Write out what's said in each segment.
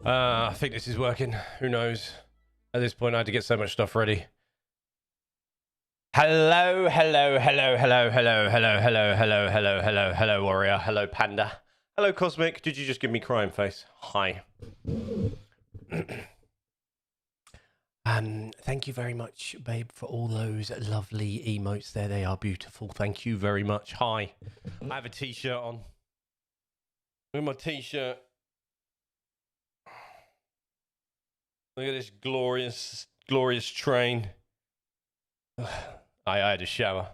I think this is working. Who knows? At this point, I had to get so much stuff ready. Hello, warrior. Hello, panda. Hello, Cosmic. Did you just give me crying face? Hi. Thank you very much, babe, for all those lovely emotes there. They are beautiful. Thank you very much. Hi. I have a t-shirt on. Look at my t-shirt. Look at this glorious, glorious train. I had a shower.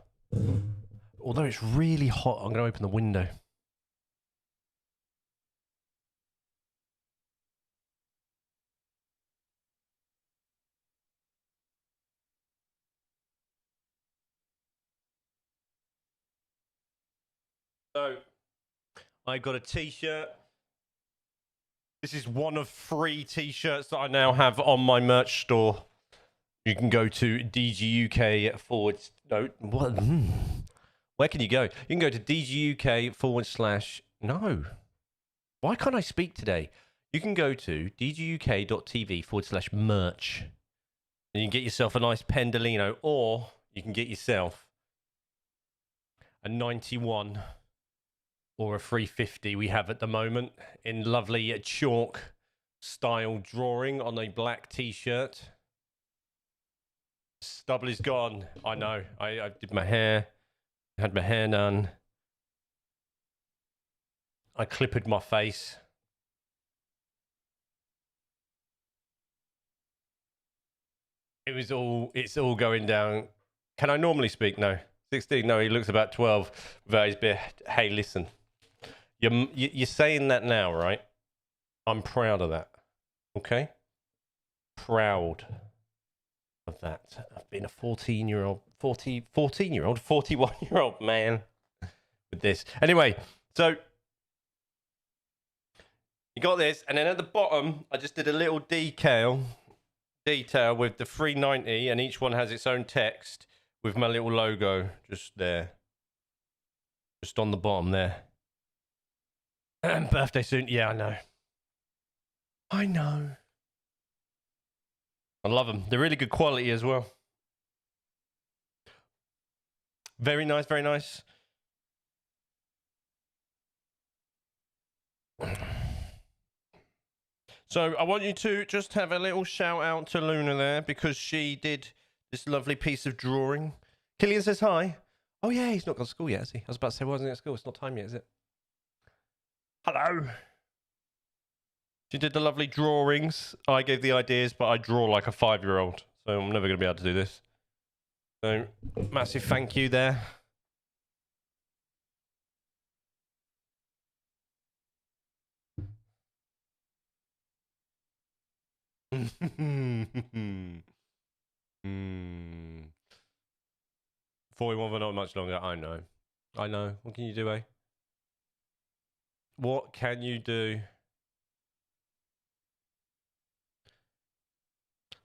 Although it's really hot, I'm going to open the window. So, I got a t-shirt. This is one of 3 t-shirts that I now have on my merch store. You can go to DGUK forward... No, what? Where can you go? You can go to DGUK / No. Why can't I speak today? You can go to dguk.tv / merch. And you can get yourself a nice Pendolino, or you can get yourself a 91 or a 350 we have at the moment in lovely chalk style drawing on a black t-shirt. Stubble is gone. I know. I did my hair. Had my hair done. I clipped my face. It's all going down. Can I normally speak? No. 16? No, he looks about 12 without his beard. Hey, listen. You're saying that now, right? I'm proud of that. Okay? Proud of that. I've been a 41-year-old man with this. Anyway, so you got this, and then at the bottom, I just did a little detail with the 390, and each one has its own text with my little logo just there. Just on the bottom there. Birthday soon. Yeah, I know. I know. I love them. They're really good quality as well. Very nice, very nice. So I want you to just have a little shout out to Luna there because she did this lovely piece of drawing. Killian says hi. Oh yeah, he's not gone to school yet, has he? I was about to say, why isn't he at school? It's not time yet, is it? Hello. She did the lovely drawings. I gave the ideas, but I draw like a 5-year-old, so I'm never going to be able to do this. So, massive thank you there. Mm. 41 for not much longer. I know. What can you do, eh? What can you do?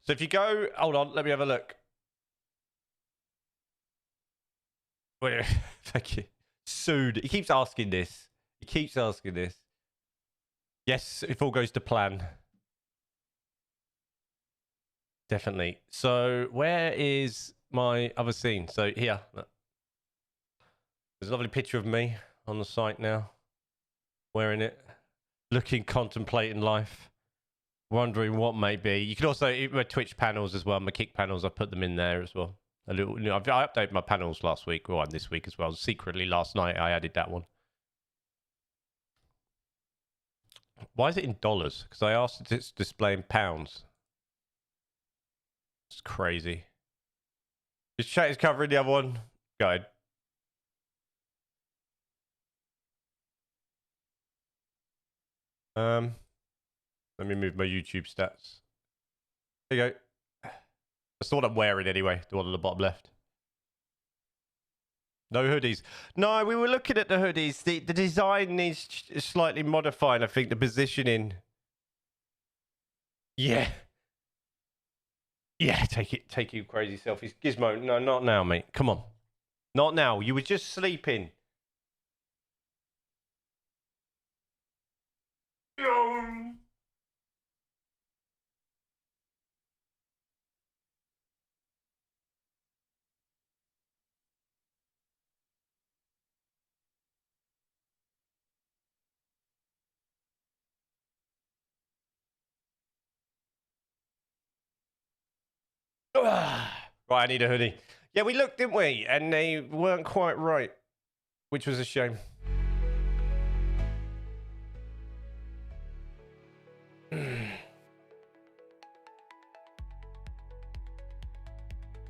So if you go, hold on, let me have a look. Wait, thank you. Soon. He keeps asking this. Yes, if all goes to plan. Definitely. So where is my other scene? So here. There's a lovely picture of me on the site now. Wearing it. Looking, contemplating life. Wondering what may be. You can also, my Twitch panels as well, my Kick panels, I put them in there as well. I updated my panels last week, and this week as well. Secretly last night I added that one. Why is it in dollars? Because I asked it to display in pounds. It's crazy. This chat is covering the other one. Go ahead. Let me move my YouTube stats. There you go. That's the one I'm wearing anyway. The one on the bottom left. No hoodies. No, we were looking at the hoodies. The design needs slightly modified. I think the positioning. Yeah. Yeah, take it, you crazy selfies. Gizmo, no, not now, mate. Come on. Not now. You were just sleeping. Right, I need a hoodie. Yeah, we looked, didn't we? And they weren't quite right, which was a shame.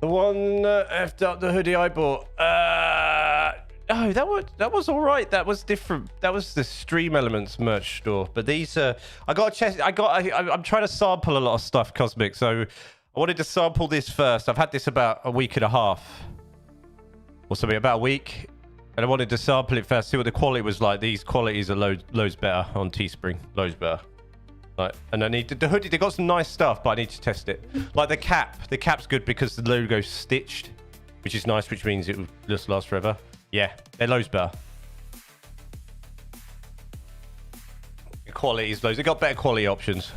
The one that effed up the hoodie I bought. No, that was all right. That was different. That was the Stream Elements merch store. But these, I got a chest. I'm trying to sample a lot of stuff, Cosmic. So I wanted to sample this first. I've had this about a week and a half, or something, about a week, and I wanted to sample it first, see what the quality was like. These qualities are loads better on Teespring. Loads better. Right, and I need the hoodie. They got some nice stuff, but I need to test it. Like the cap. The cap's good because the logo's stitched, which is nice, which means it will just last forever. Yeah, they're loads better. The quality is loads. They got better quality options.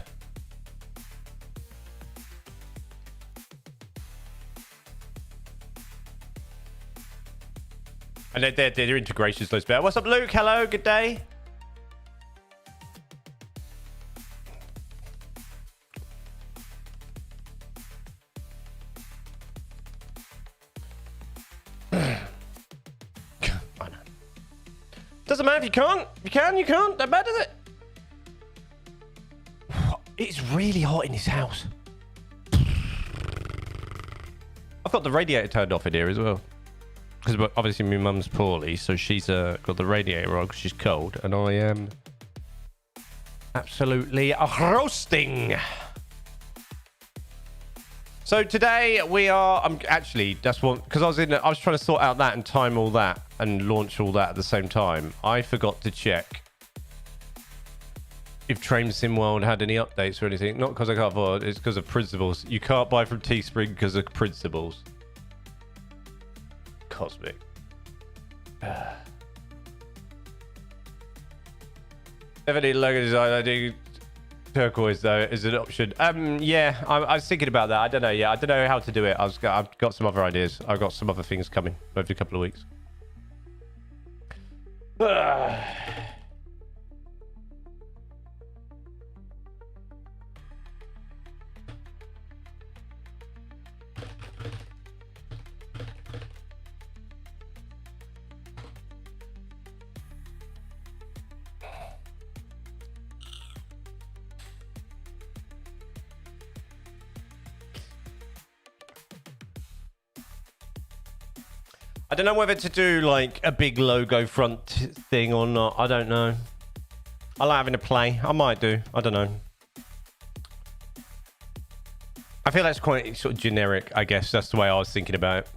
And their integration's loads better. What's up, Luke? Hello, good day. Doesn't matter if you can't. You can, you can't. Don't matter, does it? It's really hot in this house. I've got the radiator turned off in here as well. Because obviously my mum's poorly, so she's got the radiator on because she's cold. And I am absolutely roasting. So today I'm actually, that's one, because I was trying to sort out that and time all that and launch all that at the same time. I forgot to check if Train Sim World had any updates or anything. Not because I can't afford it, it's because of principles. You can't buy from Teespring because of principles. Cosmic. Definitely logo design. I do. Turquoise though is an option. Yeah, I was thinking about that. I don't know. Yeah, I don't know how to do it. I've got some other ideas. I've got some other things coming over a couple of weeks. I don't know whether to do like a big logo front thing or not. I don't know. I like having a play. I might do. I don't know. I feel that's quite sort of generic, I guess. That's the way I was thinking about it.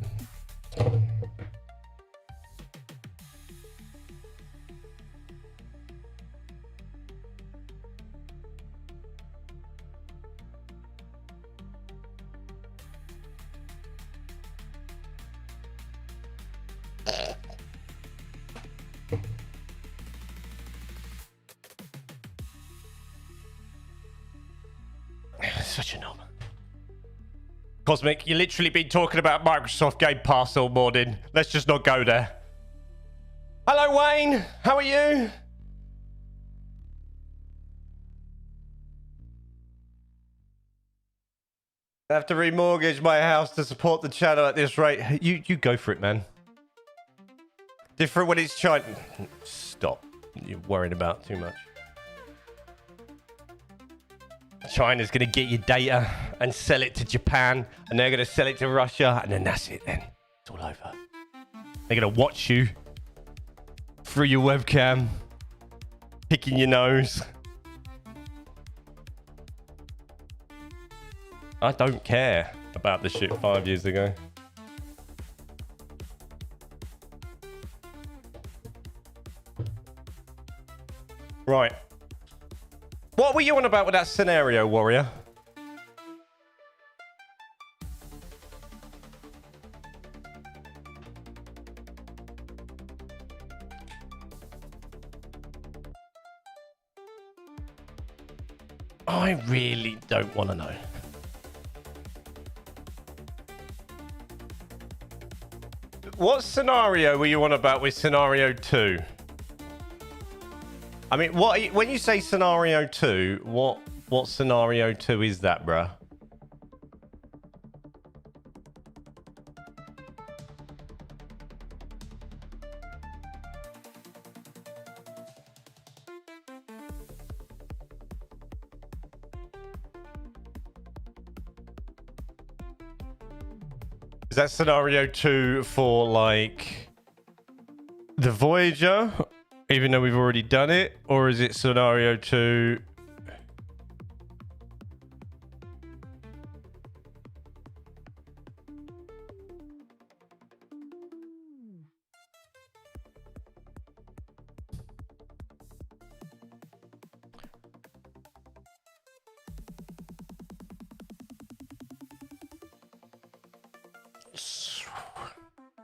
Such a knob. Cosmic, you literally been talking about Microsoft Game Pass all morning. Let's just not go there. Hello, Wayne. How are you? I have to remortgage my house to support the channel at this rate. You go for it, man. Different when it's China. Stop. You're worrying about too much. China's going to get your data and sell it to Japan, and they're going to sell it to Russia, and then that's it then. It's all over. They're going to watch you through your webcam, picking your nose. I don't care about the shit 5 years ago. Right. What were you on about with that scenario, Warrior? I really don't want to know. What scenario were you on about with scenario 2? I mean, when you say scenario 2, what scenario 2 is that, bruh? Is that scenario 2 for, like, the Voyager, even though we've already done it? Or is it scenario 2...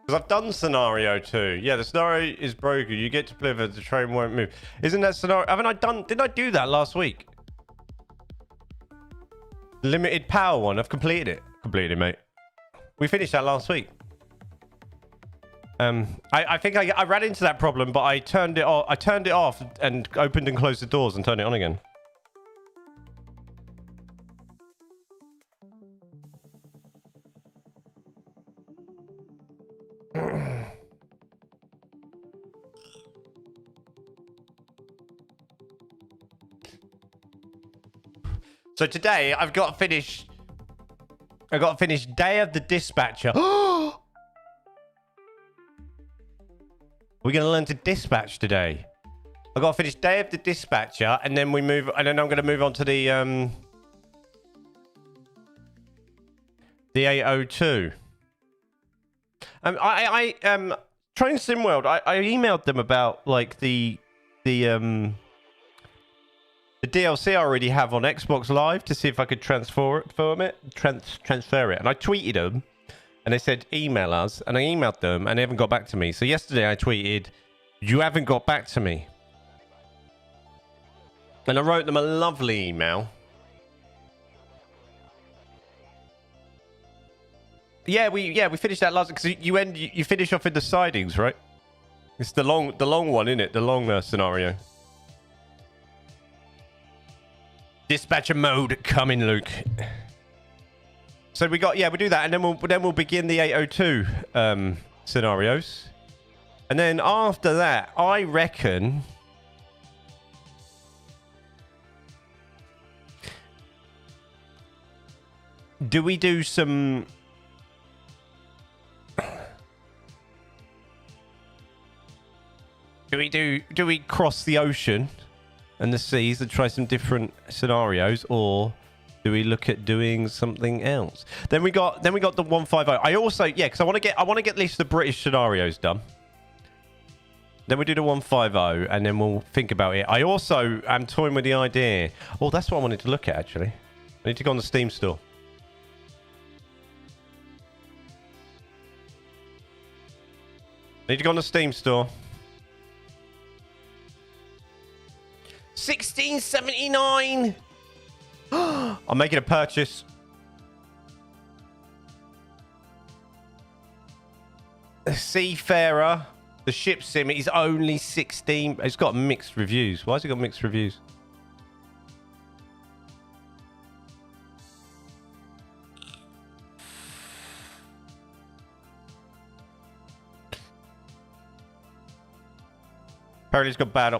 Because I've done scenario 2. Yeah, the scenario is broken. You get to play with the train won't move. Isn't that scenario? Haven't I done? Didn't I do that last week? Limited power one. I've completed it. Completed it, mate. We finished that last week. I think I ran into that problem, but I turned it off. I turned it off and opened and closed the doors and turned it on again. So today I've got to finish. I got to finish Day of the Dispatcher. We're gonna learn to dispatch today. I got to finish Day of the Dispatcher, and then we move. And then I'm gonna move on to the 802. Train Sim World. I emailed them about like the DLC I already have on Xbox Live to see if I could transfer it. And I tweeted them, and they said email us, and I emailed them, and they haven't got back to me. So yesterday I tweeted, "You haven't got back to me," and I wrote them a lovely email. Yeah, we finished that last because you finish off in the sidings, right? It's the long one, isn't it? The long scenario. Dispatcher mode coming, Luke. So we got we do that, and then we'll begin the 802 scenarios, and then after that, I reckon. Do we do some? Do we cross the ocean and the seas and try some different scenarios, or do we look at doing something else? Then we got the 150. I also because I want to get at least the British scenarios done. Then we do the 150, and then we'll think about it. I also am toying with the idea. Oh, that's what I wanted to look at actually. I need to go on the Steam store. Need to go on the Steam store. 1679. I'm making a purchase. Seafarer, the ship sim is only 16. It's got mixed reviews. Why has it got mixed reviews? Apparently it's got bad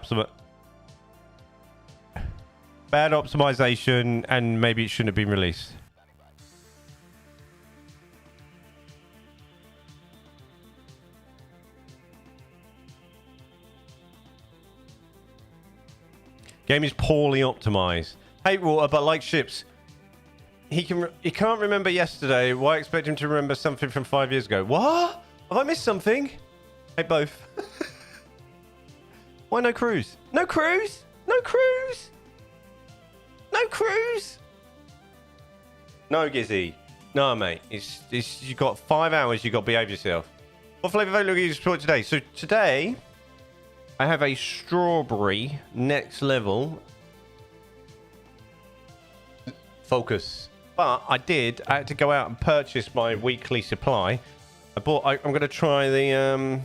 optimization, and maybe it shouldn't have been released. Game is poorly optimized. Hate water, but like ships. He can't remember yesterday. Why expect him to remember something from 5 years ago? What? Have I missed something? Hey, both. Why no cruise? No cruise? No cruise? No cruise? No, Gizzy. No, mate. It's you got 5 hours. You got to behave yourself. What flavour vote are you support today? So today, I have a strawberry next level. focus. But I had to go out and purchase my weekly supply. I'm going to try the,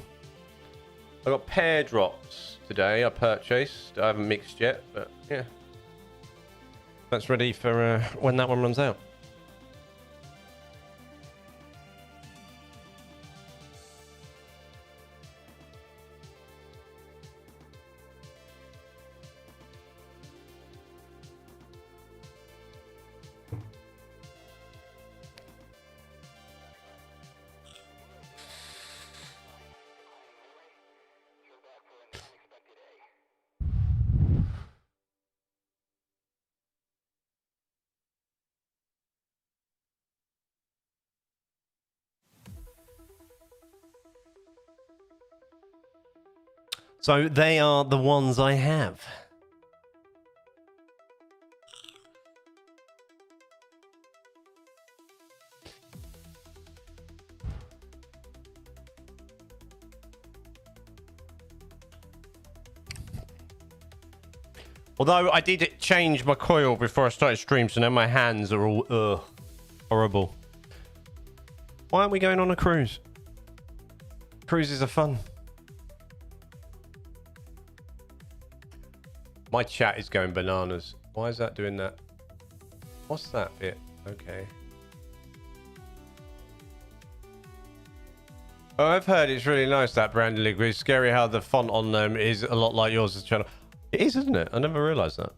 I got pear drops today I purchased. I haven't mixed yet, but yeah. That's ready for when that one runs out. So they are the ones I have. Although I did change my coil before I started stream, so now my hands are all horrible. Why aren't we going on a cruise? Cruises are fun. My chat is going bananas. Why is that doing that? What's that bit? Okay. Oh, I've heard it's really nice, that branded liquid. It's scary how the font on them is a lot like yours' channel. It is, isn't it? I never realised that.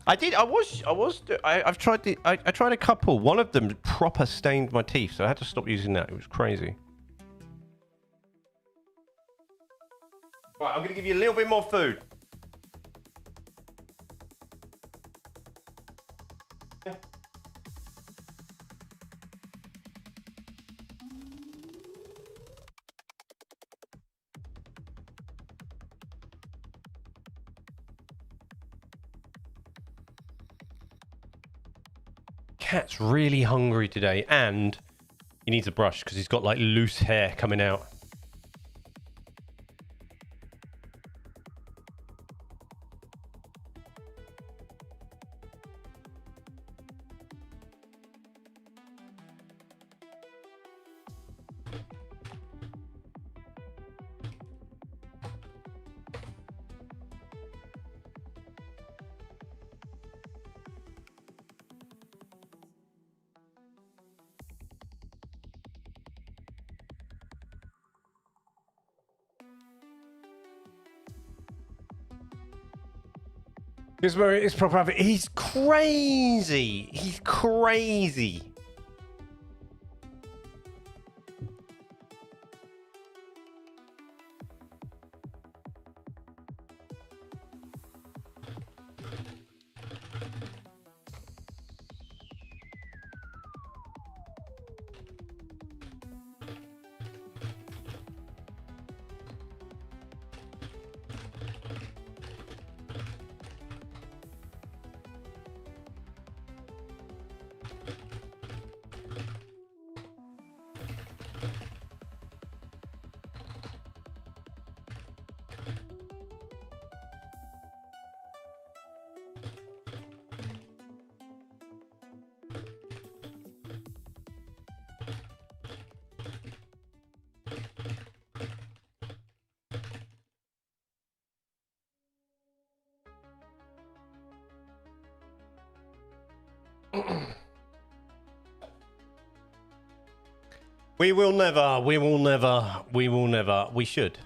I've tried I tried a couple. One of them proper stained my teeth, so I had to stop using that. It was crazy. Right, I'm going to give you a little bit more food. Yeah. Cat's really hungry today, and he needs a brush because he's got like loose hair coming out. Here's where it is proper. He's crazy. He's crazy. We should.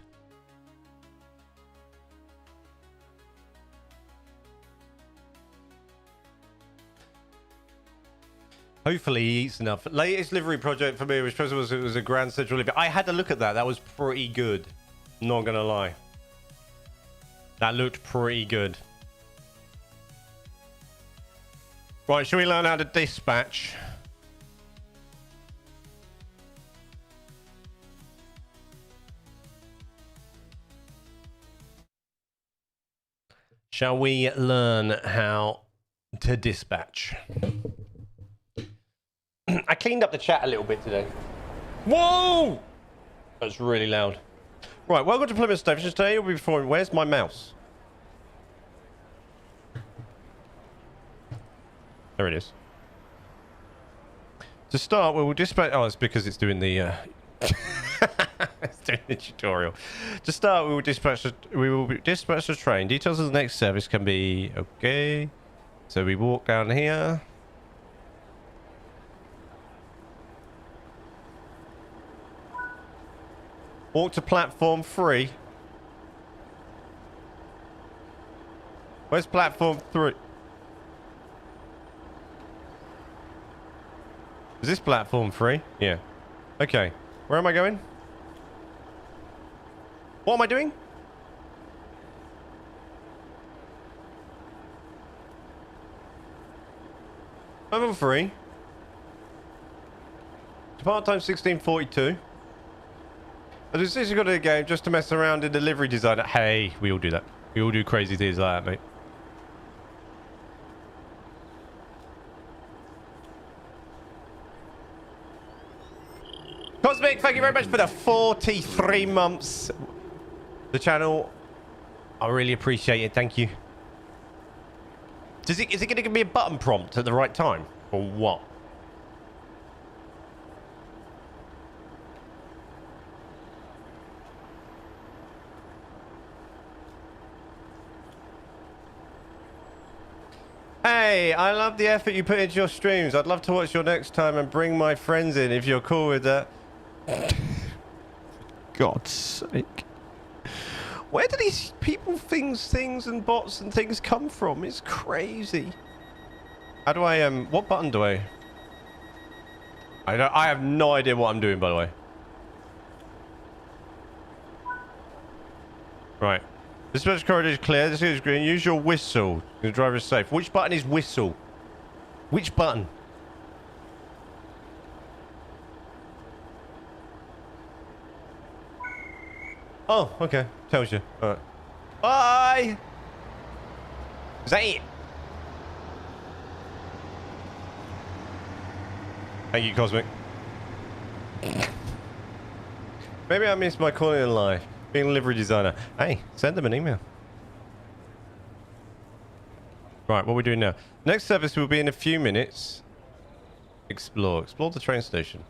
Hopefully he eats enough. Latest livery project for me was it was a Grand Central Livery. I had to look at that. That was pretty good. Not gonna lie. That looked pretty good. Right, shall we learn how to dispatch? Shall we learn how to dispatch? I cleaned up the chat a little bit today. Whoa! That's really loud. Right, welcome to Plymouth Station. Today we'll be performing Where's My Mouse? There it is. To start, we will dispatch... Oh, it's because it's doing the... it's doing the tutorial. To start, we will dispatch the train. Details of the next service can be... Okay. So we walk down here. Walk to platform 3. Where's platform 3? Is this platform 3? Yeah. Okay. Where am I going? What am I doing? Level 3. Depart time 16:42. I just got to the game just to mess around in delivery designer. Hey, we all do that. We all do crazy things like that, mate. Cosmic, thank you very much for the 43 months. The channel, I really appreciate it. Thank you. Is it going to give me a button prompt at the right time? Or what? Hey, I love the effort you put into your streams. I'd love to watch your next time and bring my friends in if you're cool with that. God's sake. Where do these people, things and bots and things come from? It's crazy. How do I, what button do I have no idea what I'm doing, by the way. Right. Dispatch corridor is clear. This is green. Use your whistle. The driver is safe. Which button is whistle? Which button? Oh, okay. Tells you. Alright. Bye! Is that it? Thank you, Cosmic. Maybe I missed my calling in life. Being a livery designer. Hey, send them an email. Right, what are we doing now? Next service will be in a few minutes. Explore. Explore the train station.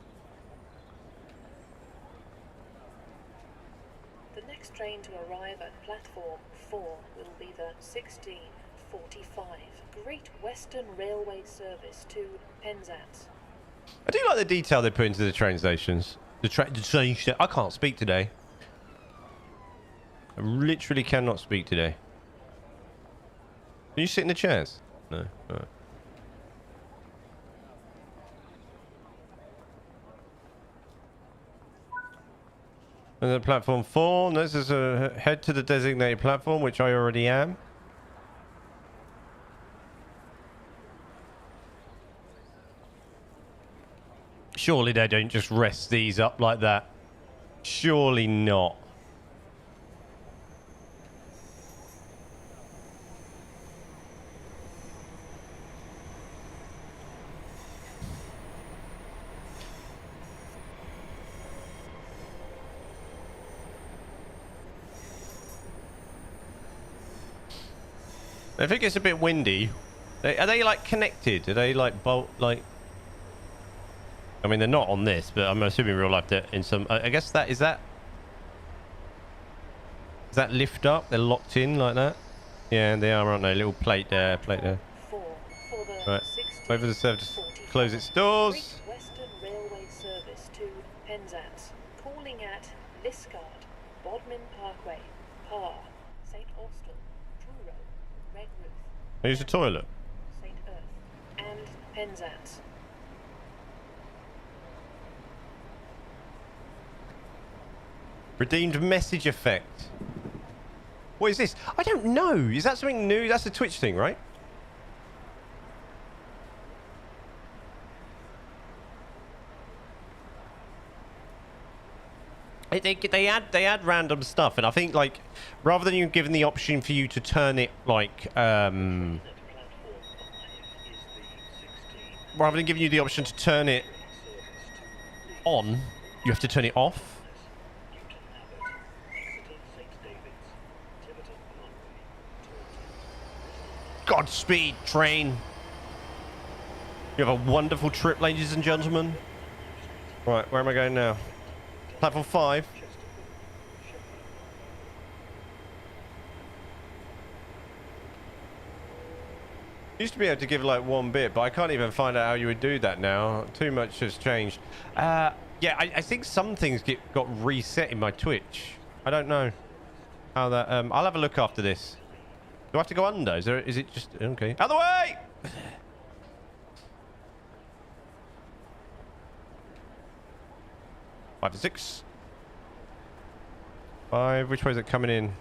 Train to arrive at platform 4 will be the 16:45 Great Western Railway service to Penzance. I do like the detail they put into the train stations. The train station. I can't speak today. I literally cannot speak today. Can you sit in the chairs? No. All right. And then platform 4. This is a head to the designated platform, which I already am. Surely they don't just rest these up like that. Surely not. If it gets a bit windy, are they like connected? Are they like bolt like? I mean, they're not on this, but I'm assuming real life that in some. I guess that is that. Is that lift up? They're locked in like that. Yeah, they are, aren't they? Little plate there, plate there. Right. Wait for the service to close its doors. Great Western Railway service to Penzance, calling at Liscard, Bodmin Parkway, Parr, St Austell, Truro, Red Roof. Use the toilet. St Earth and Penzance. Redeemed message effect. What is this? I don't know. Is that something new? That's a Twitch thing, right? They add random stuff, and I think like rather than you giving the option for you to turn it like rather than giving you the option to turn it on, you have to turn it off. Godspeed, train. You have a wonderful trip, ladies and gentlemen. Right, where am I going now? Platform 5. Used to be able to give like 1 bit, but I can't even find out how you would do that now. Too much has changed. Yeah, I think some things got reset in my Twitch. I don't know how that. I'll have a look after this. Do I have to go under? Is it just okay? Out of the way! 5 to 6. 5. Which way is it coming in?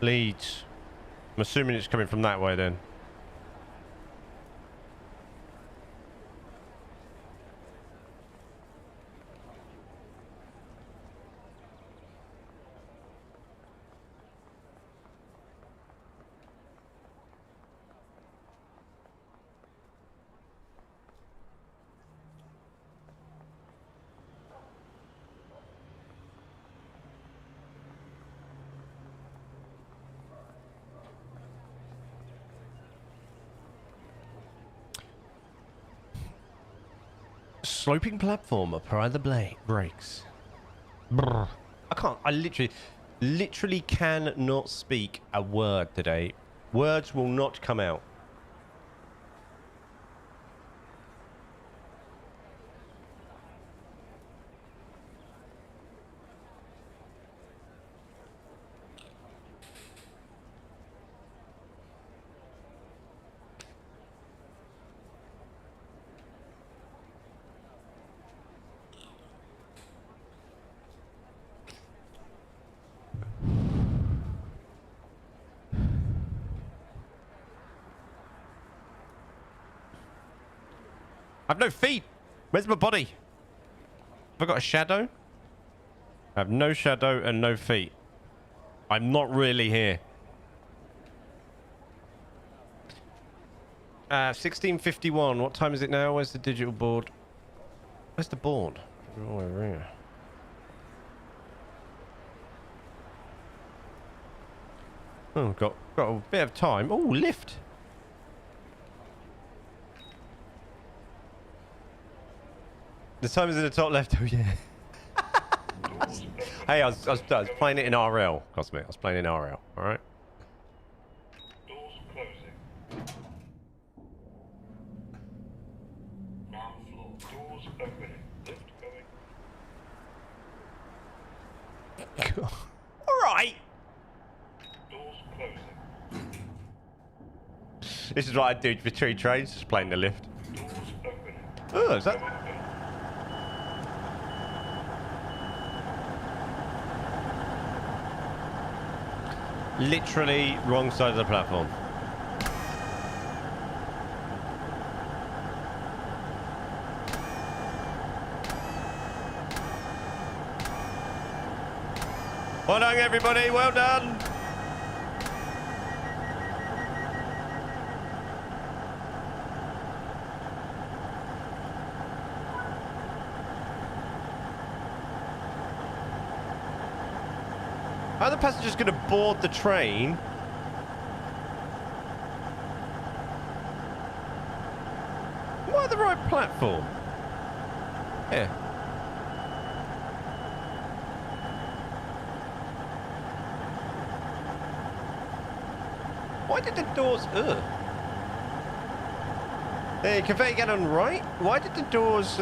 Leeds. I'm assuming it's coming from that way then. Sloping platform, apply the brakes. Brr. I literally cannot speak a word today. Words will not come out. I've no feet. Where's my body? Have I got a shadow? I have no shadow and no feet. I'm not really here. 16:51. What time is it now? Where's the digital board? Where's the board? Oh, over here. Oh, got a bit of time. Oh, lift. The time is in the top left. Oh yeah. Hey, I was playing it in RL, Cosmic. I was playing in RL. All right. Doors closing. Ground floor. Doors opening. Lift going. All right. Doors closing. This is what I do between trains, just playing the lift. Doors opening. Oh, is that? Literally wrong side of the platform. Well done, everybody. Well done. How are the passengers going to board the train? Am I on the right platform? Yeah. Why did the doors... Ugh. Hey, conveyor get on right? Why did the doors...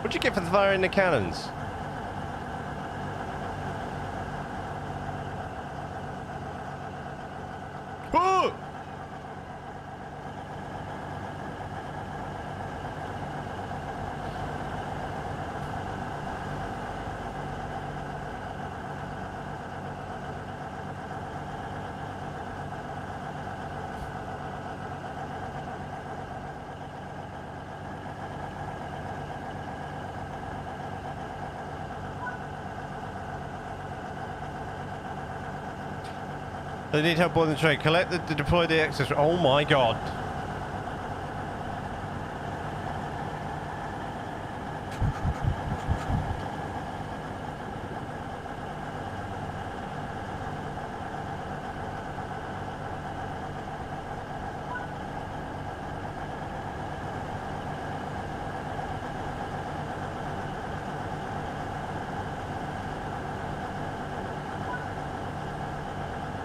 What'd you get for firing the cannons? Oh! They need help boarding the train. Collect to deploy the access. Oh my god.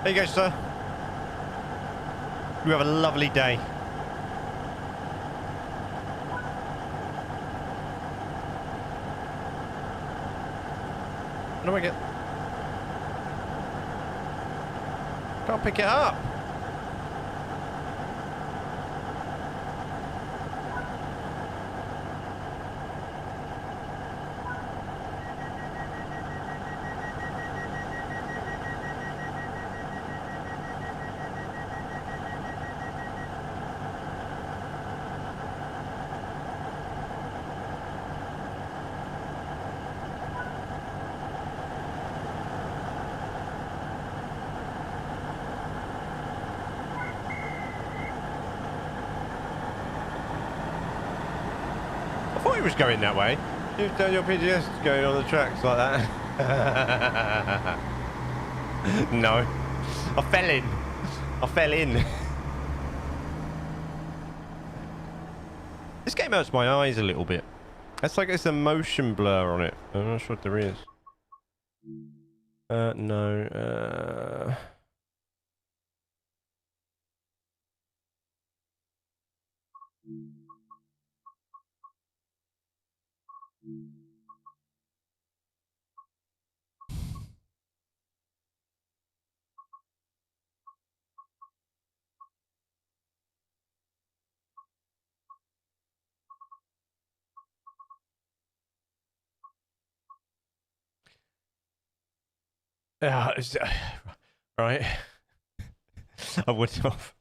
There you go, sir. You have a lovely day. How do I get... Can't pick it up. I thought he was going that way. You've done your PGS going on the tracks like that. No. I fell in. I fell in. This game hurts my eyes a little bit. It's like it's a motion blur on it. I'm not sure what there is. No. Right. I would have.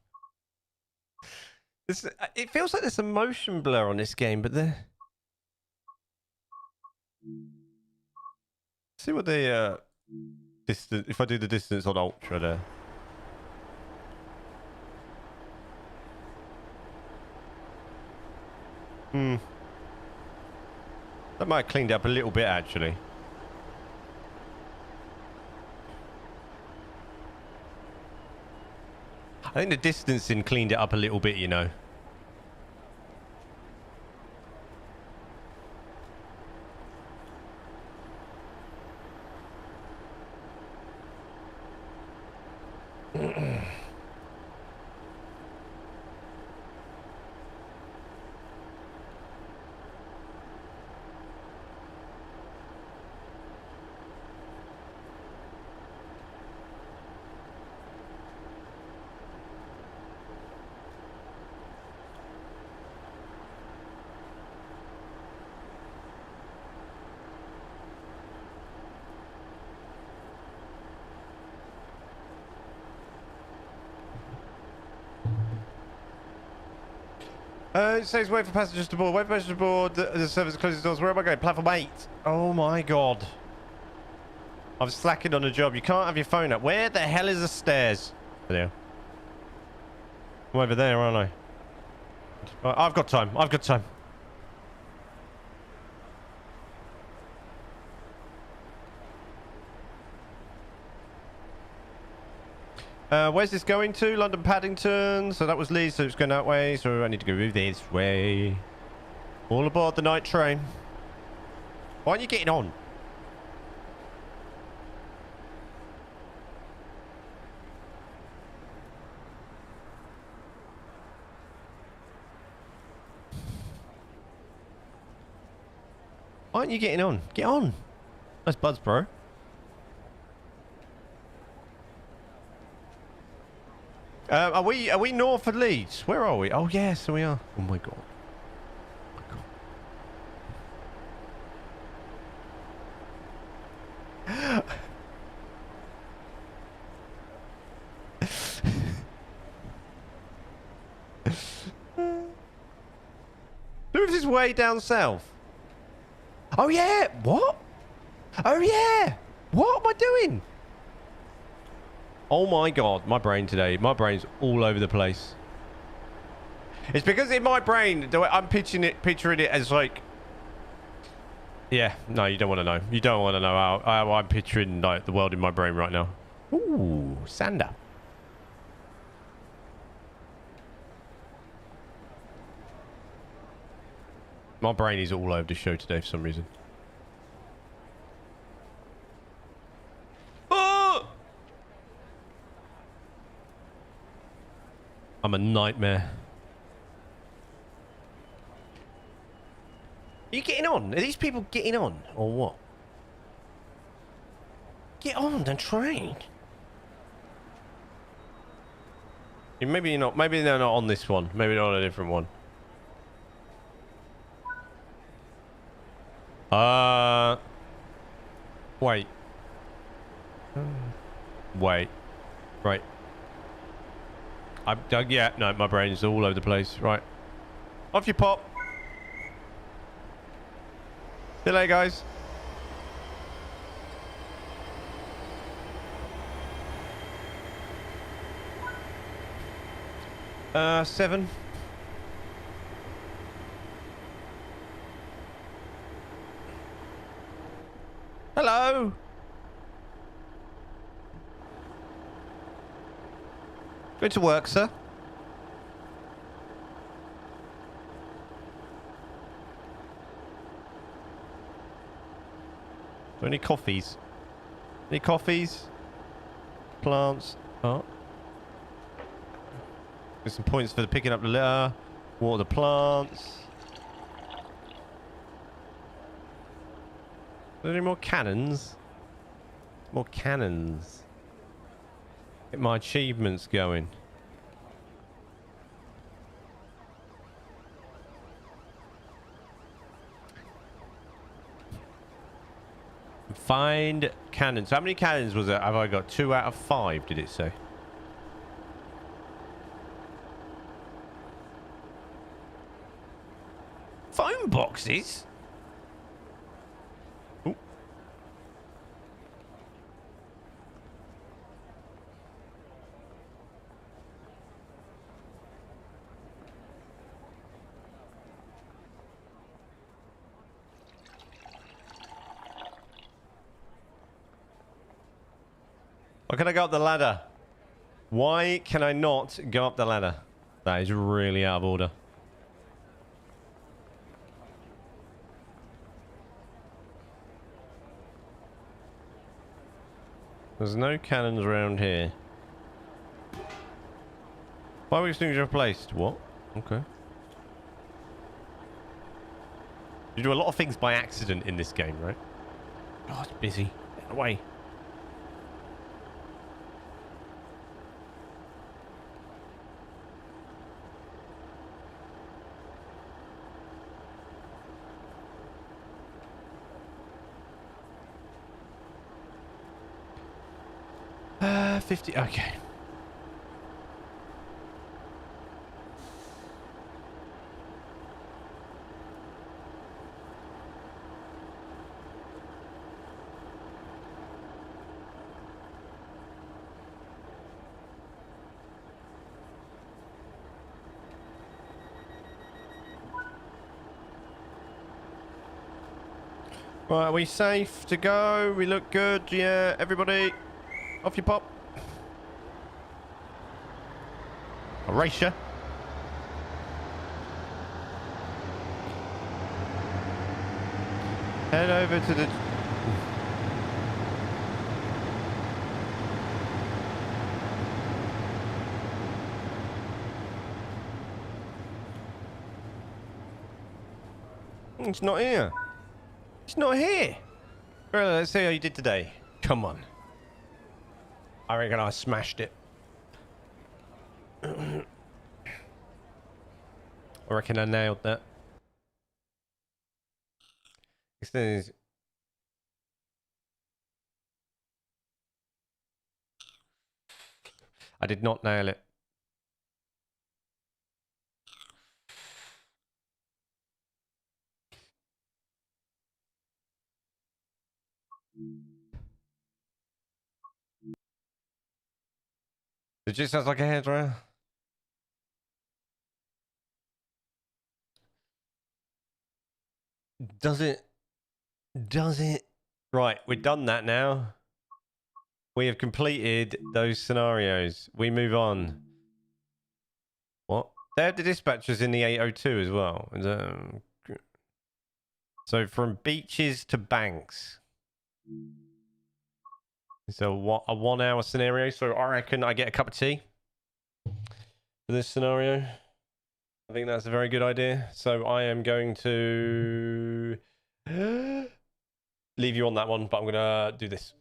It feels like there's a motion blur on this game, but the... See what the distance... If I do the distance on Ultra there. That might have cleaned it up a little bit, actually. I think the distancing cleaned it up a little bit, you know. It says wait for passengers to board. Wait for passengers to board. The service closes doors. Where am I going? Platform 8. Oh my god. I've slackened on a job. You can't have your phone up. Where the hell is the stairs? There. I'm over there, aren't I? I've got time. I've got time. Where's this going to? London Paddington. So that was Leeds, so it's going that way. So I need to go this way. All aboard the night train. Why aren't you getting on? Why aren't you getting on? Get on. Nice buzz, bro. Are we north of Leeds? Where are we? Oh yes, we are. Oh my god. Oh my god. Who is this way down south? Oh yeah. What? Oh yeah. What am I doing? Oh my god, my brain today. My brain's all over the place. It's because in my brain, the way I'm picturing it as like... Yeah, no, you don't want to know. You don't want to know how I'm picturing like the world in my brain right now. Ooh, Sander. My brain is all over the show today for some reason. I'm a nightmare. Are you getting on? Are these people getting on? Or what? Get on the train. Maybe you're not. Maybe they're not on this one. Maybe they're on a different one. Wait. Wait. Right. Yeah, no, my brain's all over the place. Right. Off you pop. See you later, guys. Seven. Hello. Going to work, sir. Any coffees? Any coffees? Plants? Oh. There's some points for picking up the litter. Water the plants. Are there any more cannons? More cannons. Get my achievements going. Find cannons. How many cannons was it? Have I got? 2 out of 5, did it say? Phone boxes? Ooh. Why can I go up the ladder? Why can I not go up the ladder? That is really out of order. There's no cannons around here. Fire extinguisher replaced. What? Okay. You do a lot of things by accident in this game, right? Oh, it's busy. Get away. Uh, 50. Okay. Right, are we safe to go? We look good, yeah. Everybody, off you pop. Erasure. Head over to the... It's not here. It's not here. Well, let's see how you did today. Come on. I reckon I smashed it. I reckon I nailed that. I did not nail it. It just sounds like a hairdryer. Does it? Does it? Right, we've done that now. We have completed those scenarios. We move on. What? They have the dispatchers in the 802 as well. So from beaches to banks. So what? A 1 hour scenario. So I reckon I get a cup of tea. for this scenario. I think that's a very good idea. So I am going to leave you on that one, but I'm going to do this.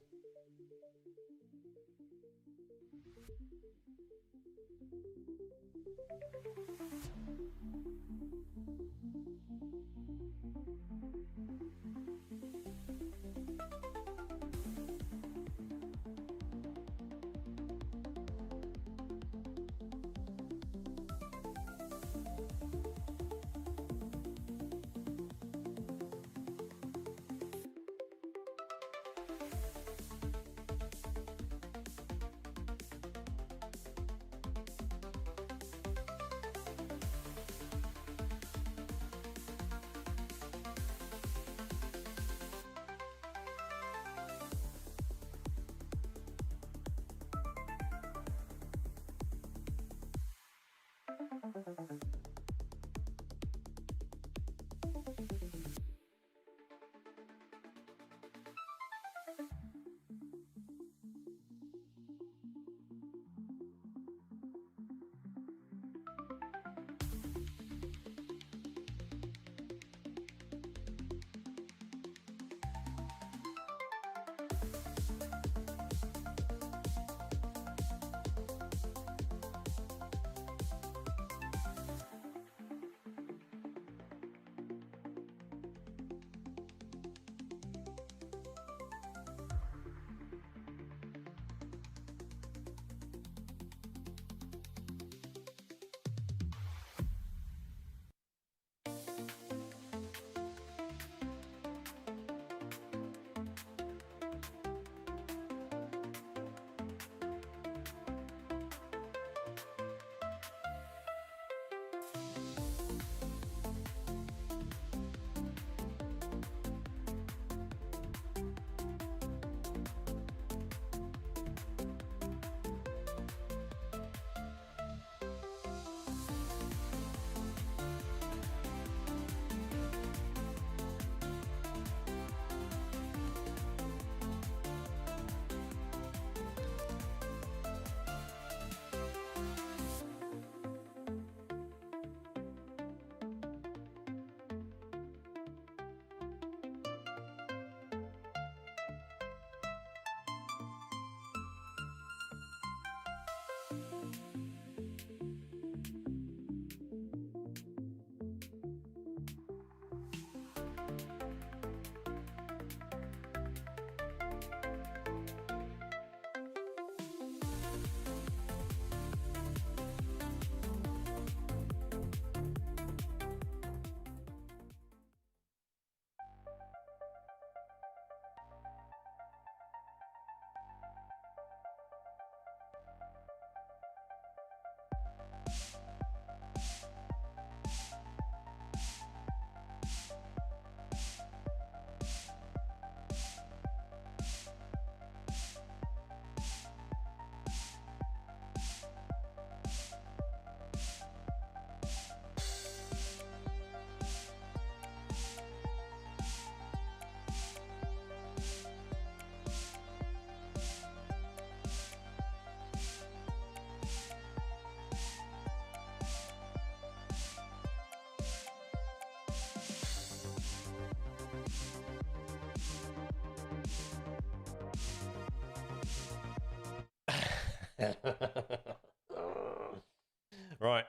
Right.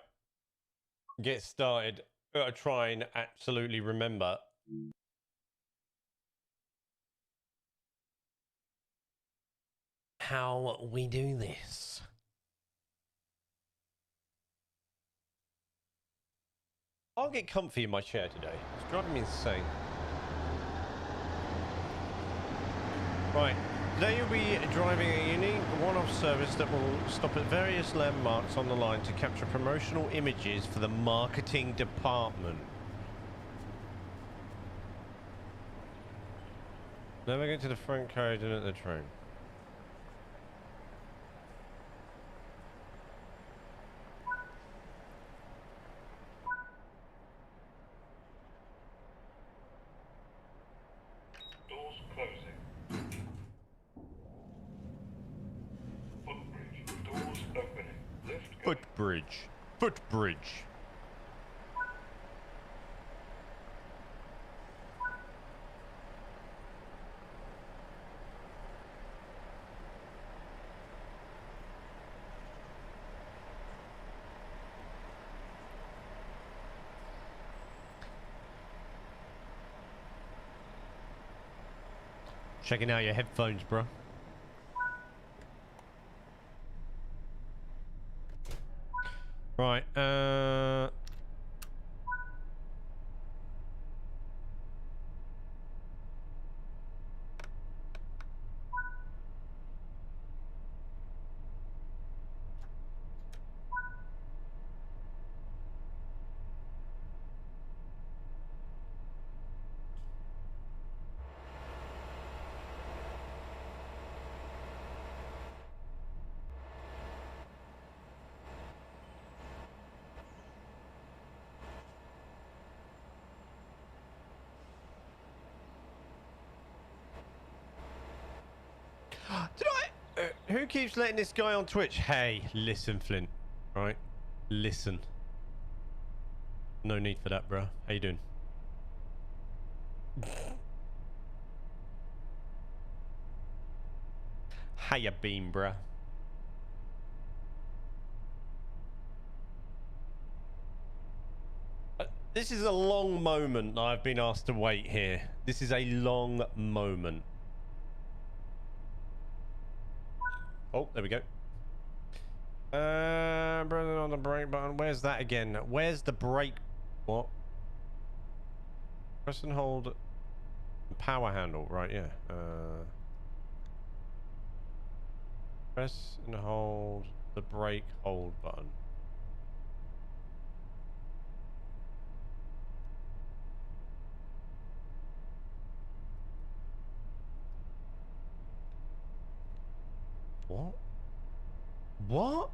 Get started. Gotta try and absolutely remember. How we do this. I'll get comfy in my chair today. It's driving me insane. Right. Today you'll be driving a unique one-off service that will stop at various landmarks on the line to capture promotional images for the marketing department. Navigate to the front carriage and at the train. Doors closing. Footbridge. Doors opening. Lift going. Footbridge. footbridge. Checking out your headphones, bro. Right, did I? Who keeps letting this guy on Twitch? Hey, listen, Flint. Right, listen. No need for that, bro. How you doing? How you been, bro? This is a long moment I've been asked to wait here. This is a long moment. Oh, there we go. Pressing on the brake button. Where's that again? Where's the brake? What? Press and hold the power handle. Right, yeah. Press and hold the brake hold button. What? What?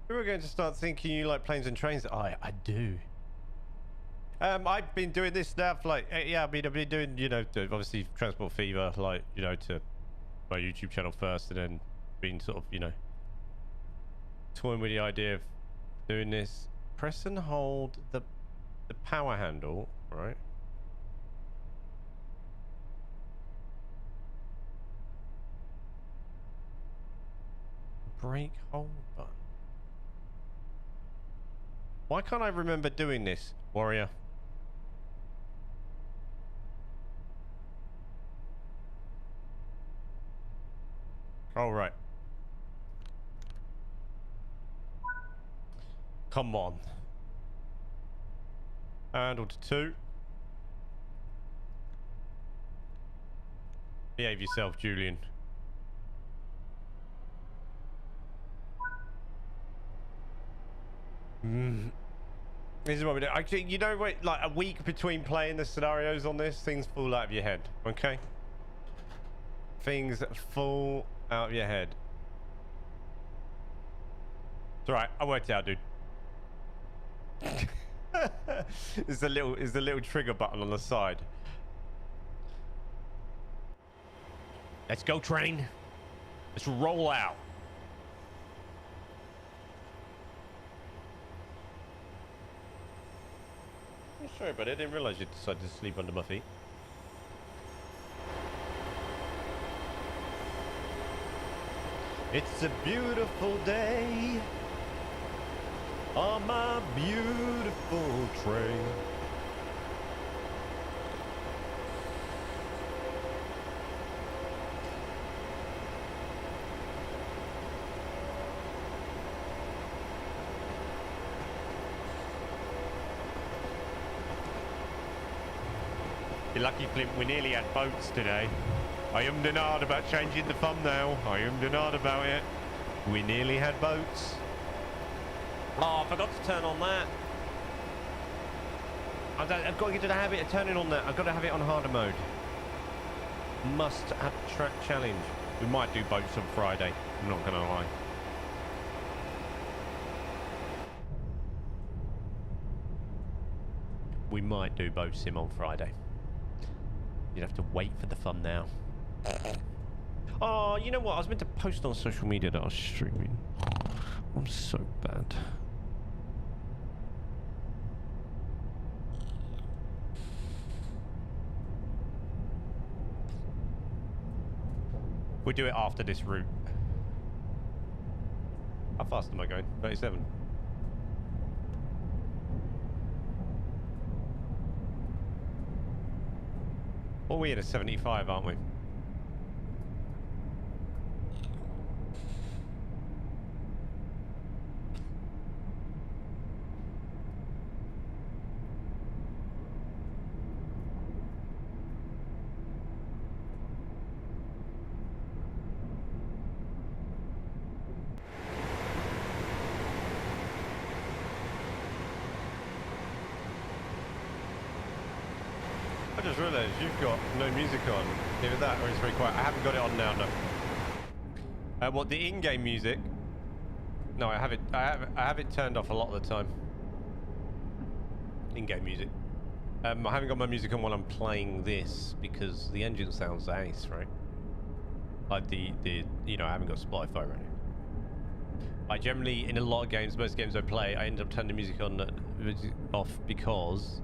We were going to start thinking you like planes and trains. I do. I've been doing this now for like, yeah, I mean, I've been doing, you know, obviously Transport Fever, like, you know, to my YouTube channel first, and then been sort of, you know, toying with the idea of doing this. Press and hold the power handle, right? Brake hold button. Why can't I remember doing this, warrior? All right. Come on. Handle to 2. Behave yourself, Julian. This is what we do. Actually, you know, wait, like a week between playing the scenarios on this, things fall out of your head, okay? Things fall out of your head. It's alright, I worked it out, dude. It's the little trigger button on the side. Let's go, train. Let's roll out. Oh, sorry, buddy. I didn't realize you decided to sleep under my feet. It's a beautiful day on my beautiful train. You're lucky, Flint, we nearly had boats today. I ummed and ahed about changing the thumbnail. I ummed and ahed about it. We nearly had boats. Oh, I forgot to turn on that. I've got to get to the habit of turning on that. I've got to have it on harder mode. Must have track challenge. We might do boats on Friday. I'm not going to lie. We might do boat sim on Friday. You'd have to wait for the thumbnail. Oh, you know what? I was meant to post on social media that I was streaming. I'm so bad. We'll do it after this route. How fast am I going? 37. Well, we're at 75, aren't we? I just realised you've got no music on. Either that or it's very quiet. I haven't got it on now, no. What, the in-game music? No, I have it turned off a lot of the time. In-game music. I haven't got my music on while I'm playing this because the engine sounds ace, right? Like you know, I haven't got Spotify running. I generally, in a lot of games, most games I play, I end up turning the music on off because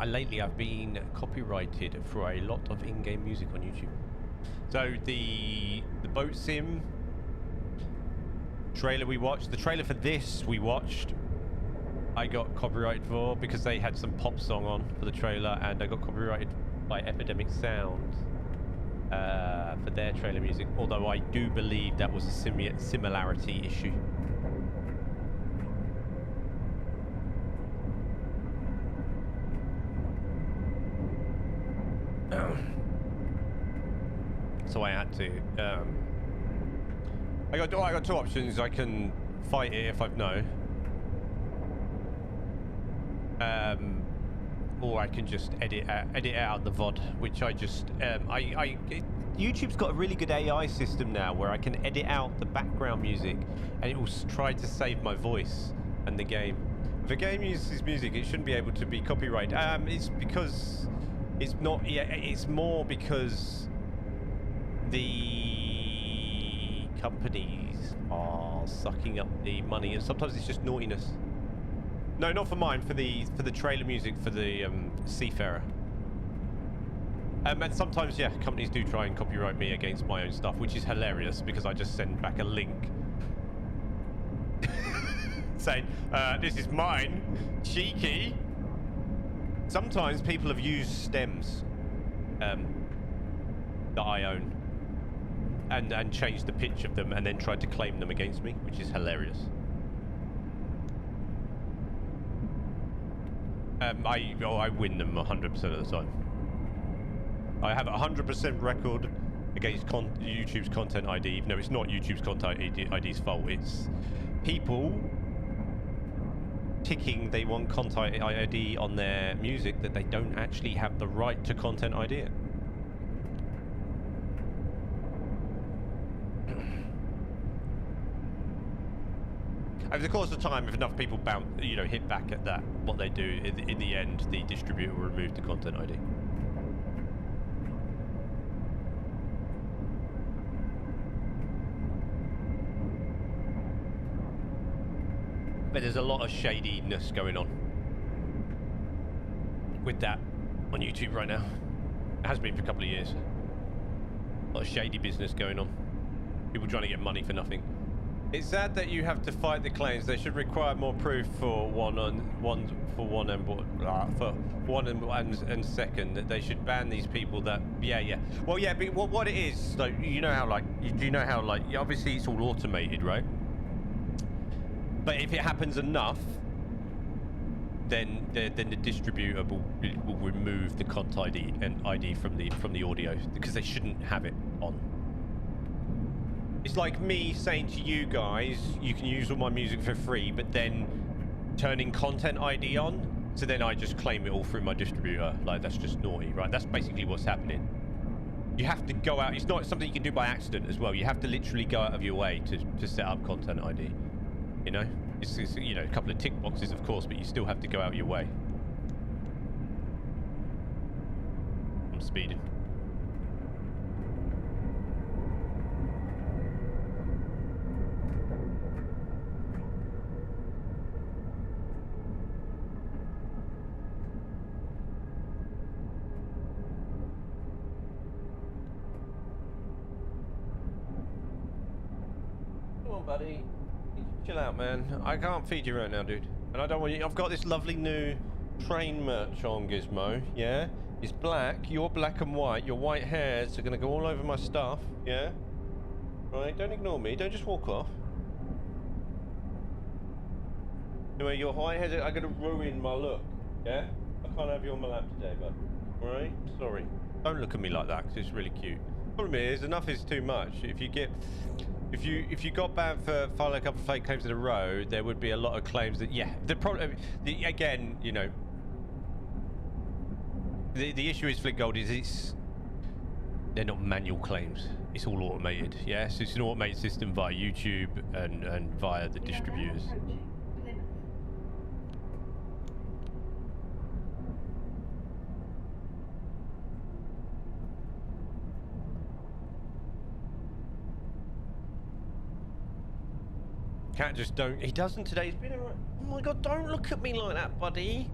lately I've been copyrighted for a lot of in-game music on YouTube. So the boat sim trailer we watched, the trailer for this we watched, I got copyrighted for because they had some pop song on for the trailer, and I got copyrighted by Epidemic Sound for their trailer music, although I do believe that was a similarity issue. So I had to. I got two options. I can fight it if I know, or I can just edit out the VOD, which I just YouTube's got a really good AI system now where I can edit out the background music, and it will try to save my voice and the game. If a game uses music, it shouldn't be able to be copyrighted. It's because it's not. Yeah, it's more because the companies are sucking up the money, and sometimes it's just naughtiness. No, not for mine. For the trailer music for the Seafarer. And sometimes, yeah, companies do try and copyright me against my own stuff, which is hilarious because I just send back a link saying, "This is mine, cheeky." Sometimes people have used stems that I own and changed the pitch of them and then tried to claim them against me, which is hilarious. I win them 100% of the time. I have a 100% record against YouTube's Content ID, even though it's not YouTube's Content ID's fault. It's people ticking they want Content ID on their music that they don't actually have the right to Content ID it. Over the course of time, if enough people hit back at that, what they do, in the end, the distributor will remove the Content ID. But there's a lot of shadiness going on with that on YouTube right now. It has been for a couple of years. A lot of shady business going on. People trying to get money for nothing. It's sad that you have to fight the claims. They should require more proof for one and second. That they should ban these people. That Well, yeah. But what it is, like, you know how obviously it's all automated, right? But if it happens enough, then the distributor will remove the content ID from the audio because they shouldn't have it on. It's like me saying to you guys, you can use all my music for free, but then turning Content ID on, so then I just claim it all through my distributor. Like, that's just naughty, right? That's basically what's happening. You have to go out. It's not something you can do by accident as well. You have to literally go out of your way to set up Content ID. You know? It's a couple of tick boxes, of course, but you still have to go out your way. I'm speeding. on, buddy. Chill out, man. I can't feed you right now, dude. And I don't want you... I've got this lovely new train merch on, Gizmo, yeah? It's black. You're black and white. Your white hairs are going to go all over my stuff, yeah? Right, don't ignore me. Don't just walk off. Anyway, your white hairs are going to ruin my look, yeah? I can't have you on my lap today, bud. Alright? Sorry. Don't look at me like that, because it's really cute. Problem is, enough is too much. If you got banned for filing a couple of fake claims in a row, there would be a lot of claims that, yeah, the problem, again, you know, the issue is Flick Gold is they're not manual claims. It's all automated. Yes, it's an automated system via YouTube and via the distributors. Cat just don't. He doesn't today. He's been alright. Oh my god! Don't look at me like that, buddy.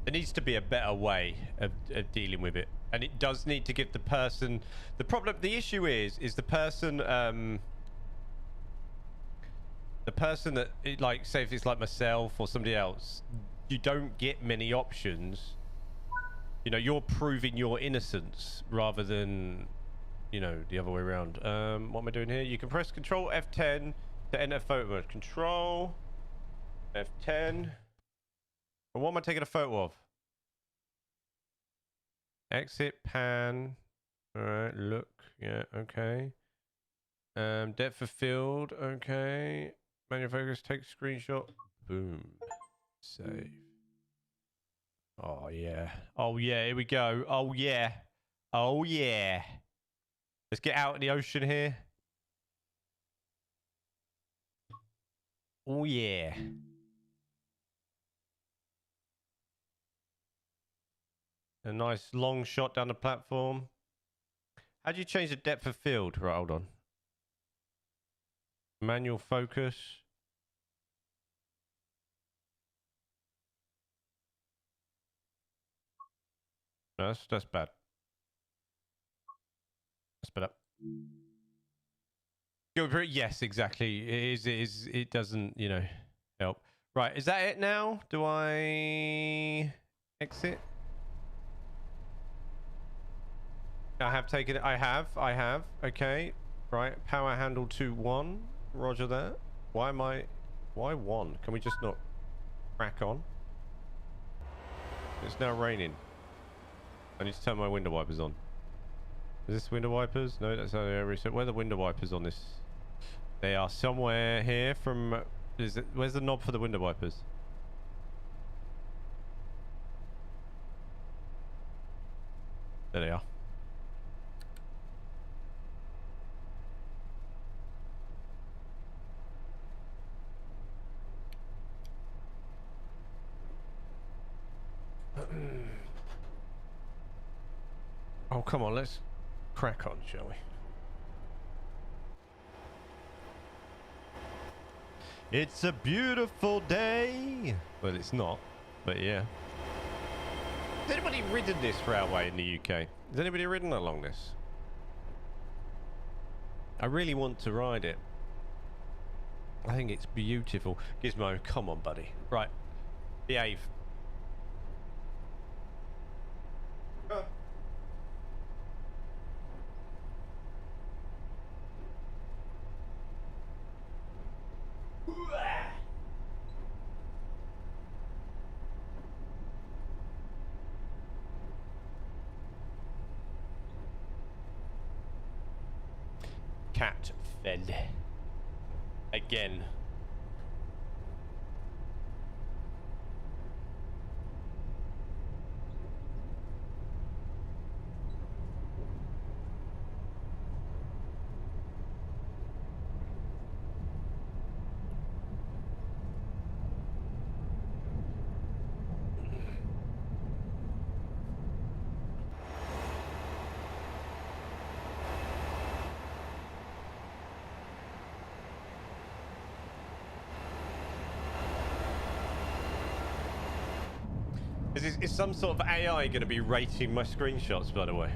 There needs to be a better way of dealing with it, and it does need to give the person the problem. The issue is the person that, like, say if it's like myself or somebody else, you don't get many options. You know, you're proving your innocence rather than, you know, the other way around. What am I doing here? You can press Control F10 to enter photo mode. Control F10. Well, what am I taking a photo of? Exit, pan. Alright, look. Yeah, okay. Depth of field. Okay. Manual focus, take screenshot. Boom. Save. Oh, yeah. Oh, yeah. Here we go. Oh, yeah. Oh, yeah. Let's get out in the ocean here. Oh, yeah. A nice long shot down the platform. How do you change the depth of field? Right, hold on. Manual focus. No, that's bad. That's better. Yes, exactly. It is. It doesn't, you know, help. Right, is that it now? Do I exit? I have taken it. I have. Okay. Right. Power handle to 1. Roger that. Why 1? Can we just not crack on? It's now raining. I need to turn my window wipers on. Is this window wipers? No, that's only a reset. Where are the window wipers on this? They are somewhere here from... where's the knob for the window wipers? There they are. Oh, come on, let's crack on, shall we? It's a beautiful day! Well, it's not, but yeah. Has anybody ridden this railway in the UK? Has anybody ridden along this? I really want to ride it. I think it's beautiful. Gizmo, come on, buddy. Right, behave. Cat fed. Again. Is some sort of AI going to be rating my screenshots, by the way?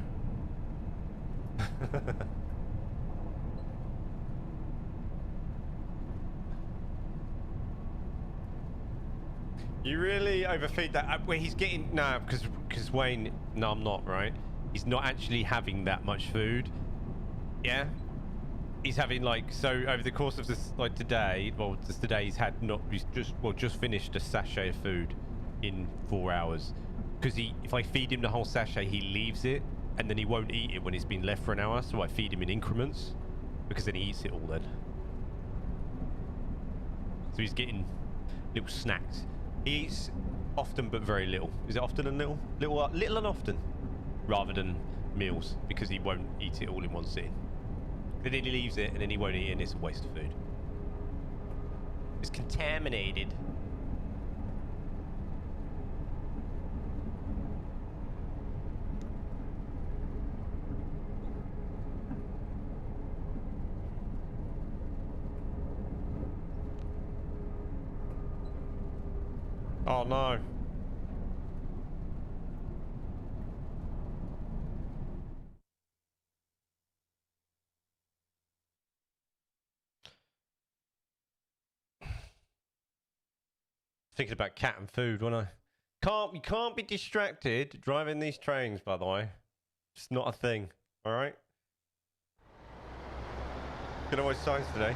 You really overfeed that. Where he's getting because Wayne. No, I'm not right. He's not actually having that much food. Yeah, he's having like so over the course of this like today. Well, just today he's had not. He's just finished a sachet of food in 4 hours. Because if I feed him the whole sachet, he leaves it, and then he won't eat it when it's been left for an hour. So I feed him in increments, because then he eats it all then. So he's getting little snacks. He eats often but very little. Is it often and little? Little and often, rather than meals, because he won't eat it all in one sitting. Then he leaves it, and then he won't eat it, and it's a waste of food. It's contaminated. Oh no. Thinking about cat and food, wasn't I? You can't be distracted driving these trains, by the way. It's not a thing, alright? Gonna watch signs today.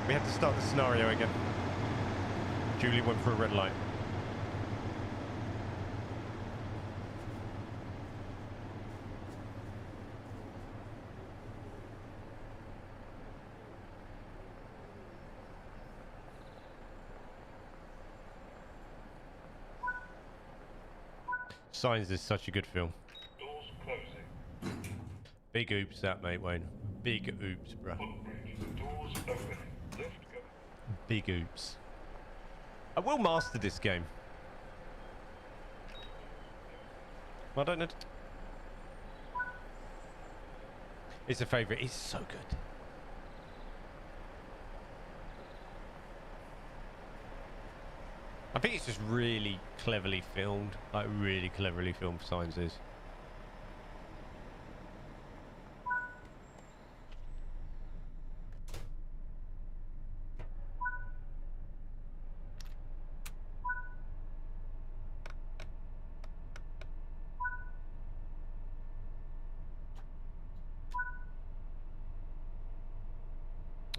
We have to start the scenario again. Julie went for a red light. Signs is such a good film. Doors closing. Big oops that, mate, Wayne. Big oops, bruh. Footbridge. Doors opening. Lift going. Big oops. I will master this game. I don't know. It's a favourite. It's so good. I think it's just really cleverly filmed. Like, really cleverly filmed, Signs is.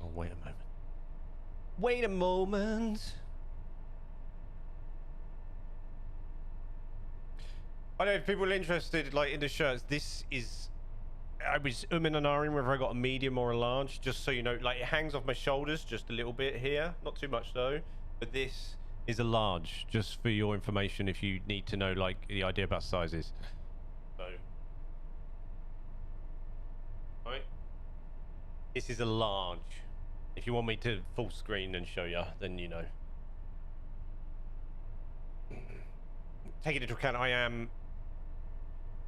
Oh, wait a moment. Wait a moment. I know if people are interested, like in the shirts, this is. I was and ahhing whether I got a medium or a large, just so you know. Like, it hangs off my shoulders just a little bit here, not too much though. But this is a large, just for your information, if you need to know like the idea about sizes. So, right, this is a large. If you want me to full screen and show you, then you know. Taking into account, I am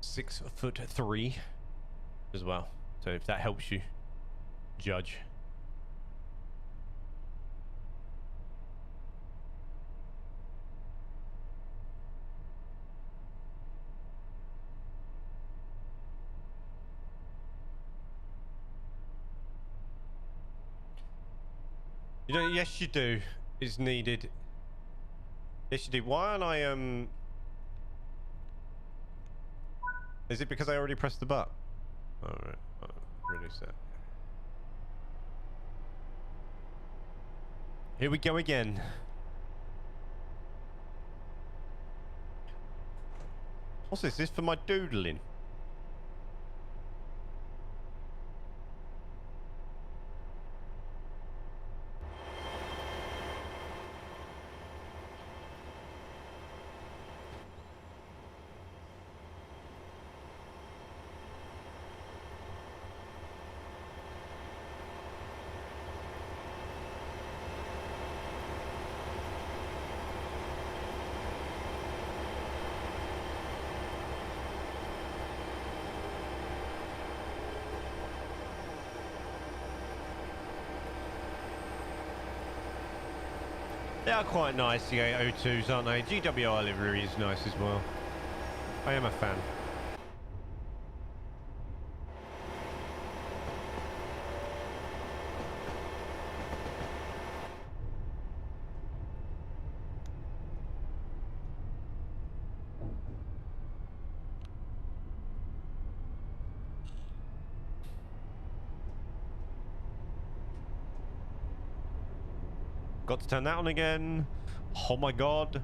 6'3" as well. So if that helps you judge. You know, yes you do. Is needed. Yes you do. Why aren't I Is it because I already pressed the button? Alright, release that. Here we go again. What's this? Is this for my doodling? They are quite nice, the 802s, aren't they? GWR livery is nice as well. I am a fan. Got to turn that on again. Oh my god.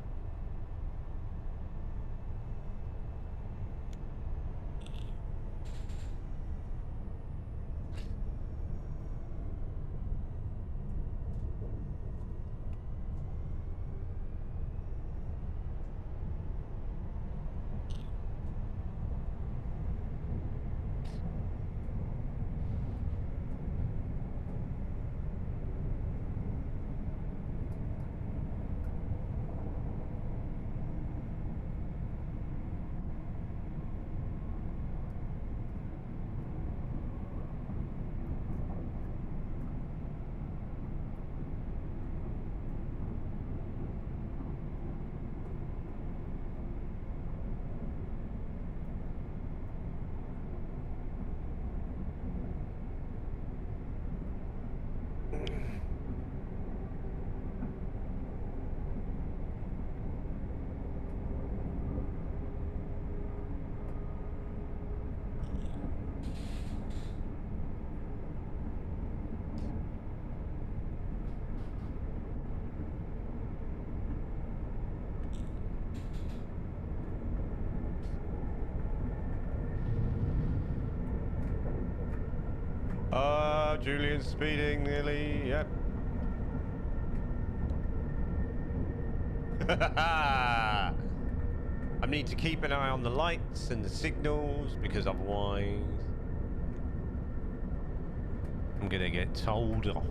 Julian's speeding nearly, yep. I need to keep an eye on the lights and the signals because otherwise I'm gonna get told off.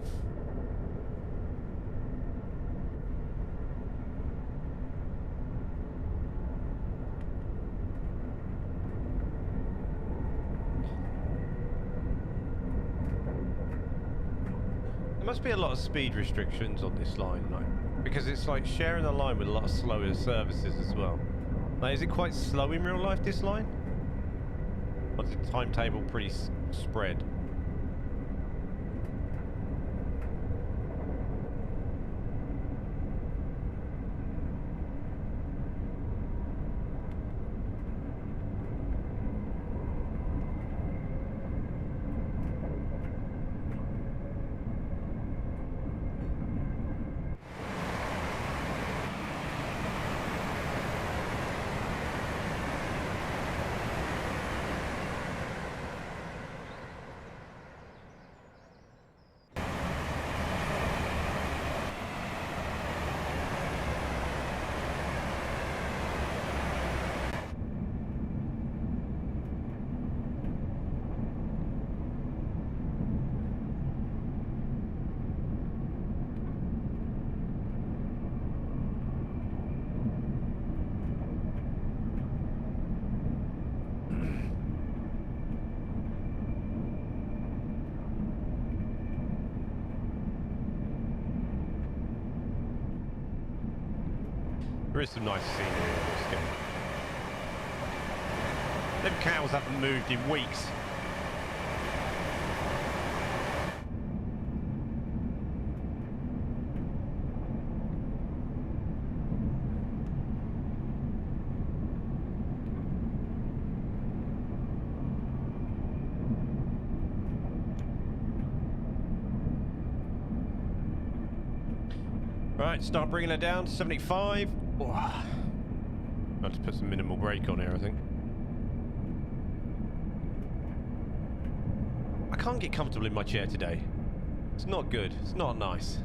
There must be a lot of speed restrictions on this line, like, because it's like sharing a line with a lot of slower services as well. Like, is it quite slow in real life, this line? Or is the timetable pretty spread? There is some nice scenery in this game. Them cows haven't moved in weeks. Right, start bringing it down to 75. Oh. I have to put some minimal brake on here, I think. I can't get comfortable in my chair today. It's not good. It's not nice.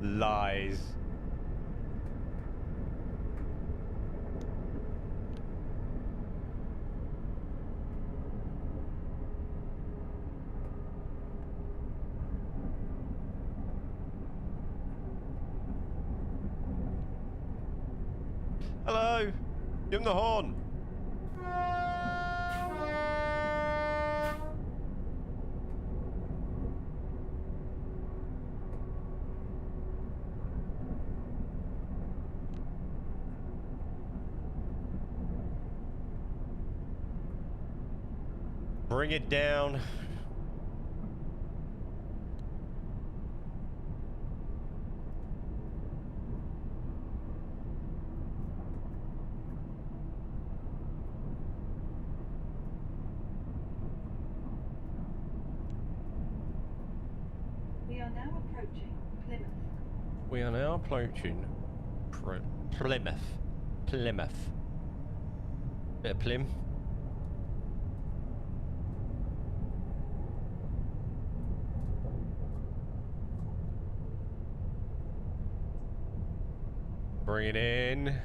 Lies. Hello. Give him the horn. Bring it down. We are now approaching Plymouth. We are now approaching Plymouth. Plymouth. Bit of Plym. Bring it in.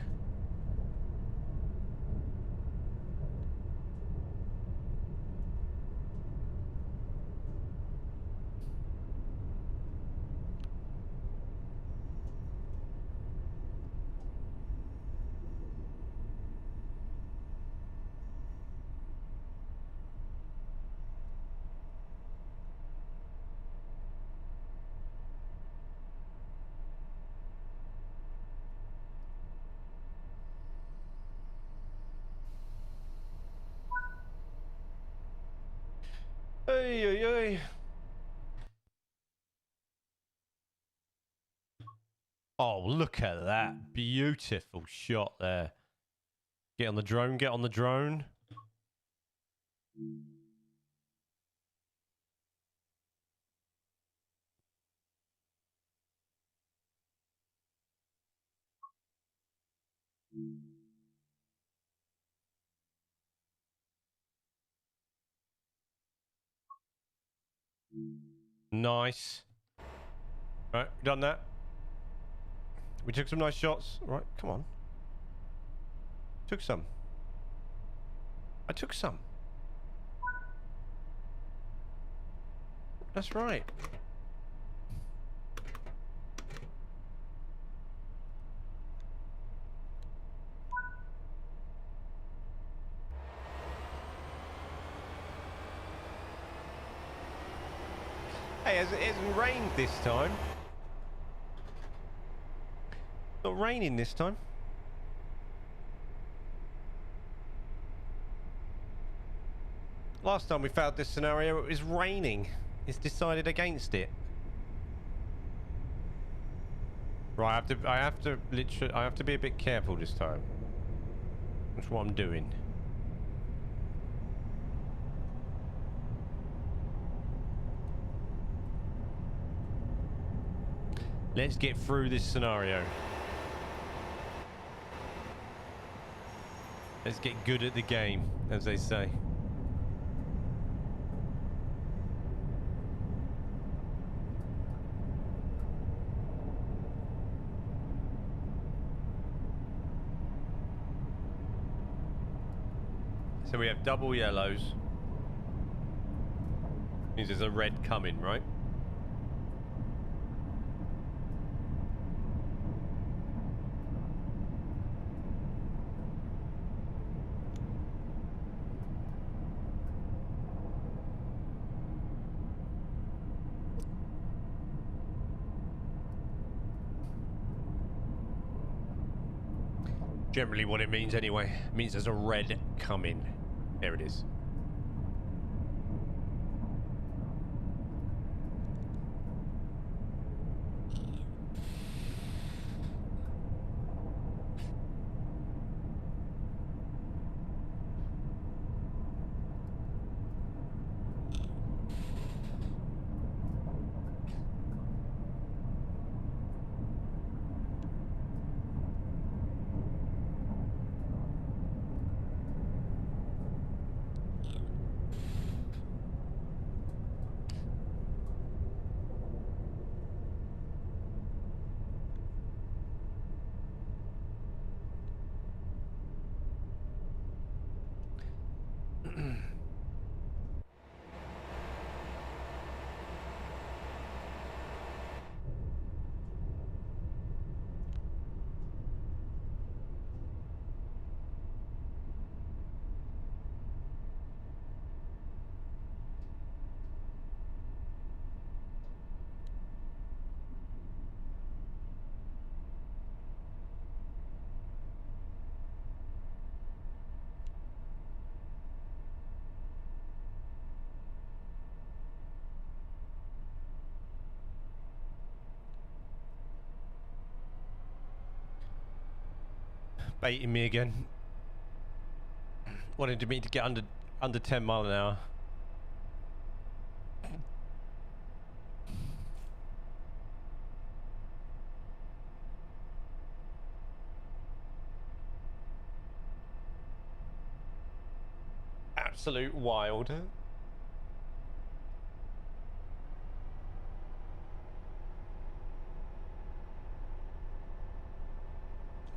Hey, hey, hey. Oh, look at that. Beautiful shot there. Get on the drone, get on the drone. Nice. Right, done that. We took some nice shots. Right, come on. Took some. I took some. That's right. Hey, it hasn't rained this time. Not raining this time. Last time we found this scenario, it was raining. It's decided against it. Right, I have to be a bit careful this time. That's what I'm doing. Let's get through this scenario. Let's get good at the game, as they say. So we have double yellows. Means there's a red coming, right? Generally what it means anyway. It means there's a red coming. There it is. Baiting me again. Wanted me to get under 10 mile an hour. Absolute wild.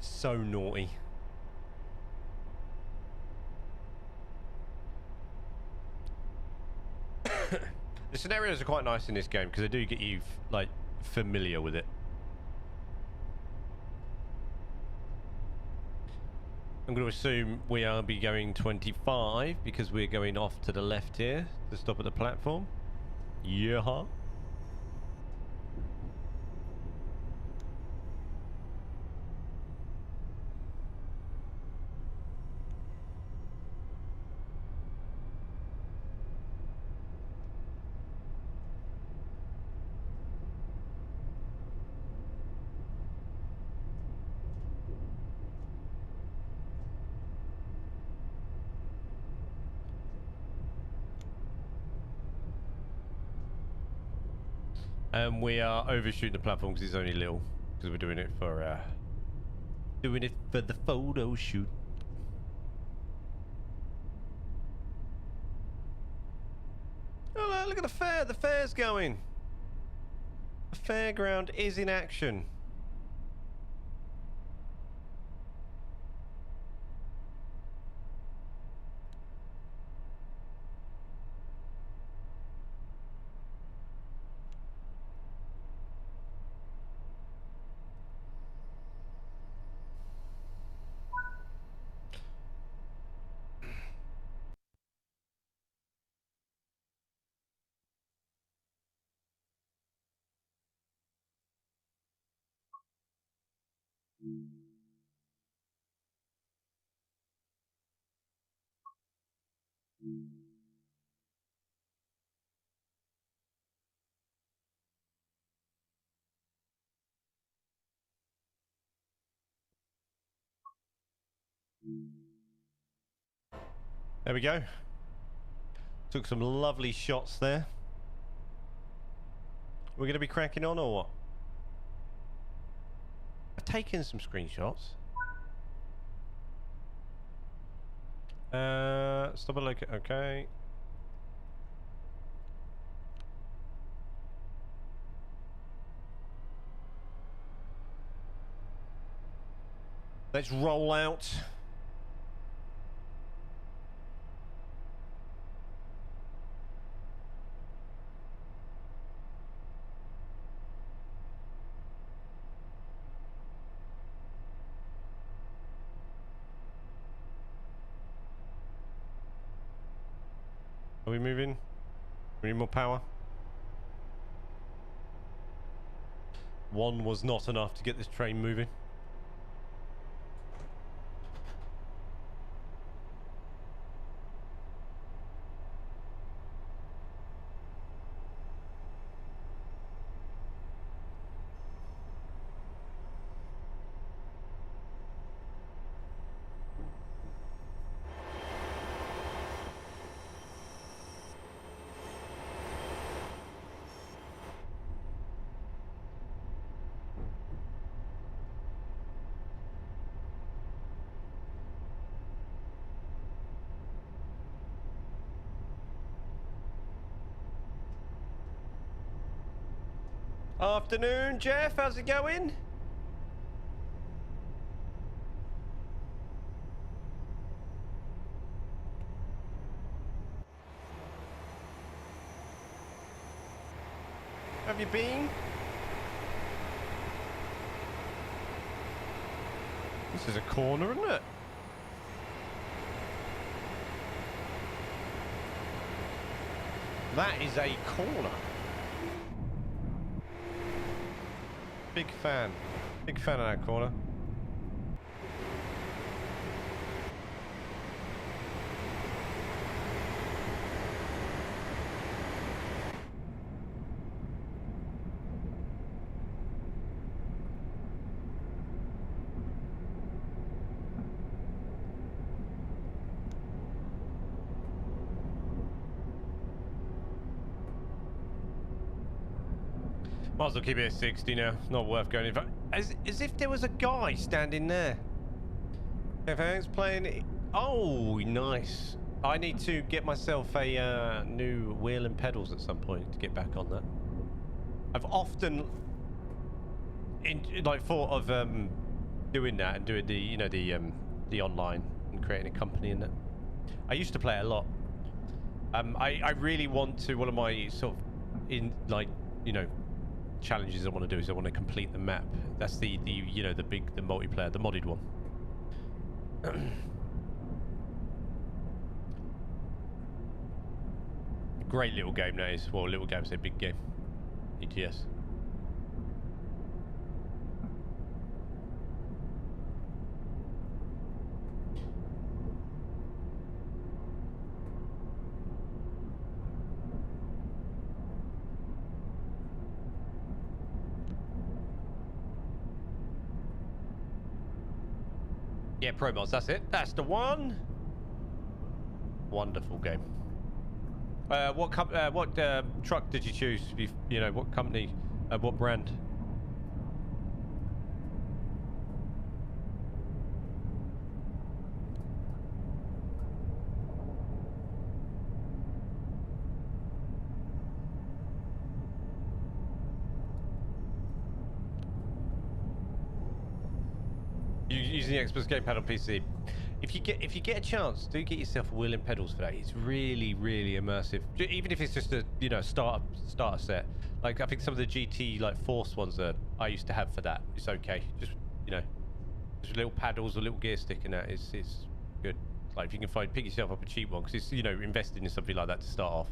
So naughty. The scenarios are quite nice in this game because they do get you like familiar with it. I'm going to assume we are be going 25 because we're going off to the left here to stop at the platform. Yeah. And we are overshooting the platform because it's only little. Because we're doing it for the photo shoot. Oh, look at the fair. The fair's going. The fairground is in action. There we go. Took some lovely shots there. We're going to be cracking on or what? I've taken some screenshots. Stop a look. Okay. Let's roll out. Are we moving? We need more power. One was not enough to get this train moving. Afternoon, Jeff. How's it going? Have you been? This is a corner, isn't it? That is a corner. Big fan. Big fan of that corner. Might as well keep it at 60 now. Not worth going in fact. As if there was a guy standing there. If Hank's playing it. Oh, nice. I need to get myself a new wheel and pedals at some point to get back on that. I've often thought of doing that and doing the online and creating a company in it. I used to play it a lot. I really want to. One of my sort of challenges I want to do is I want to complete the map. That's the multiplayer, the modded one. Great little game that is. Well, little game, say big game. ETS. Yeah, Pro Mods, that's it. That's the one. Wonderful game. What truck did you choose? What company? What brand? Using the Xbox gamepad on PC. If you get a chance, do get yourself a wheel and pedals for that. It's really, really immersive. Even if it's just a starter set. Like I think some of the GT Force ones that I used to have for that. It's okay. Just just little paddles or little gear stick in that. It's good. Like if you can pick yourself up a cheap one, because it's investing in something like that to start off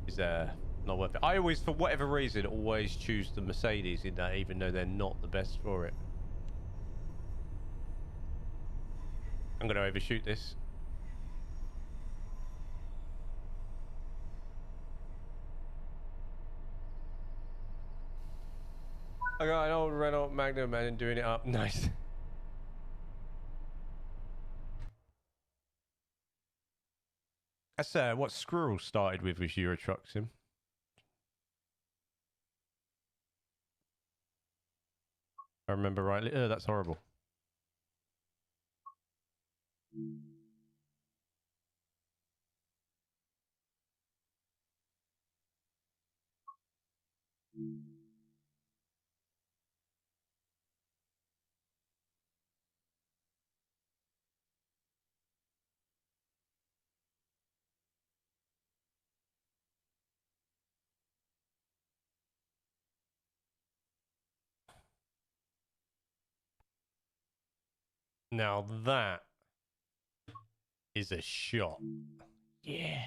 is not worth it. I always, for whatever reason, always choose the Mercedes in that, even though they're not the best for it. I'm going to overshoot this. I got an old Renault Magnum and doing it up. Nice. That's what Squirrel started with Euro Truck Sim. If I remember rightly. Oh, that's horrible. Now that is a shot. Yeah.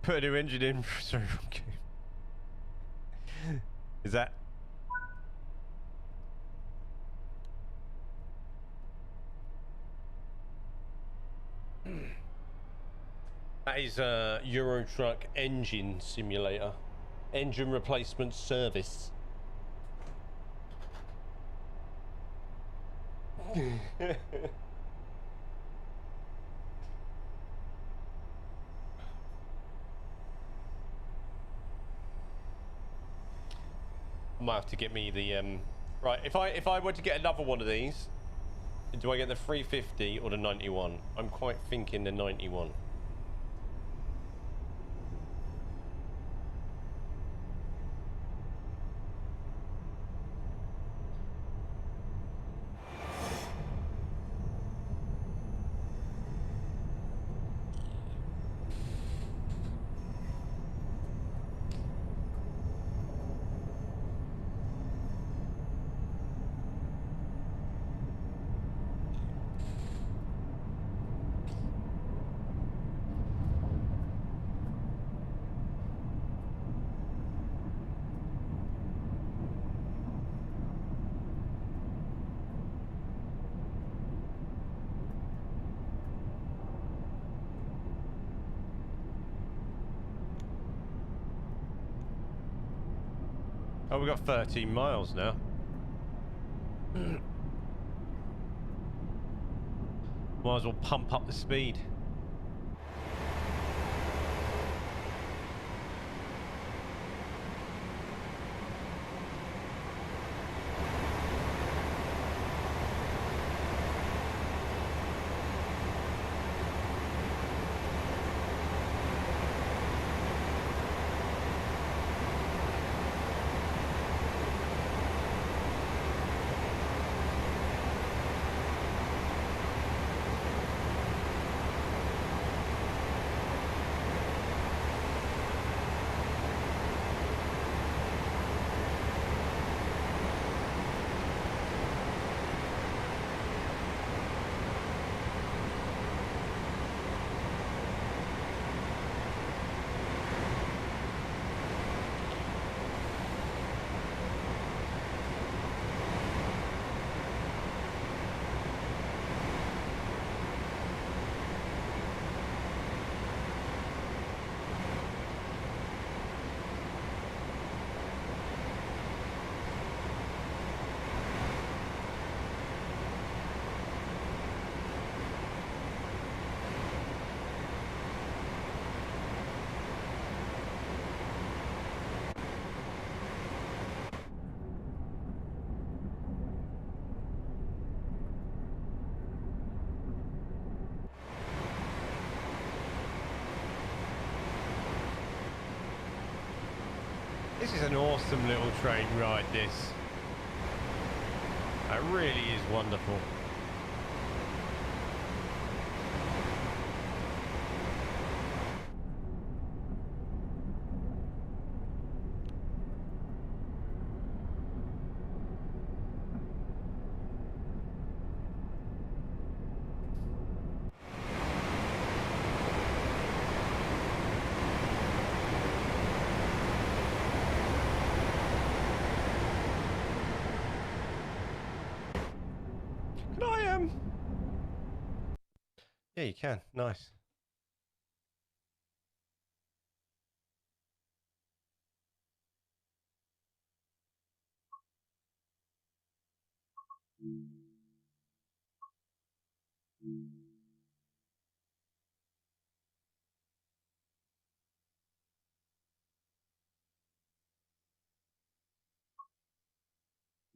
Put a new engine in. Sorry, okay. Is that? That is a Euro Truck engine simulator. Engine replacement service. Might have to get me the right. If I were to get another one of these, do I get the 350 or the 91? I'm quite thinking the 91. Oh, we got 13 miles now. Might as well pump up the speed. This is an awesome little train ride, this. It really is wonderful. Can I, Yeah, you can. Nice.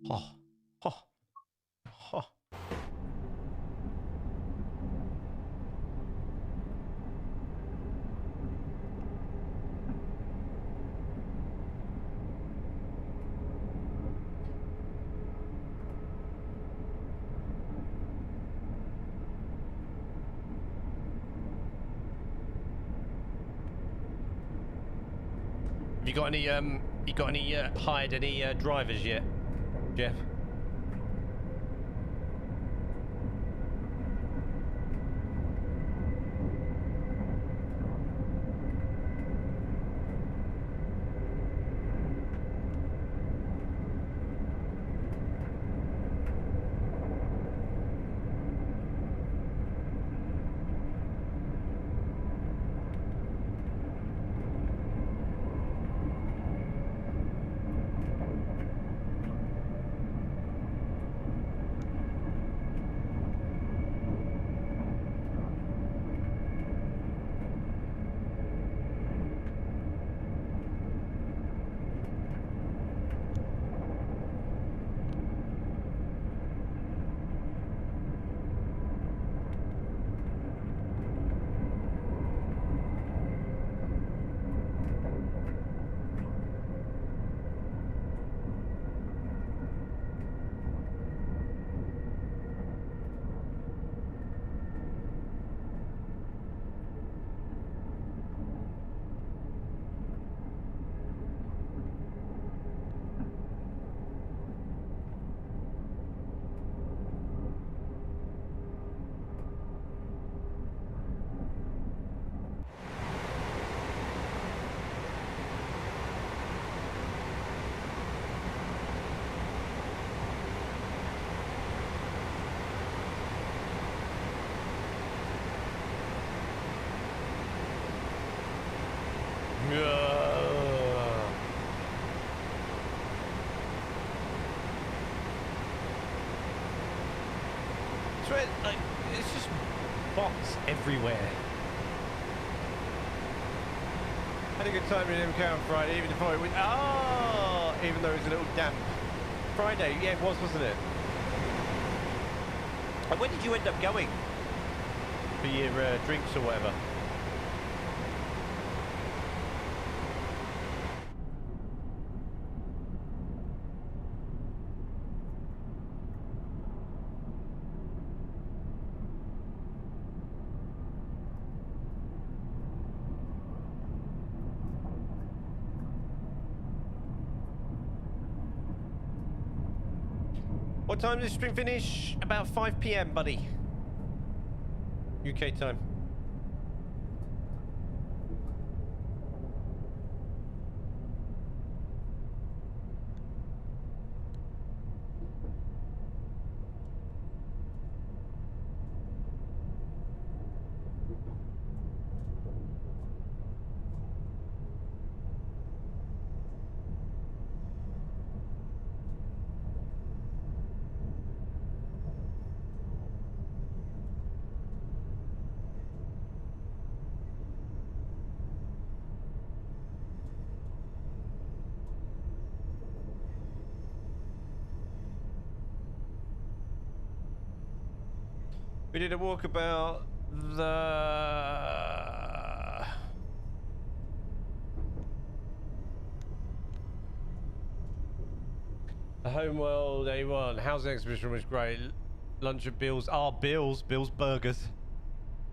Oh, oh, oh. Have you got any hired any drivers yet, Jeff? swear, like, it's just bots everywhere. Had a good time in MK on Friday, even if I went, even though it was a little damp. Friday, yeah, it was, wasn't it? And where did you end up going? For your drinks or whatever? What time does the stream finish? About 5 PM, buddy. UK time. We did a walk about the Homeworld A1. Housing exhibition was great. Lunch at Bill's. Bill's Burgers.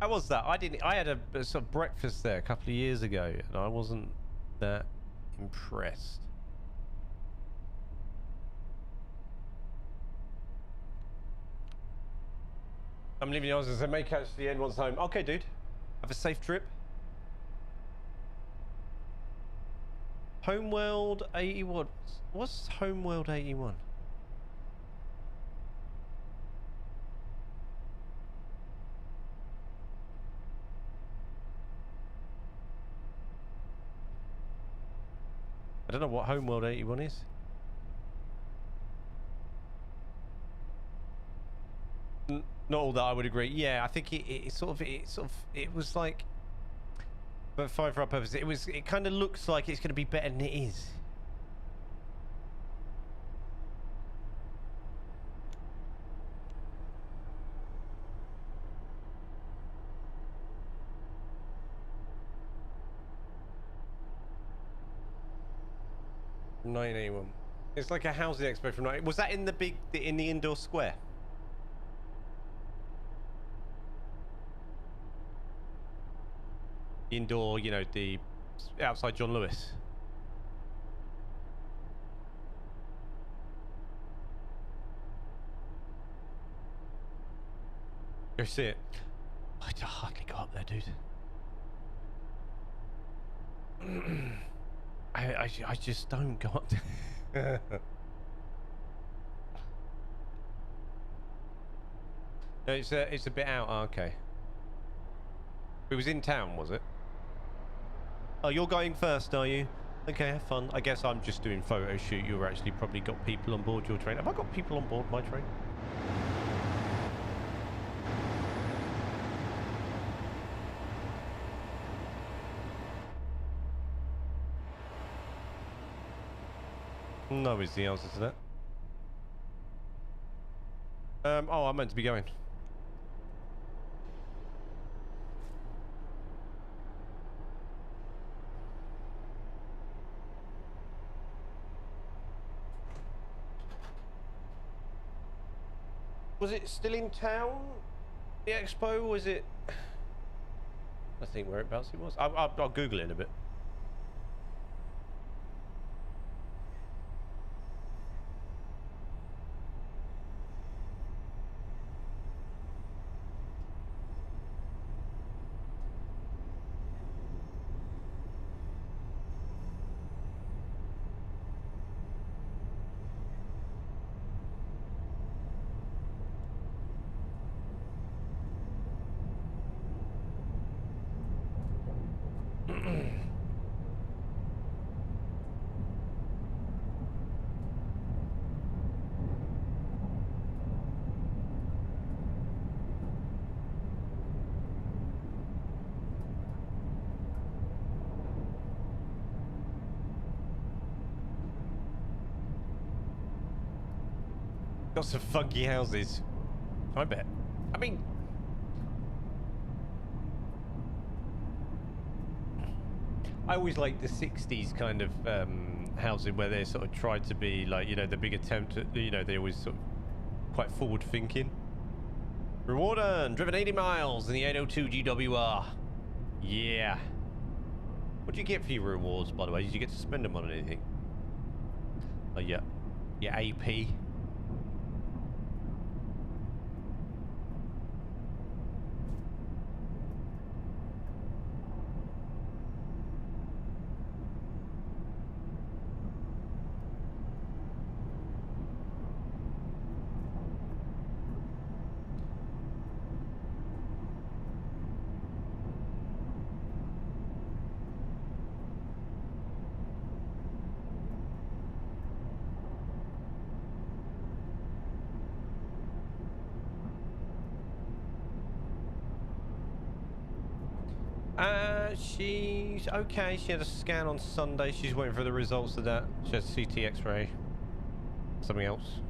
How was that? I had a sort of breakfast there a couple of years ago, and I wasn't that impressed. I'm leaving the answers. I may catch the end once home. Okay, dude. Have a safe trip. Homeworld 81. What's Homeworld 81? I don't know what Homeworld 81 is. Not all that I would agree. Yeah, I think it was like, but fine for our purpose. It kind of looks like it's going to be better than it is. From 1981. It's like a housing expo from 19. Was that in the indoor square? Indoor, you know, the outside John Lewis. Go see it. I hardly got up there, dude. I just don't go up there. No, it's a bit out. Oh, okay. It was in town, was it? Oh, you're going first, are you? Okay, have fun. I guess I'm just doing photo shoot. You've actually probably got people on board your train. Have I got people on board my train? No is the answer to that. Oh, I'm meant to be going. Was it still in town? The expo? Was it? I think whereabouts it was. I'll Google it in a bit. Got some funky houses. I bet. I mean, I always like the 60s kind of housing where they sort of tried to be like, you know, the big attempt at, you know, they always sort of quite forward thinking. Reward earned, driven 80 miles in the 802 GWR. Yeah. What do you get for your rewards, by the way? Did you get to spend them on anything? Oh, yeah. Your AP. She's okay. She had a scan on Sunday. She's waiting for the results of that. She has CT X-ray. Something else.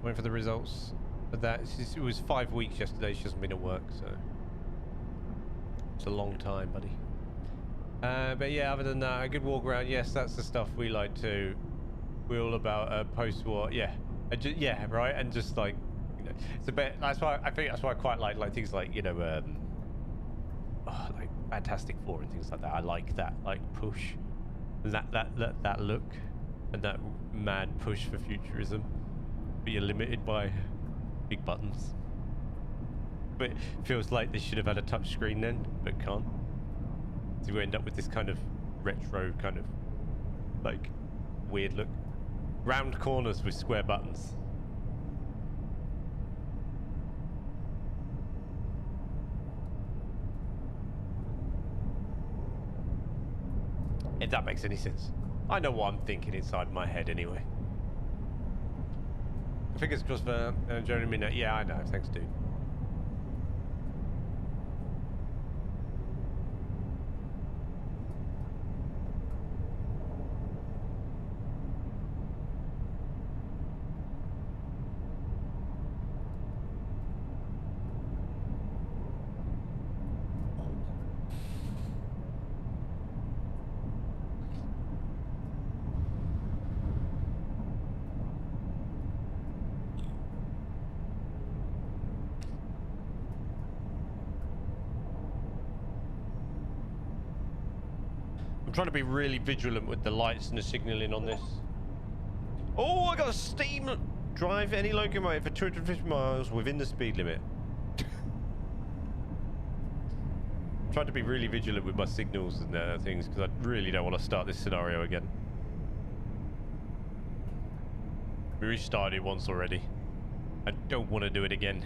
Waiting for the results of that. It was 5 weeks yesterday. She hasn't been at work, so it's a long time, buddy. But yeah, other than that, a good walk around. Yes, that's the stuff we like to. We're all about post-war. Yeah, yeah, right. And just like, you know, it's a bit. That's why I think that's why I quite like things like, you know, like Fantastic Four and things like that. I like that, like push, that look, and that mad push for futurism. But you're limited by big buttons. But it feels like they should have had a touch screen then, but can't. So we end up with this kind of retro, kind of like weird look. Round corners with square buttons. If that makes any sense. I know what I'm thinking inside my head anyway. Fingers crossed for Jeremy. Yeah, I know. Thanks, dude. Trying to be really vigilant with the lights and the signaling on this. Oh, I got a steam drive any locomotive for 250 miles within the speed limit. Trying to be really vigilant with my signals and things because I really don't want to start this scenario again. We restarted it once already. I don't want to do it again.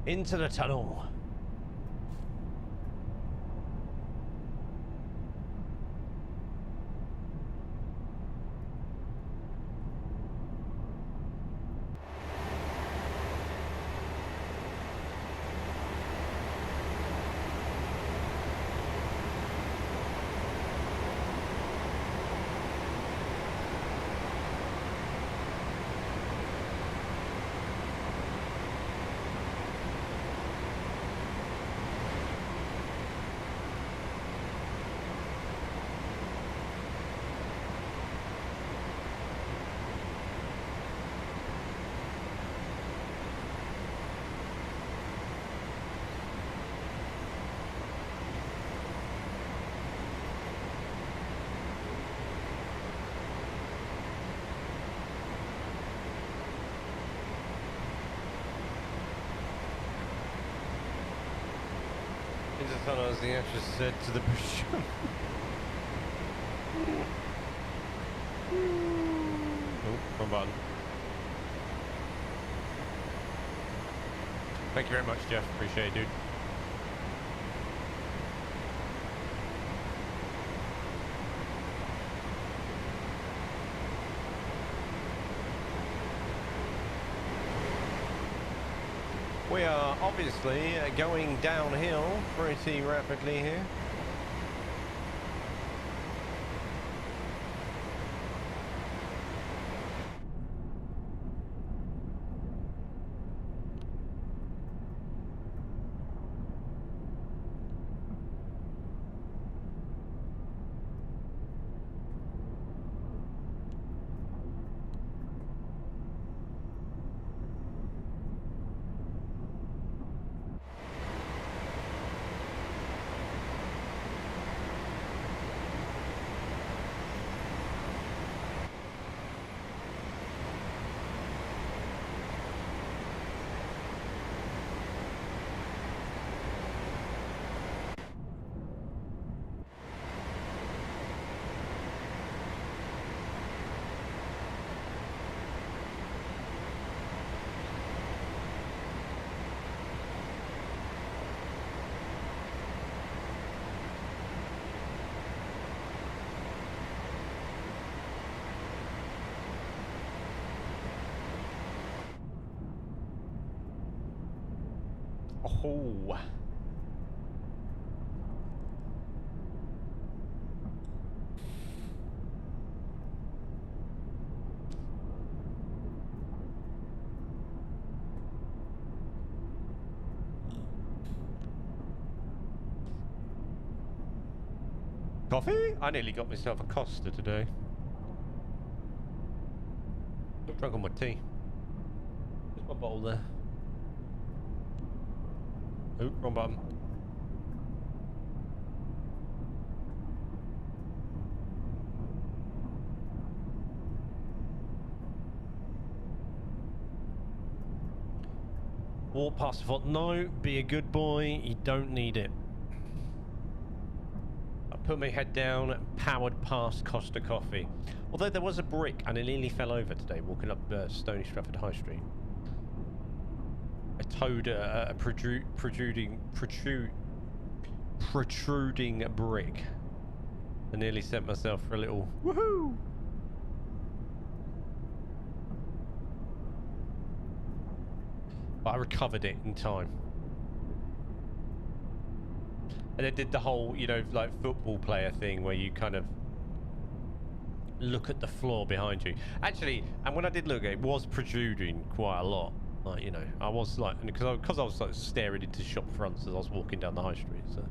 Into the tunnel. as the actress said to the British. Oh, wrong button. Thank you very much, Jeff. Appreciate it, dude. We are obviously going downhill pretty rapidly here. Oh. Coffee? I nearly got myself a Costa today. Drunk on my tea. There's my bottle there. Oh, wrong button. Walk past the foot. No, be a good boy. You don't need it. I put my head down, powered past Costa Coffee. Although there was a brick and it nearly fell over today walking up Stony Stratford High Street. I towed a protruding brick. I nearly sent myself for a little woohoo. But I recovered it in time. And they did the whole, you know, like football player thing where you kind of look at the floor behind you. Actually, and when I did look, it was protruding quite a lot. Like, you know, I was like, because I was like staring into shop fronts as I was walking down the high street. So.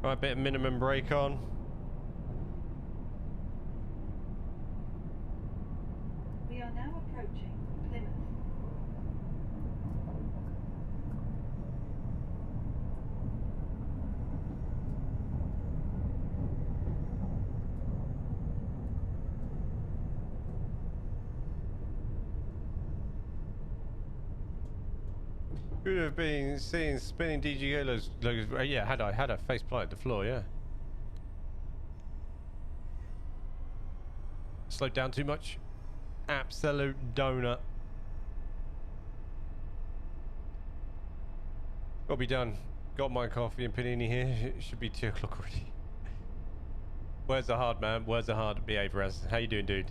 Right, bit of minimum brake on. We are now approaching Plymouth. Could have been seen spinning DGO logos. Yeah, had I face planted the floor, yeah. Slowed down too much. Absolute donut. Gotta be done. Got my coffee and panini here. It should be 2 o'clock already. Where's the hard, man? Where's the hard? Behave, Raz. How you doing, dude?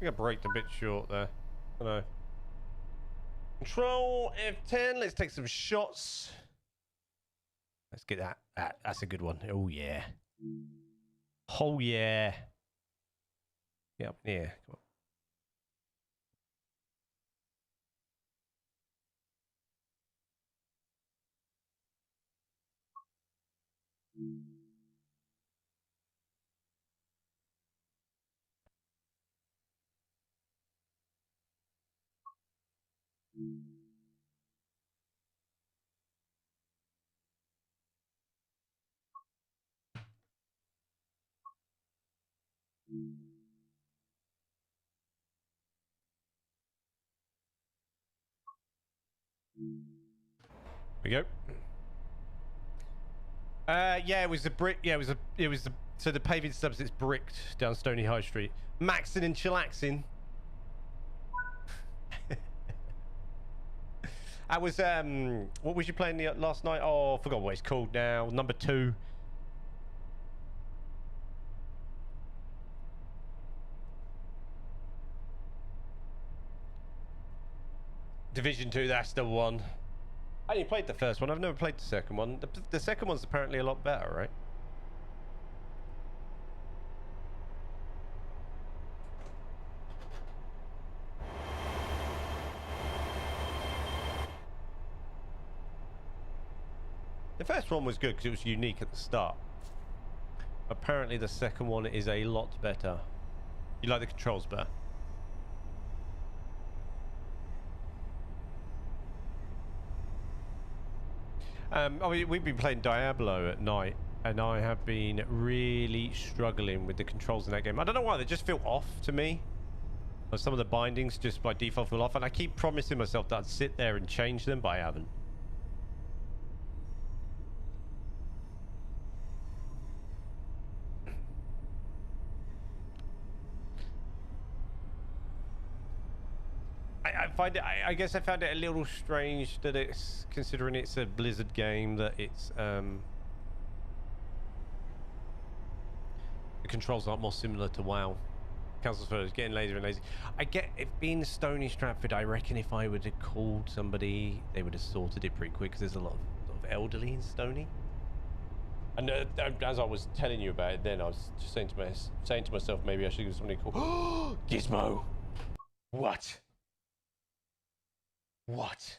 think I braked a bit short there. I know. Control F10. Let's take some shots. Let's get that. That's a good one. Oh yeah. Oh yeah. Yep. Yeah. Come on. We go. Yeah, it was a brick. Yeah, it was the. So the paving stubs, it's bricked down Stony High Street. Maxing and chillaxing. I was what was you playing last night? Oh, I forgot what it's called now. Number 2. Division 2, that's the one. I only played the first one. I've never played the second one. The second one's apparently a lot better, right? The first one was good because it was unique at the start. Apparently the second one is a lot better. You like the controls better? I mean, we've been playing Diablo at night, and I have been really struggling with the controls in that game. I don't know why, they just feel off to me. Or some of the bindings just by default feel off, and I keep promising myself that I'd sit there and change them, but I haven't. I find it, I guess I found it a little strange that it's, considering it's a Blizzard game, that it's, the controls aren't more similar to WoW. Council's Photos getting lazier and lazy. I get, if being Stony Stratford, I reckon if I would have called somebody, they would have sorted it pretty quick, because there's a lot of elderly in Stony. And as I was telling you about it then, I was just saying to myself, maybe I should give somebody a call. Gizmo! What? What?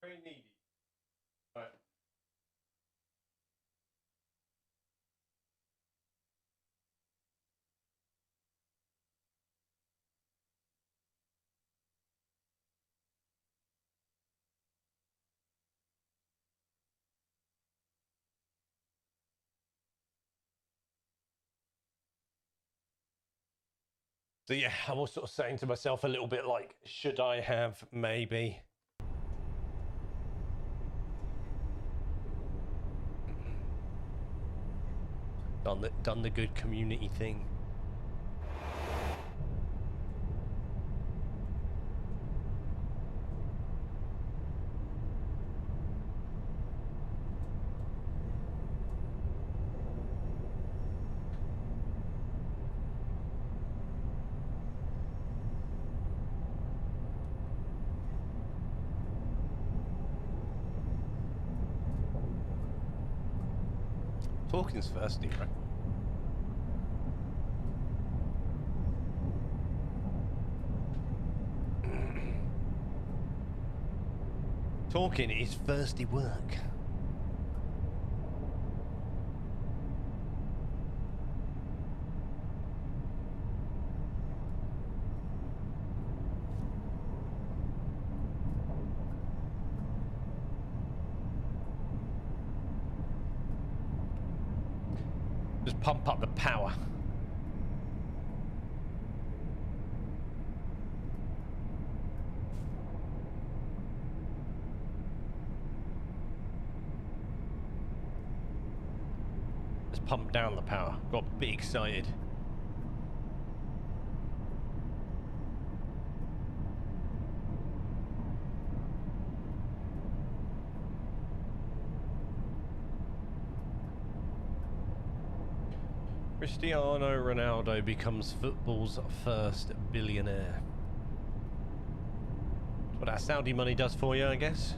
Very needy. Right. So yeah, I was sort of saying to myself a little bit like, should I have maybe? Done the good community thing. Talking's thirsty, right? Talking is thirsty work. Just pump up the power. Just pump down the power. Got a bit excited. Cristiano Ronaldo becomes football's first billionaire. That's what that Saudi money does for you, I guess.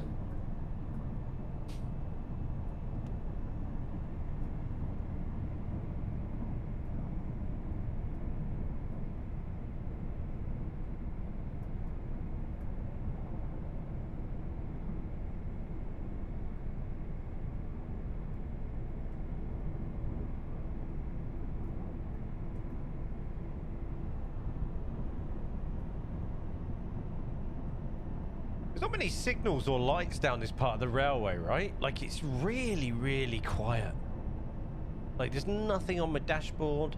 There's not many signals or lights down this part of the railway, right? Like, it's really, really quiet. Like, there's nothing on my dashboard.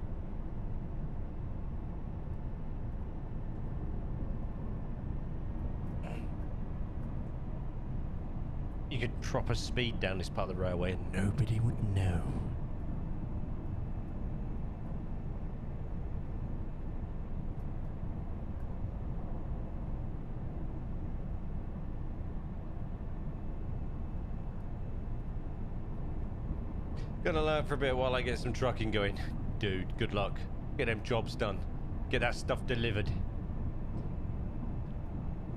You could drop a speed down this part of the railway and nobody would know. Gonna learn for a bit while I get some trucking going. Dude, good luck. Get them jobs done. Get that stuff delivered.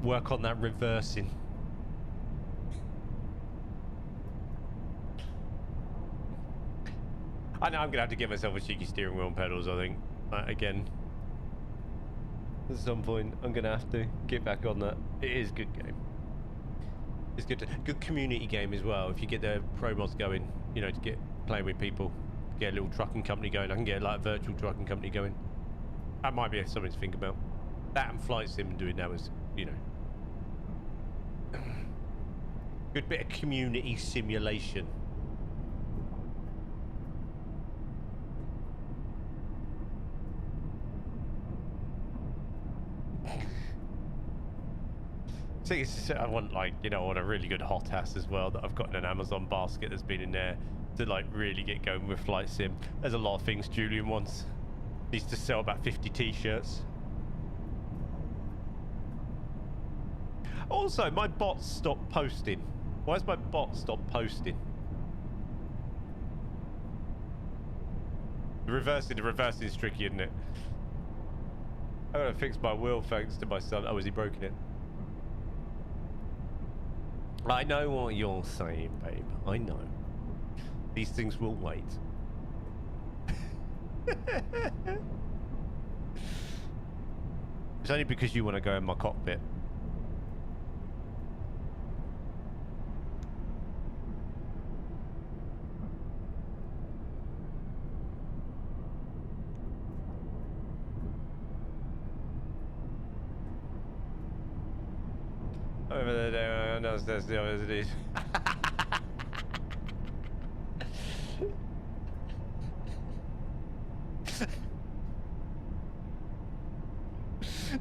Work on that reversing. I know I'm gonna have to get myself a cheeky steering wheel and pedals, I think. Again. At some point, I'm gonna have to get back on that. It is a good game. It's good community game as well. If you get the pro mods going, you know, to get playing with people, get a little trucking company going. I can get like a virtual trucking company going. That might be something to think about. That and flight sim doing that was, you know, good bit of community simulation. See, I want, like, you know, I want a really good hot ass as well that I've got in an Amazon basket that's been in there to, like, really get going with flight sim. There's a lot of things Julian wants. Needs to sell about 50 t-shirts. Also, my bot stopped posting. Why has my bot stopped posting? The reversing is tricky, isn't it? I gotta fix my wheel thanks to my son. Oh, has he broken it? I know what you're saying, babe. I know. These things will wait. It's only because you want to go in my cockpit. Over there, downstairs, the others it is.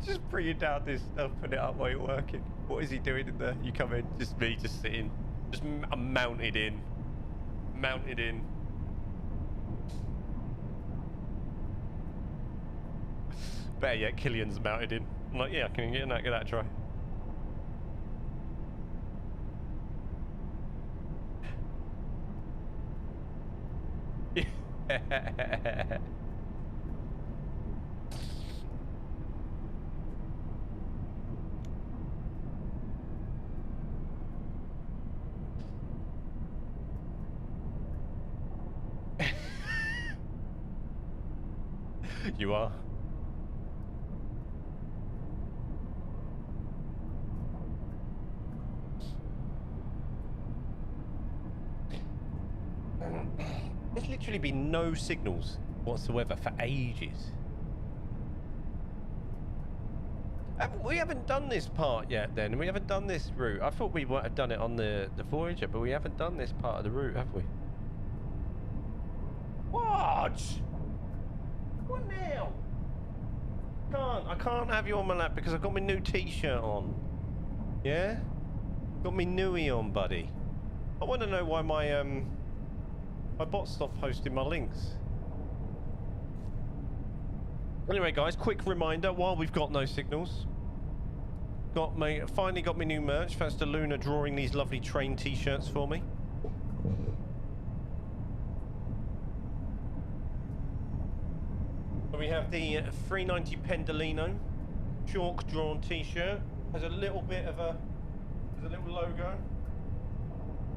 Just bringing down this stuff, put it up while you're working. What is he doing in there? You come in, just me, just sitting. Just I'm mounted in. Mounted in. Better yet, Killian's mounted in. I'm like, yeah, I can get that a try. You are. There's literally been no signals whatsoever for ages. We haven't done this part yet then. We haven't done this route. I thought we might have done it on the Voyager, but we haven't done this part of the route, have we? What? What now? I can't have you on my lap because I've got my new t-shirt on. Yeah? Got me newie on, buddy. I want to know why my bot stopped posting my links. Anyway, guys, quick reminder while we've got no signals. Finally got my new merch thanks to Luna drawing these lovely train t-shirts for me. We have the 390 Pendolino chalk drawn t-shirt. Has a little bit of a, there's a little logo.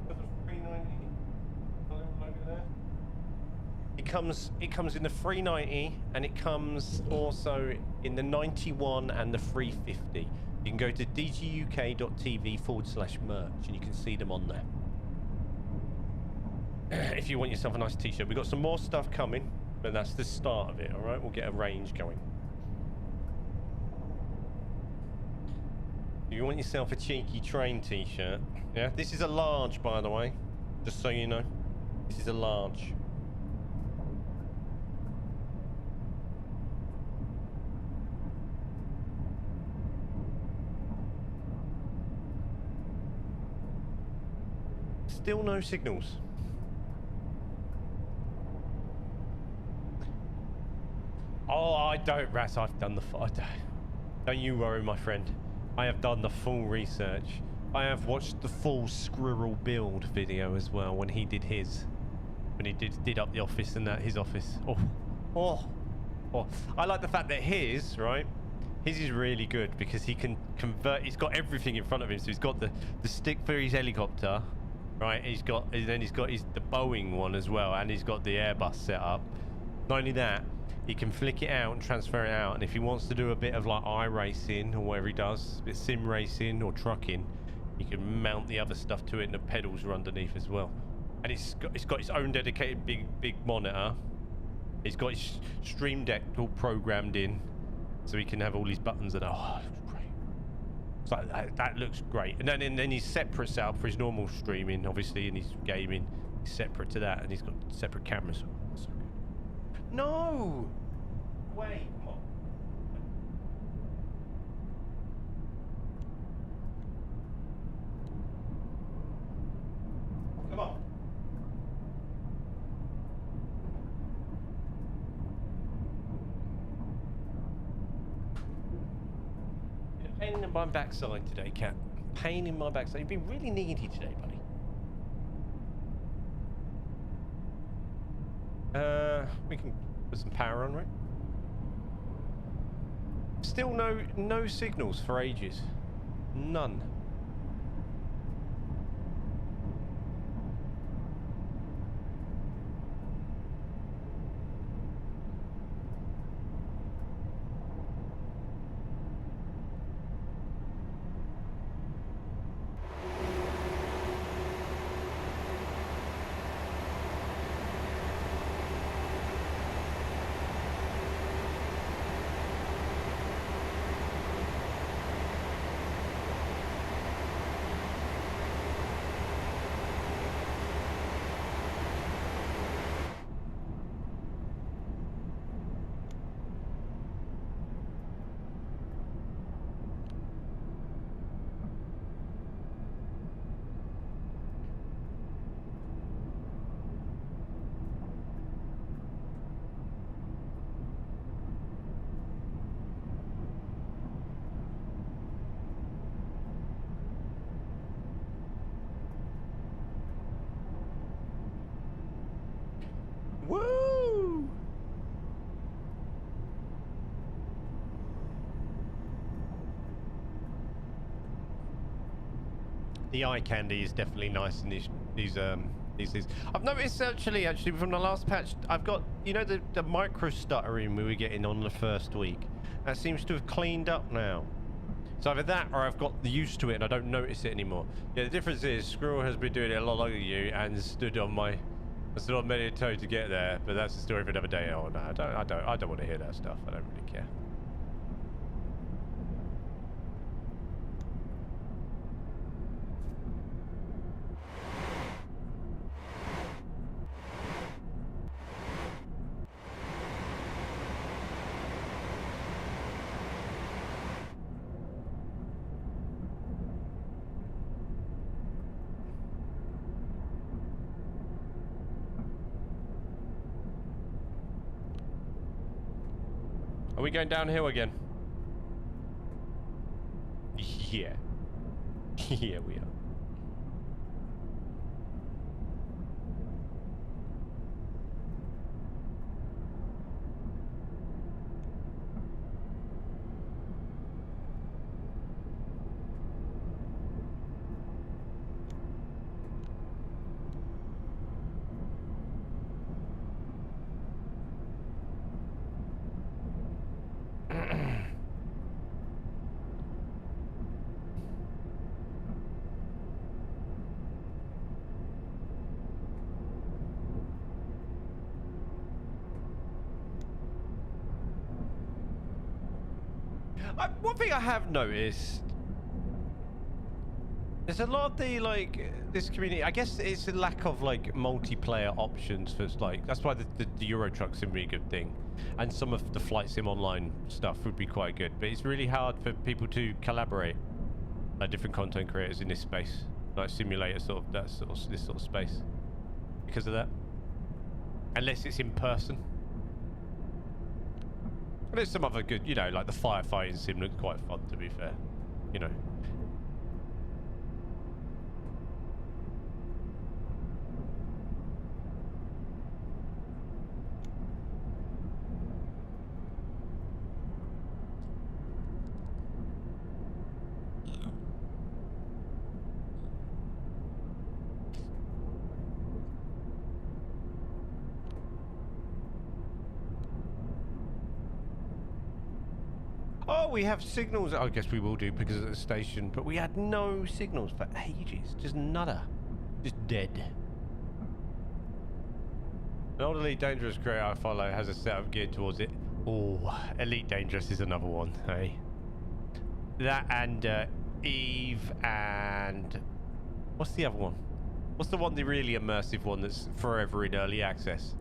Got the 390, a little logo there. It comes in the 390 and it comes also in the 91 and the 350. You can go to dguk.tv/merch and you can see them on there. If you want yourself a nice t-shirt. We've got some more stuff coming, but that's the start of it, all right? We'll get a range going. If you want yourself a cheeky train t-shirt, yeah? This is a large, by the way, just so you know. This is a large. Still no signals. Oh, I don't, Ras. I've done the. Don't you worry, my friend. I have done the full research. I have watched the full Squirrel build video as well when he did his. When he did up the office and that his office. Oh. I like the fact that his, right? His is really good because he can convert. He's got everything in front of him. So he's got the stick for his helicopter. Right, he's got the Boeing one as well, and he's got the Airbus set up. Not only that, he can flick it out and transfer it out, and if he wants to do a bit of like iRacing or whatever he does, a bit of sim racing or trucking, he can mount the other stuff to it, and the pedals are underneath as well. And it's got its own dedicated big monitor. It's got his Stream Deck all programmed in, so he can have all these buttons and so that looks great. And then he's separate setup for his normal streaming, obviously, and his gaming. He's separate to that, and he's got separate cameras. So good. No! Wait, come on. Come on. Pain in my backside today, Cat. Pain in my backside. You've been really needy today, buddy. We can put some power on, right? Still no signals for ages. None. Woo! The eye candy is definitely nice in these things. I've noticed actually from the last patch, I've got, you know, the micro stuttering we were getting on the first week. That seems to have cleaned up now. So either that or I've got used to it and I don't notice it anymore. Yeah, the difference is Squirrel has been doing it a lot longer than you and stood on many toe to get there, but that's the story for another day. Oh no, I don't want to hear that stuff. I don't really care. Are we going downhill again? Yeah. Yeah, we are. One thing I have noticed, there's a lot of the, like, this community, I guess it's a lack of, like, multiplayer options for, like, that's why the Euro Truck's a really good thing. And some of the Flight Sim Online stuff would be quite good. But it's really hard for people to collaborate, like, different content creators in this space. Like, simulator sort of, this sort of space. Because of that. Unless it's in person. And there's some other good, you know, like the firefighting sim looks quite fun, to be fair. You know. Oh, we have signals. I guess we will do because of the station, but we had no signals for ages. Just nada. Just dead. An old Elite Dangerous creator I follow has a setup geared towards it. Oh, Elite Dangerous is another one, hey? That and Eve and... What's the other one? What's the one, the really immersive one that's forever in early access?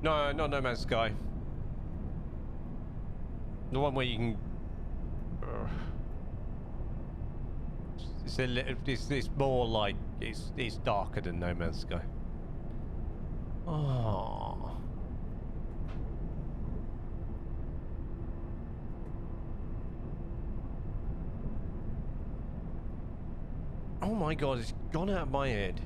No, not No Man's Sky. The one where you can... It's more like... It's darker than No Man's Sky. Oh. Oh my god, it's gone out of my head.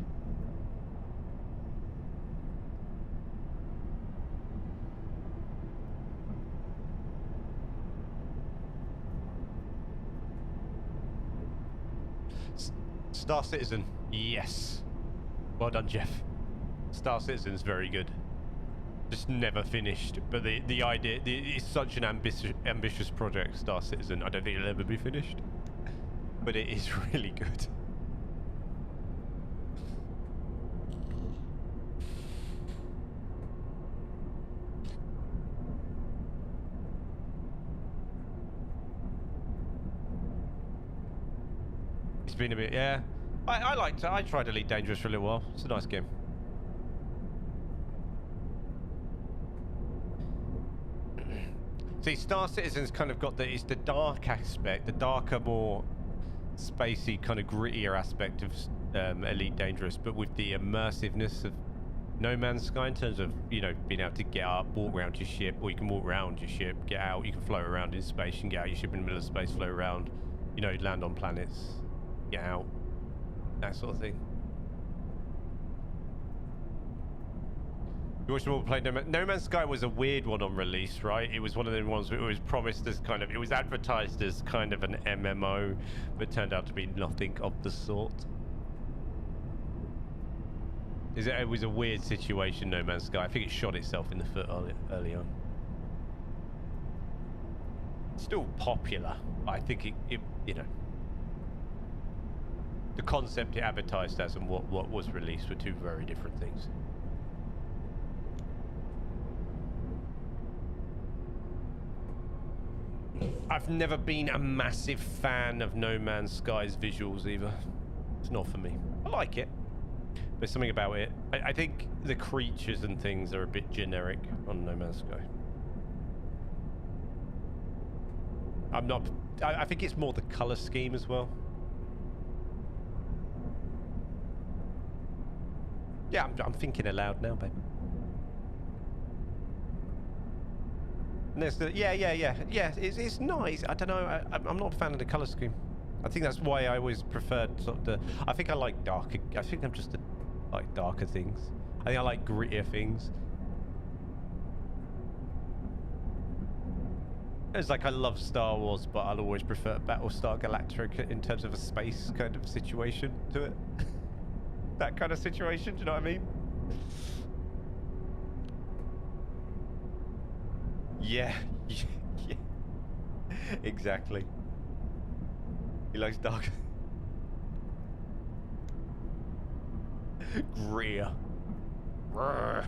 Star Citizen, yes. Well done, Jeff. Star Citizen's very good. Just never finished, but the idea, it's such an ambitious project, Star Citizen. I don't think it'll ever be finished, but it is really good. It's been a bit, yeah. I liked it. I tried Elite Dangerous for a little while. It's a nice game. See, Star Citizen's kind of got it's the dark aspect, the darker, more spacey, kind of grittier aspect of Elite Dangerous, but with the immersiveness of No Man's Sky in terms of, you know, being able to get up, walk around your ship, or you can walk around your ship, get out, you can float around in space, you can get out your ship in the middle of space, float around, you know, land on planets, get out, that sort of thing. You watched them all play No Man's Sky was a weird one on release, right? It was one of the ones that was promised as kind of, it was advertised as kind of an MMO, but turned out to be nothing of the sort. It was a weird situation, No Man's Sky. I think it shot itself in the foot early on. It's still popular. I think it you know, the concept it advertised as and what was released were two very different things. I've never been a massive fan of No Man's Sky's visuals either. It's not for me. I like it. There's something about it. I think the creatures and things are a bit generic on No Man's Sky. I'm not... I think it's more the color scheme as well. Yeah, I'm thinking aloud now, babe. And there's the... Yeah, it's nice. I don't know. I'm not a fan of the color scheme. I think that's why I always preferred sort of the... I think I like darker... I think I'm just like darker things. I think I like grittier things. It's like I love Star Wars, but I'll always prefer Battlestar Galactica in terms of a space kind of situation to it. That kind of situation, do you know what I mean? Yeah, yeah. Exactly. He likes dark. Greer. Brr.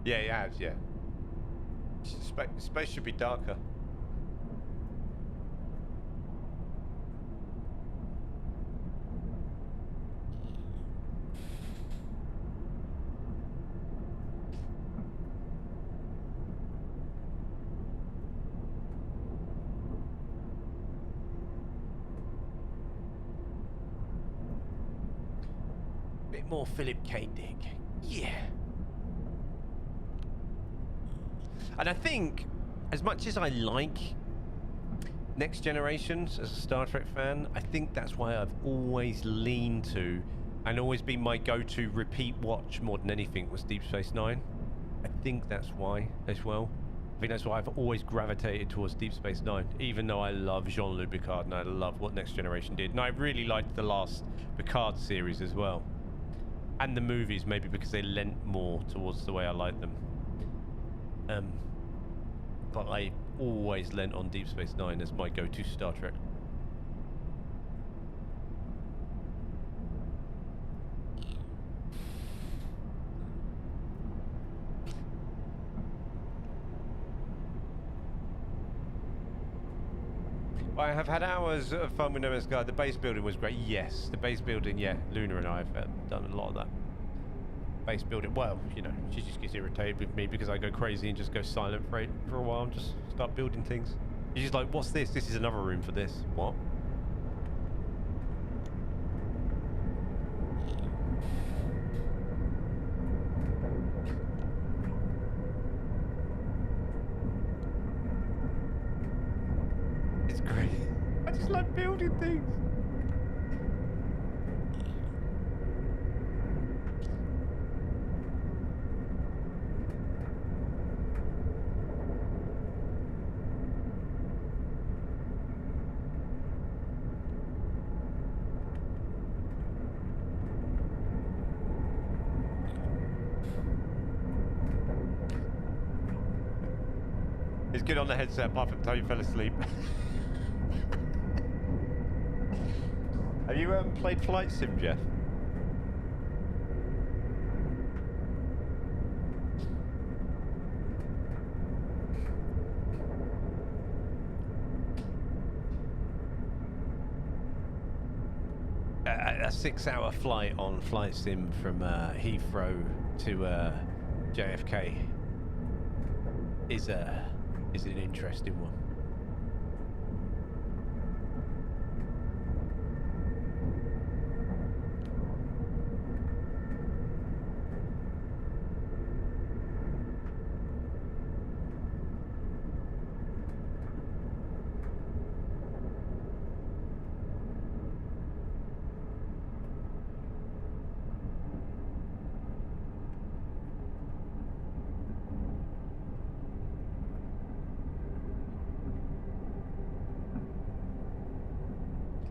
Yeah, he has, yeah. Space should be darker. Bit more Philip K. Dick. Yeah. And I think, as much as I like Next Generations as a Star Trek fan, I think that's why I've always leaned to and always been my go-to repeat watch more than anything was Deep Space Nine. I think that's why as well. I think that's why I've always gravitated towards Deep Space Nine, even though I love Jean-Luc Picard and I love what Next Generation did. And I really liked the last Picard series as well. And the movies, maybe because they lent more towards the way I like them. But I always lent on Deep Space Nine as my go-to Star Trek. I have had hours of fun with No Man's Sky. The base building was great. Yes, the base building, yeah. Luna and I have done a lot of that. Base building, well, you know, she just gets irritated with me because I go crazy and just go silent for a while and just start building things. She's like, what's this? This is another room for this. What? It's great. I just like building things. He's good on the headset apart from the time you fell asleep. Have you played Flight Sim, Jeff? A 6-hour flight on Flight Sim from Heathrow to JFK is an interesting one.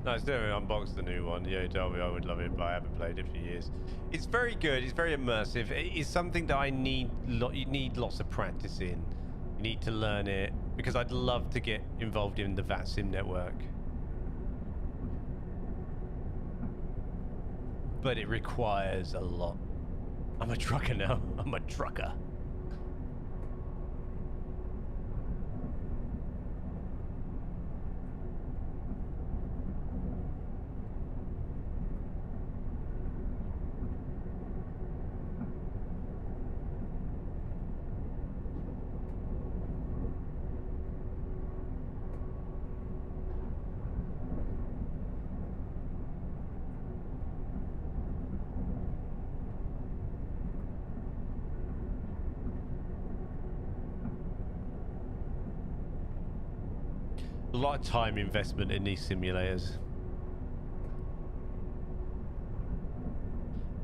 Nice, definitely unbox the new one. Yeah, you told me I would love it, but I haven't played it for years. It's very good. It's very immersive. It's something that I need. You need lots of practice in. You need to learn it because I'd love to get involved in the VATSIM network, but it requires a lot. I'm a trucker now. I'm a trucker. A lot of time investment in these simulators.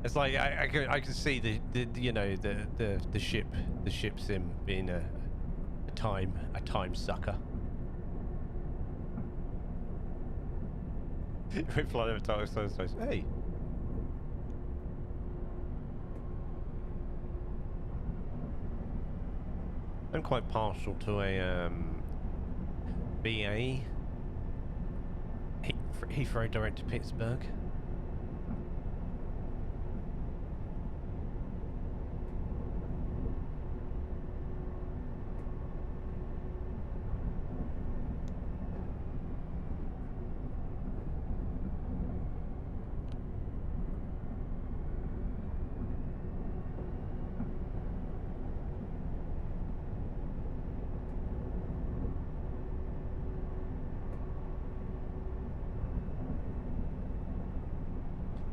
It's like I can see the you know the ship sim being a time sucker. We fly over time so hey. I'm quite partial to a BA Heathrow direct to Pittsburgh.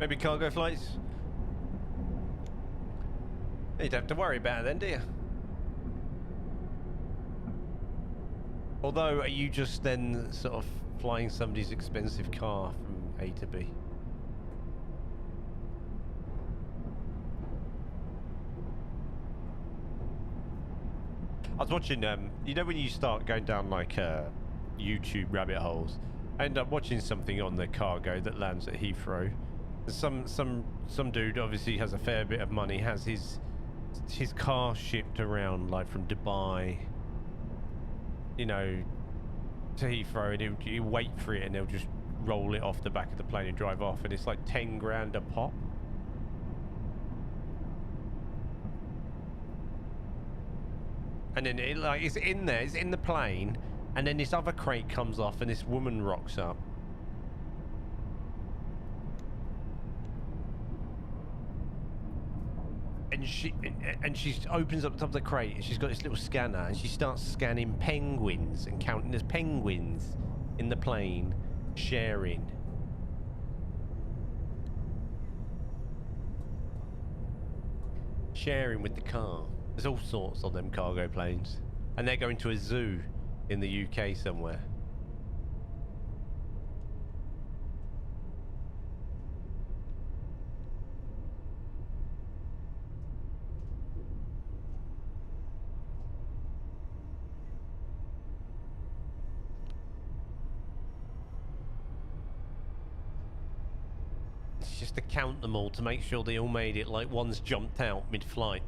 Maybe cargo flights? You don't have to worry about it then, do you? Although, are you just then sort of flying somebody's expensive car from A to B? I was watching, you know when you start going down like YouTube rabbit holes, I end up watching something on the cargo that lands at Heathrow. Some dude obviously has a fair bit of money, has his car shipped around like from Dubai, you know, to Heathrow, and he'll wait for it and they'll just roll it off the back of the plane and drive off, and it's like 10 grand a pop. And then it like it's in there, it's in the plane, and then this other crate comes off and this woman rocks up. And she opens up the top of the crate and she's got this little scanner and she starts scanning penguins and counting as penguins in the plane, sharing. Sharing with the car. There's all sorts on them cargo planes. And they're going to a zoo in the UK somewhere. It's just to count them all to make sure they all made it, like one's jumped out mid-flight.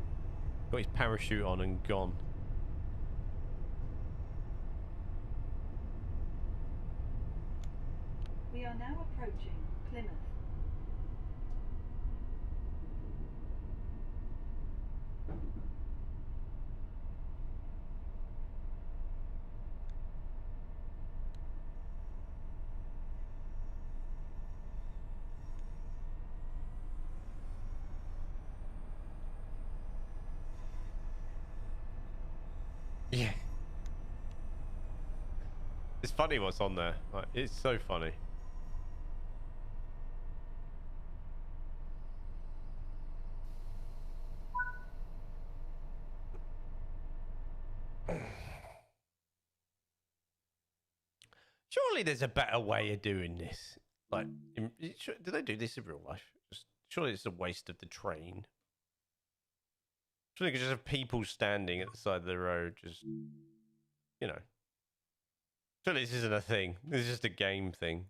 Got his parachute on and gone. We are now approaching Plymouth. Yeah. It's funny what's on there. Like, it's so funny. Surely there's a better way of doing this. Like, do they do this in real life? Surely it's a waste of the train. Surely you could just have people standing at the side of the road, just, you know. Surely this isn't a thing. This is just a game thing.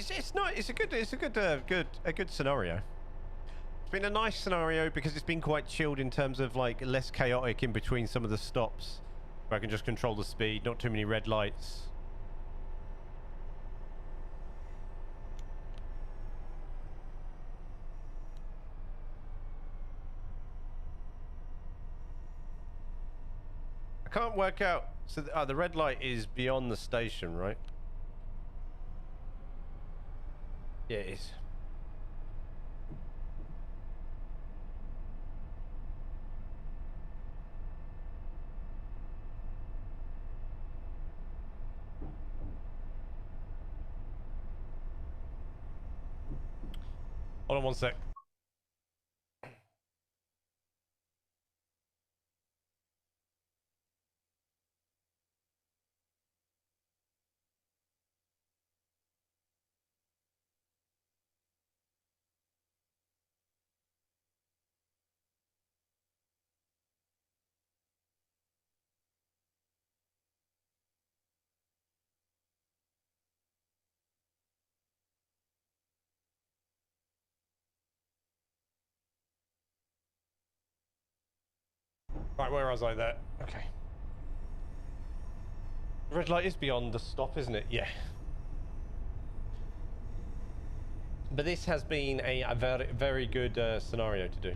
It's not. It's a good scenario. It's been a nice scenario because it's been quite chilled in terms of like less chaotic in between some of the stops, where I can just control the speed, not too many red lights. I can't work out. So the red light is beyond the station, right? Yeah, it is. Hold on one sec. Right, where was I there? Okay. The red light is beyond the stop, isn't it? Yeah. But this has been a very, very good scenario to do.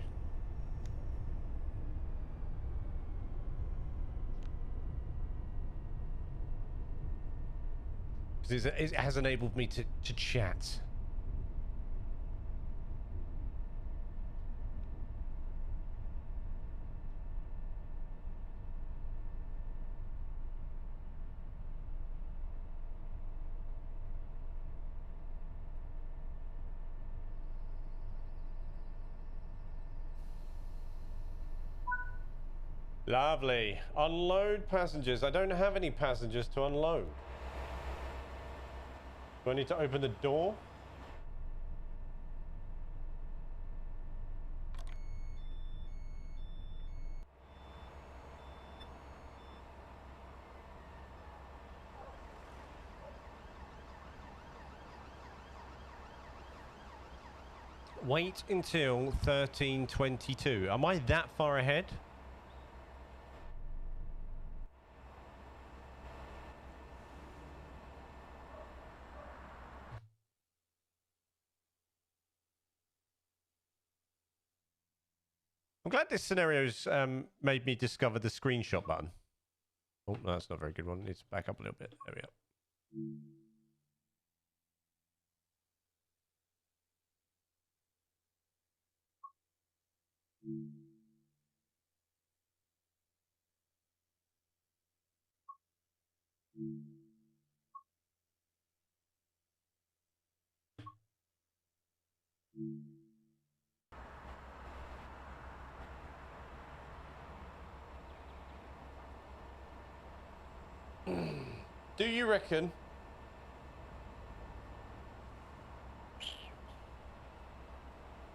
Because it has enabled me to chat. Lovely. Unload passengers. I don't have any passengers to unload. Do I need to open the door? Wait until 13:22. Am I that far ahead? I'm glad this scenario's made me discover the screenshot button. Oh, no, that's not a very good one. It needs to back up a little bit. There we go. Do you reckon?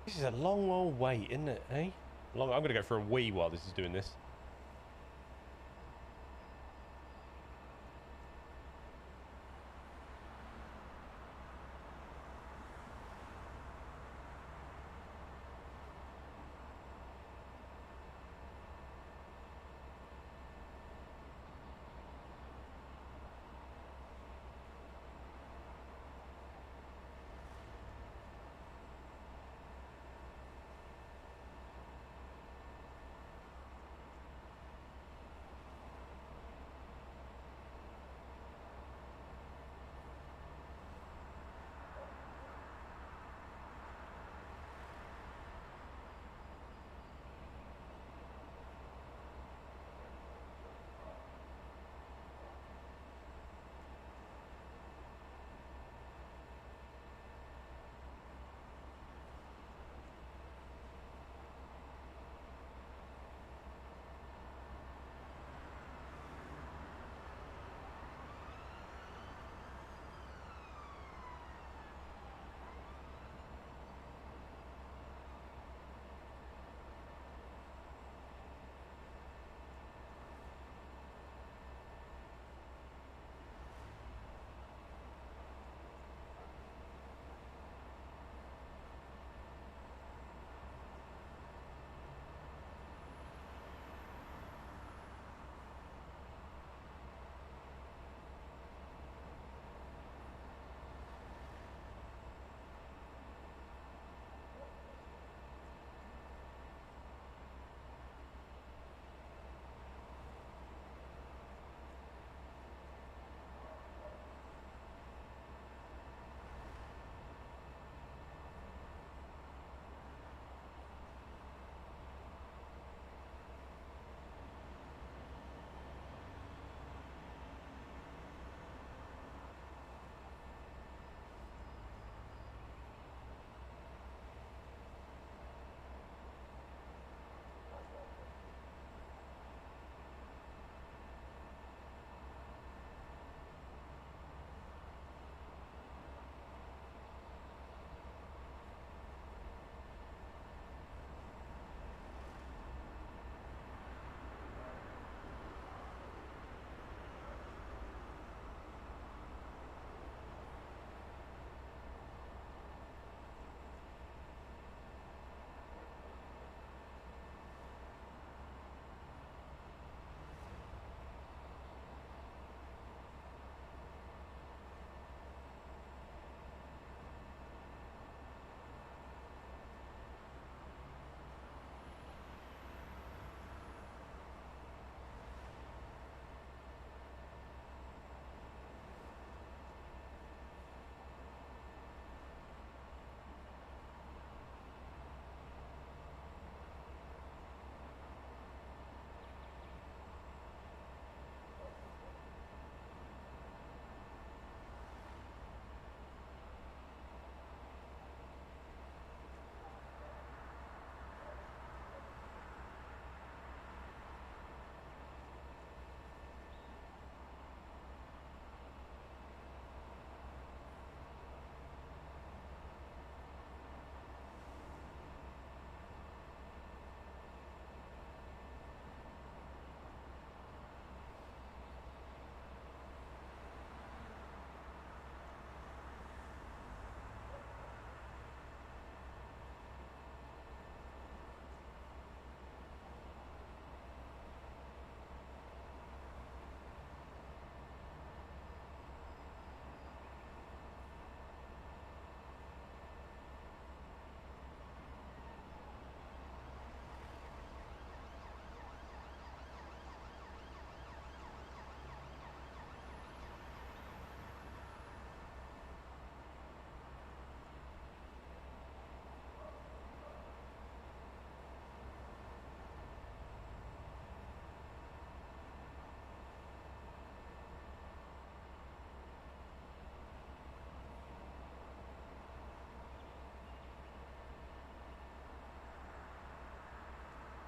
This is a long old wait, isn't it, eh? I'm going to go for a wee while this is doing this.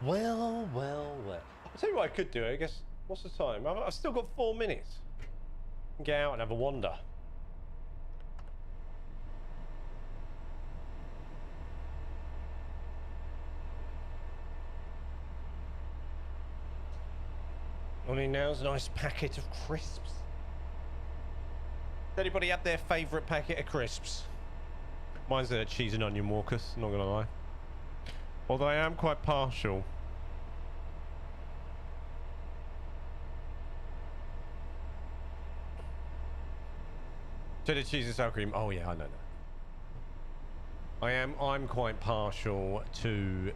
Well, well, well. I'll tell you what I could do, I guess. What's the time? I've still got 4 minutes. Get out and have a wander. I mean, now's a nice packet of crisps. Does anybody have their favourite packet of crisps? Mine's a cheese and onion Walkers, not gonna lie. Although I am quite partial. Cheddar cheese and sour cream. Oh yeah, I know that. I'm quite partial to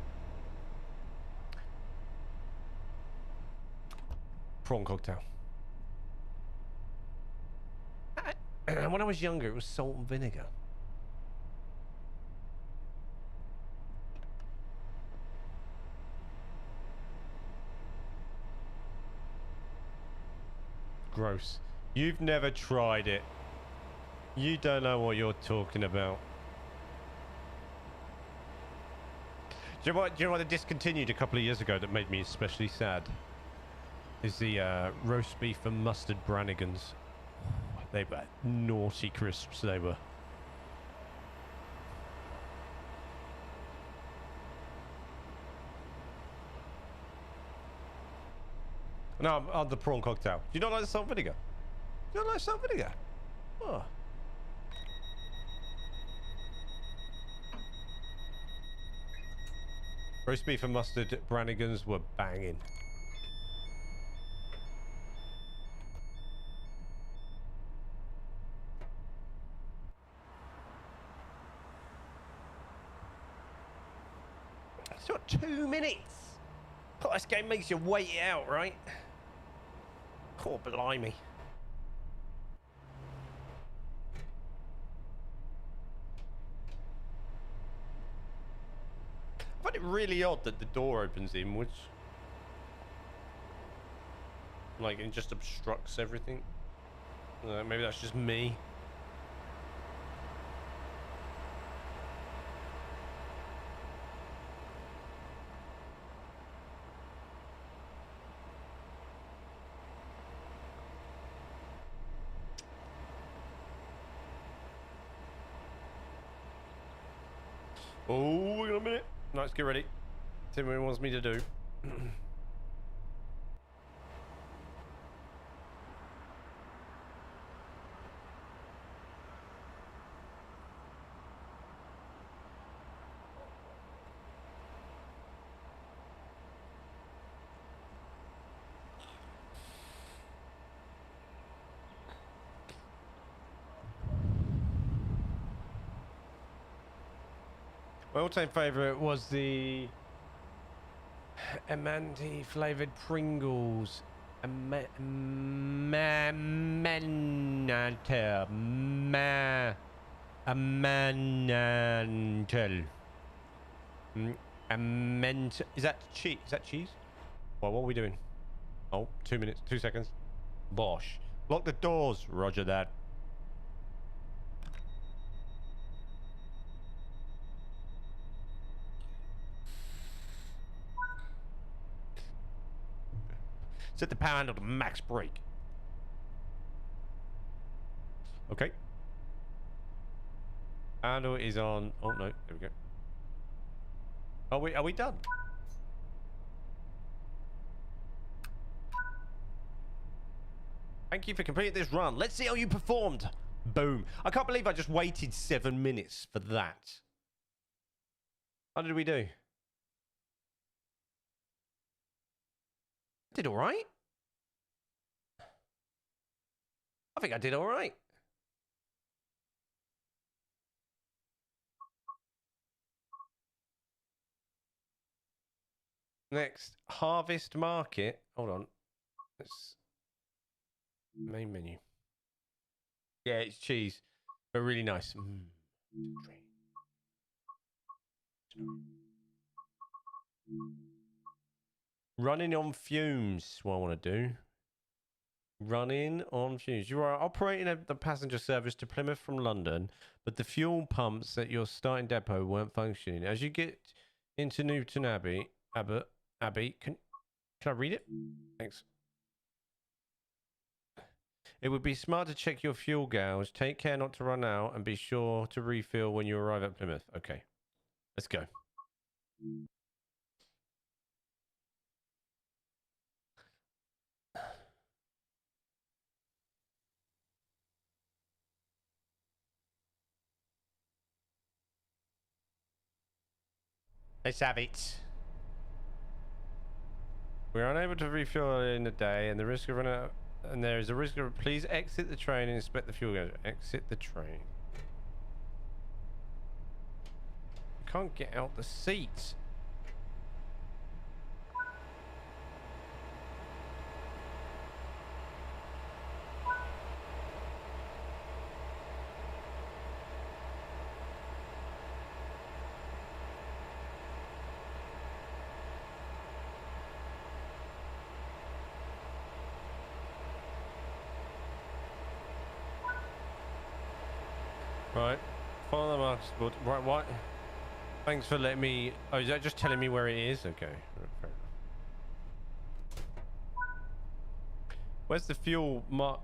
prawn cocktail. When I was younger, it was salt and vinegar. Gross. You've never tried it. You don't know what you're talking about. Do you know what they discontinued a couple of years ago that made me especially sad? Is the roast beef and mustard Brannigans. They were naughty crisps, they were. No, I'm the prawn cocktail. Do you not like the salt and vinegar? Do you not like salt and vinegar? Oh. Roast beef and mustard Brannigans were banging. It's got 2 minutes. Oh, this game makes you wait it out, right? Oh, blimey. I find it really odd that the door opens in, which... like, it just obstructs everything. Maybe that's just me. Oh, we got a minute. Let's get ready. See what he wants me to do. My all-time favourite was the Amante flavoured Pringles. Amantel. Is that cheese? Is that cheese? Well, what are we doing? Oh, 2 minutes, 2 seconds. Bosh. Lock the doors. Roger that. Set the power handle to max brake. Okay. Handle is on. Oh no, there we go. Are we done? Thank you for completing this run. Let's see how you performed. Boom. I can't believe I just waited 7 minutes for that. How did we do? Did all right. I think I did all right. Next, Harvest Market. Hold on. Let's main menu. Yeah, it's cheese, but really nice. Running on fumes. What I want to do. Running on fumes. You are operating the passenger service to Plymouth from London, but the fuel pumps at your starting depot weren't functioning. As you get into Newton Abbey, Abby, can I read it? Thanks. It would be smart to check your fuel gauge. Take care not to run out and be sure to refill when you arrive at Plymouth. Okay. Let's go. Let's have it. We're unable to refuel in a day, and the risk of running out, and there is a risk of. Please exit the train and inspect the fuel gauge. Exit the train. I can't get out the seat. Right, follow the marks board. Right, what? Thanks for letting me. Oh, is that just telling me where it is? Okay, fair enough. Where's the fuel mark?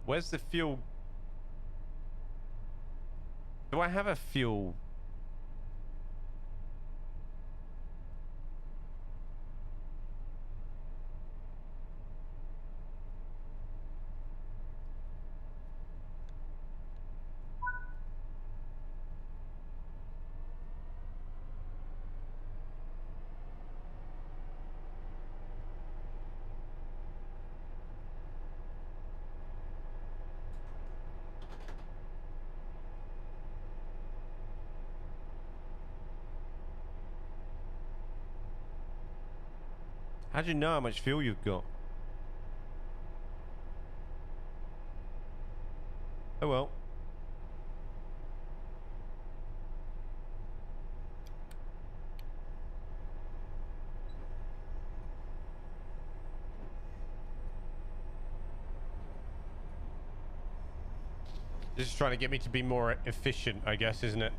Where's the fuel? Do I have a fuel? How do you know how much fuel you've got? Oh well. This is trying to get me to be more efficient, I guess, isn't it?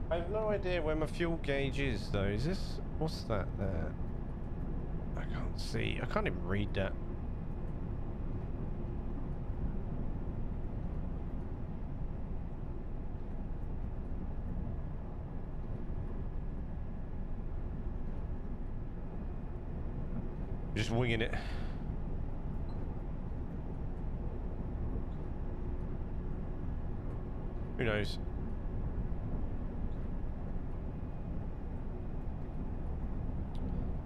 I have no idea where my fuel gauge is, though. Is this... What's that there? I can't see. I can't even read that. Just winging it. Who knows?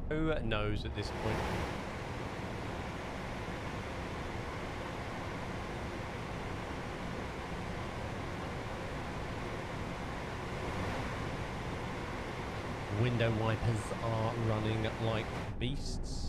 Who knows at this point? Window wipers are running like beasts.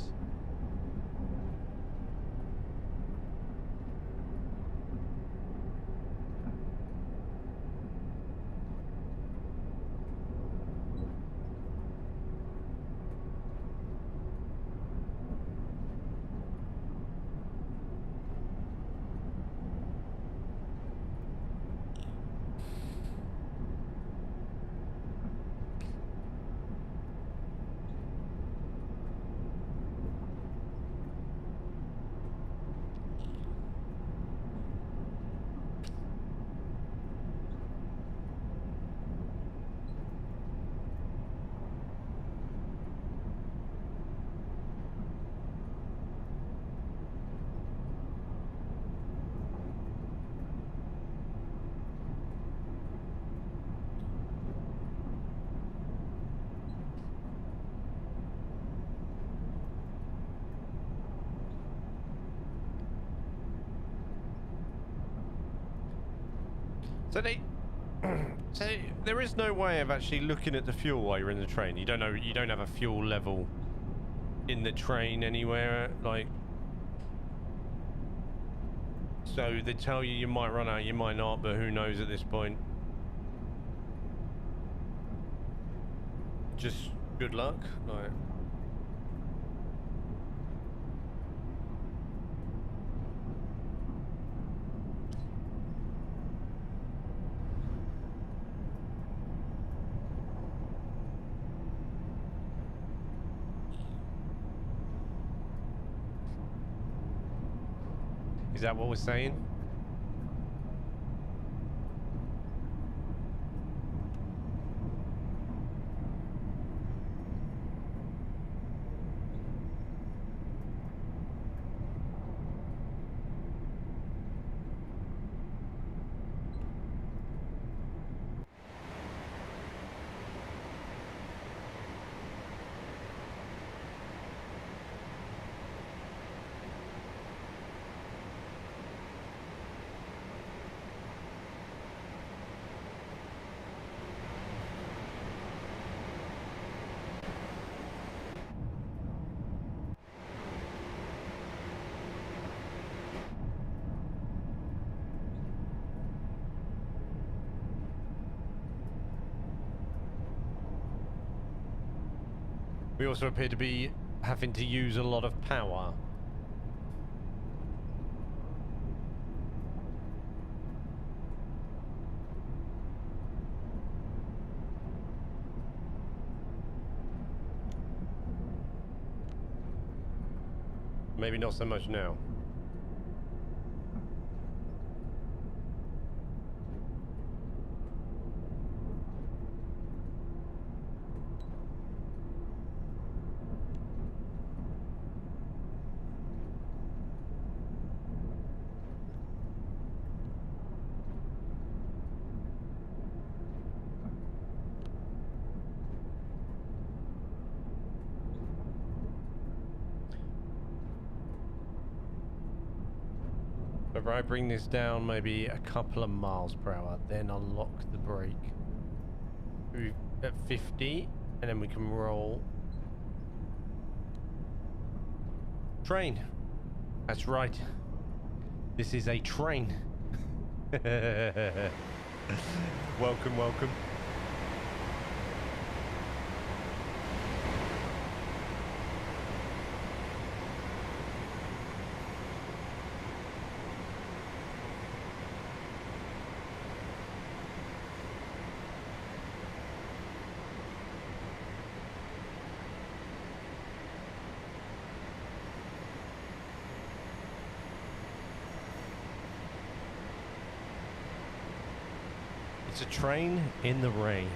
So so there is no way of actually looking at the fuel while you're in the train. You don't know. You don't have a fuel level in the train anywhere. Like, so they tell you might run out, you might not, but who knows at this point. Just good luck. Like. Is that what we're saying? We also appear to be having to use a lot of power. Maybe not so much now. If I bring this down maybe a couple of miles per hour, then unlock the brake at 50, and then we can roll. Train. That's right. This is a train. Welcome, welcome. It's a train in the rain.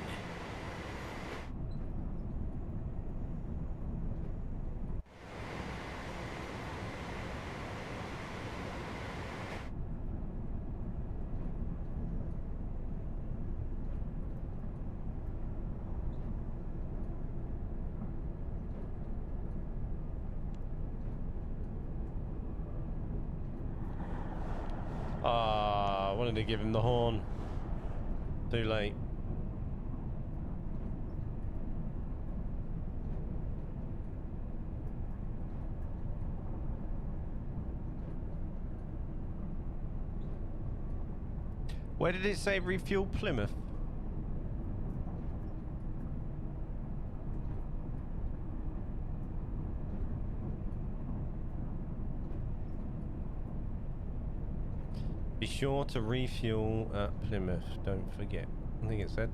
Ah, I wanted to give him the horn. Too late. Where did it say refuel Plymouth? Be sure to refuel at Plymouth, don't forget. I think it said.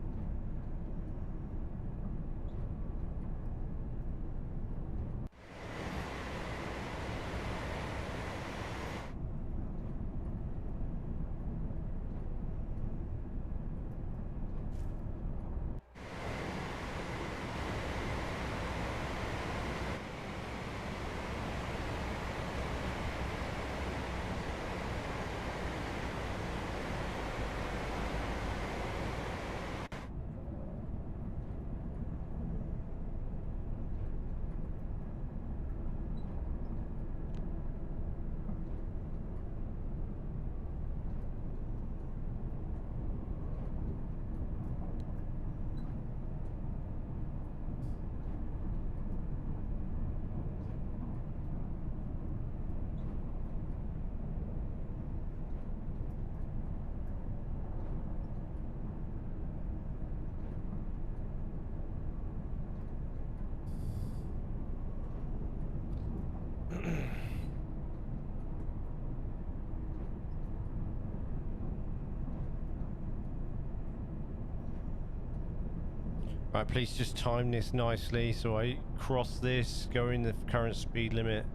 Right, please just time this nicely so I cross this, go in the current speed limit.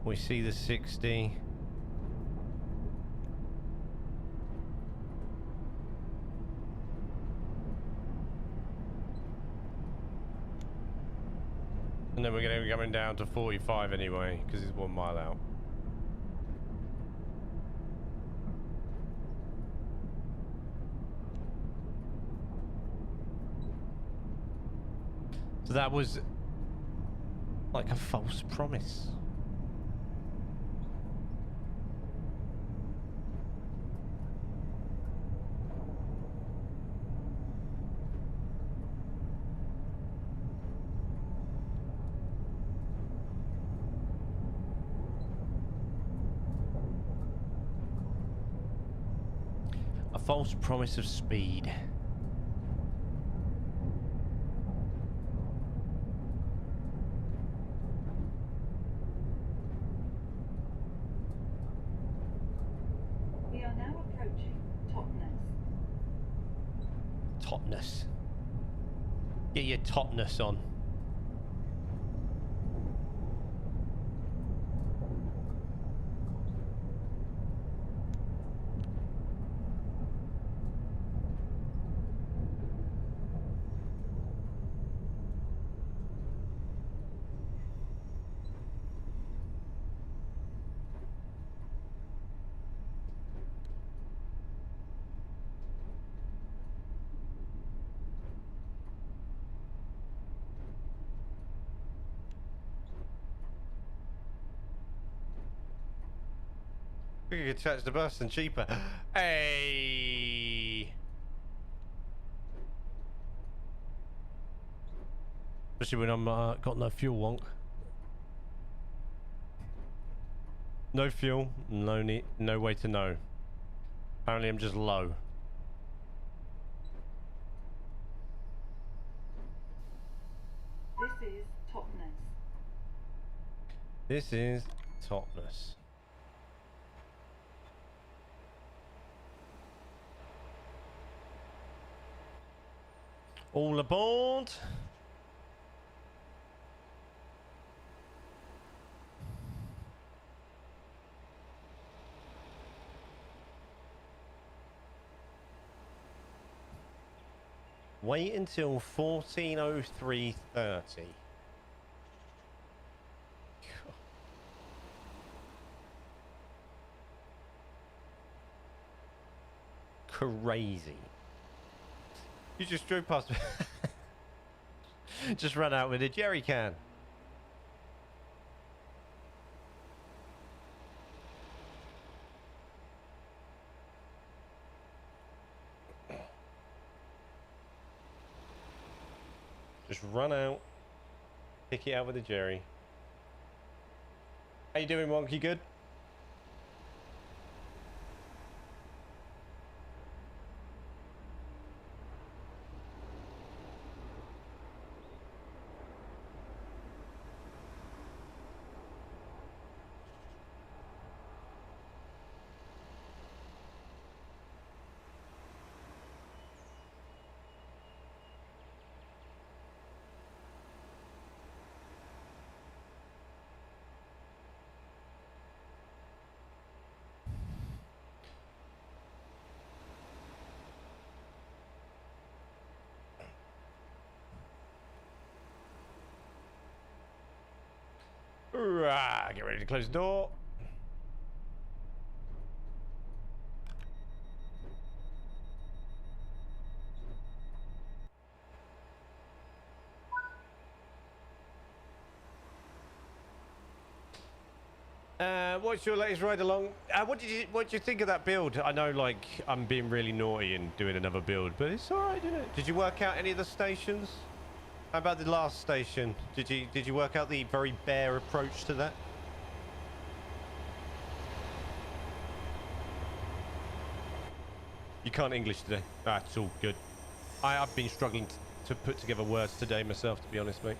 We see the 60. And then we're going to be coming down to 45 anyway, because it's 1 mile out. So that was like a false promise. A false promise of speed. We are now approaching Totnes. Totness. Get your totness on. We could catch the bus and cheaper. Hey. Especially when I'm got no fuel wonk. No fuel, no need, no way to know. Apparently I'm just low. This is Totnes. This is Totness. All aboard. Wait until 14:03:30. Crazy. You just drove past me. Just ran out with a jerry can. Just run out, pick it out with a jerry. How you doing, Wonky? Good? Right, get ready to close the door. What's your latest ride along? What did you think of that build? I know, like, I'm being really naughty and doing another build, but it's all right, isn't it? Did you work out any of the stations? How about the last station? Did you work out the very bare approach to that? You can't English today. That's all good. I've been struggling to put together words today myself, to be honest, mate.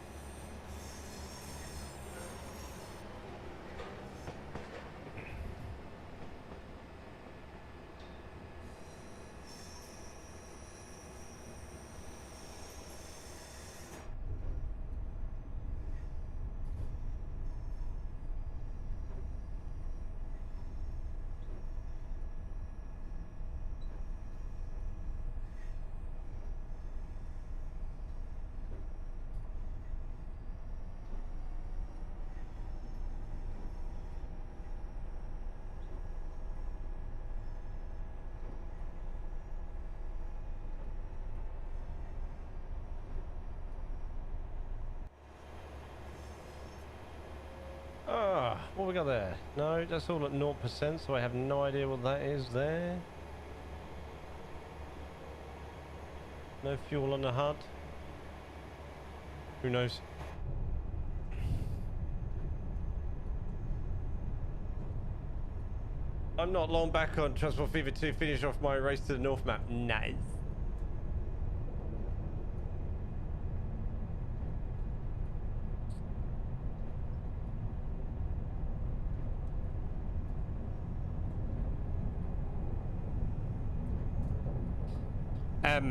we got there? No, that's all at 0%, so I have no idea what that is there. No fuel on the HUD. Who knows? I'm not long back on Transport Fever 2. Finish off my race to the North map. Nice.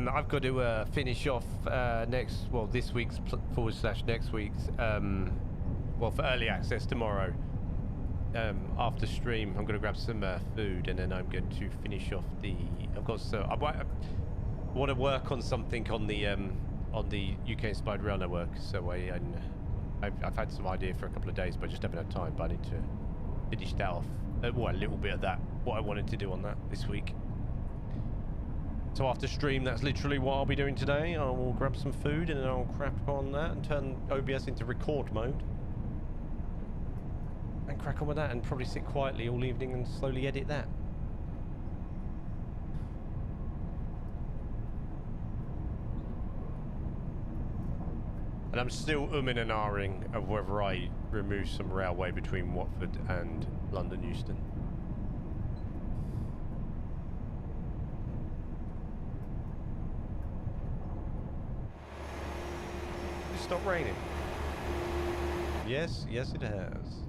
I've got to finish off this week's / next week's, well, for early access tomorrow. After stream, I'm going to grab some food, and then I'm going to finish off the. I've got I want to work on something on the UK Inspired Rail Network. So I've had some idea for a couple of days, but I just haven't had time. But I need to finish that off. Well, a little bit of that. What I wanted to do on that this week. So after stream, that's literally what I'll be doing today. I will grab some food, and then I'll crack on that and turn OBS into record mode. And crack on with that, and probably sit quietly all evening and slowly edit that. And I'm still umming and ahhing of whether I remove some railway between Watford and London Euston. It's stopped raining. Yes, yes it has.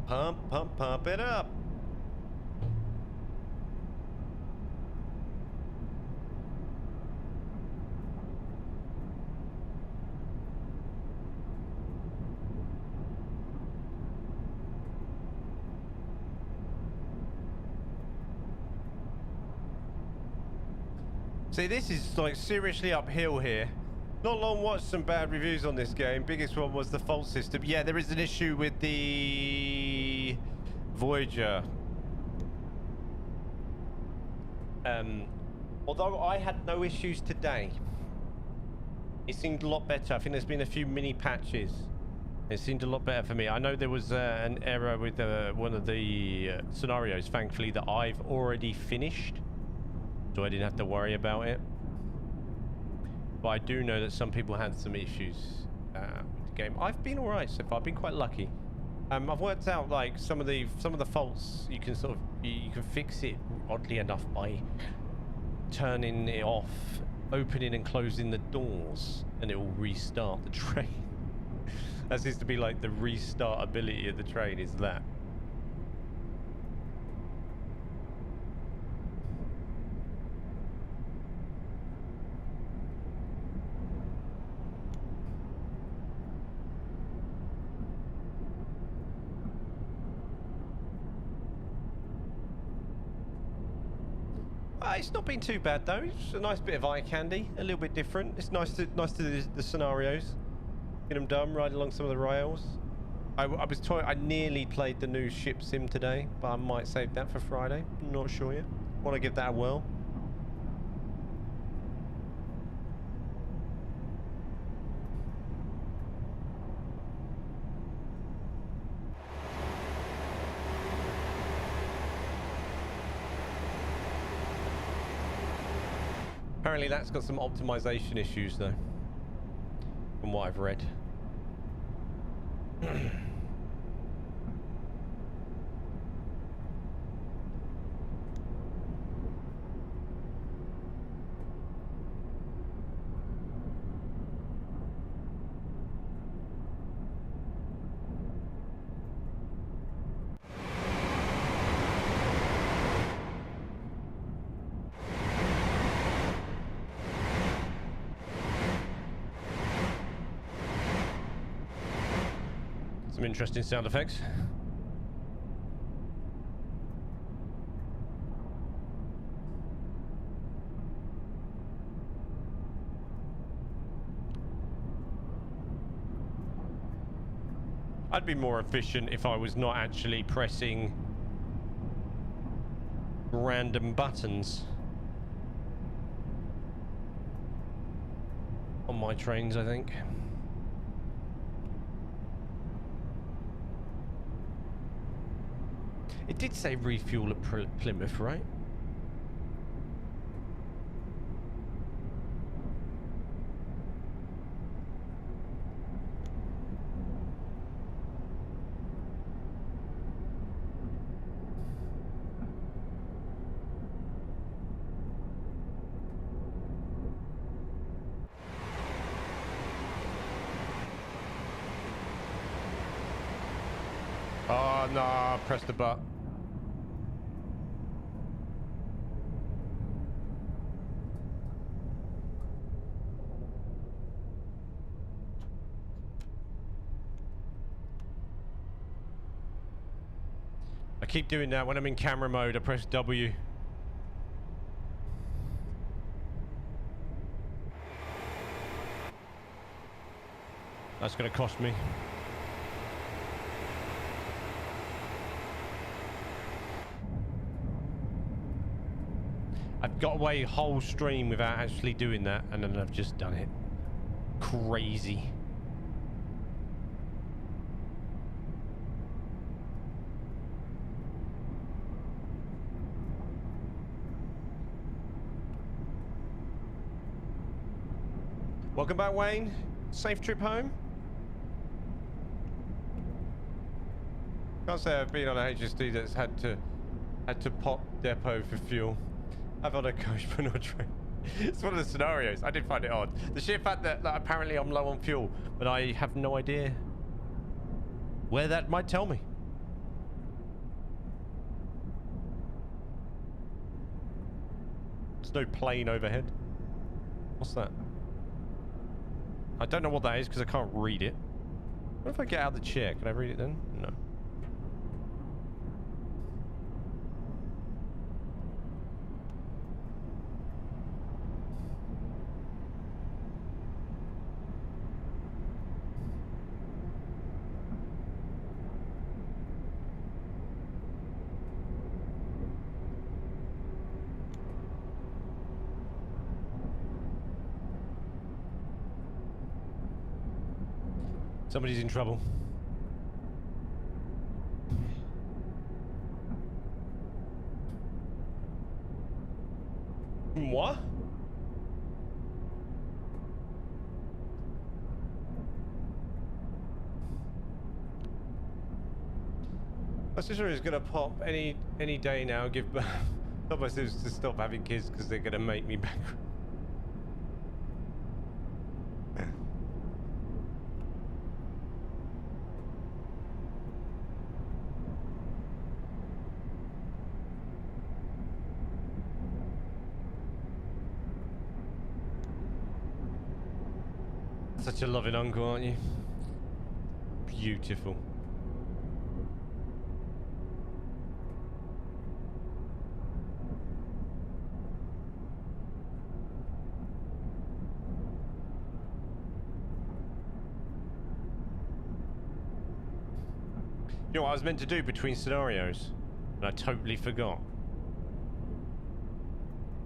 Pump, pump, pump it up. See, this is like seriously uphill here. Not long watched some bad reviews on this game. Biggest one was the fault system. Yeah, there is an issue with the Voyager. Although I had no issues today. It seemed a lot better. I think there's been a few mini patches. It seemed a lot better for me. I know there was an error with one of the scenarios, thankfully, that I've already finished. So I didn't have to worry about it. But I do know that some people had some issues with the game. I've been alright so far. I've been quite lucky. I've worked out like some of the faults you can sort of you can fix it oddly enough by turning it off, opening and closing the doors, and it will restart the train. That seems to be like the restart ability of the train is that. It's not been too bad though. It's a nice bit of eye candy, a little bit different. It's nice to do the scenarios, get them done, ride along some of the rails. I was told I nearly played the new ship sim today, but I might save that for Friday. Not sure yet. Want to give that a whirl. Apparently that's got some optimization issues though, from what I've read. Some interesting sound effects. I'd be more efficient if I was not actually pressing random buttons on my trains, I think. It did say refuel at Plymouth, right? Oh, no, press the button. I keep doing that when I'm in camera mode. I press W. That's going to cost me. I've got away whole stream without actually doing that, and then I've just done it. Crazy. Welcome back, Wayne. Safe trip home. Can't say I've been on a HSD that's had to pop depot for fuel. I've on a coach but not train. It's one of the scenarios. I did find it odd. The sheer fact that apparently I'm low on fuel, but I have no idea where that might tell me. There's no plane overhead. What's that? I don't know what that is because I can't read it. What if I get out of the chair? Can I read it then? No. Somebody's in trouble. What? My sister is gonna pop any day now. Give birth. Tell my sisters to stop having kids because they're gonna make me bankrupt. Such a loving uncle, aren't you? Beautiful. You know what I was meant to do between scenarios? And I totally forgot.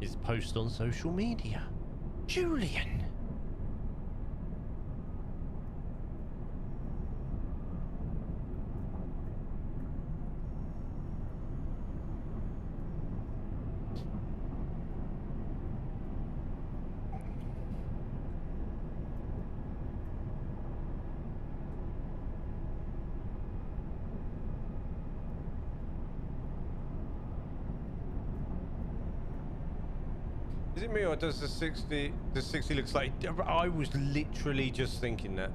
Is post on social media. Julian. Is it me or does the 60 looks like... I was literally just thinking that.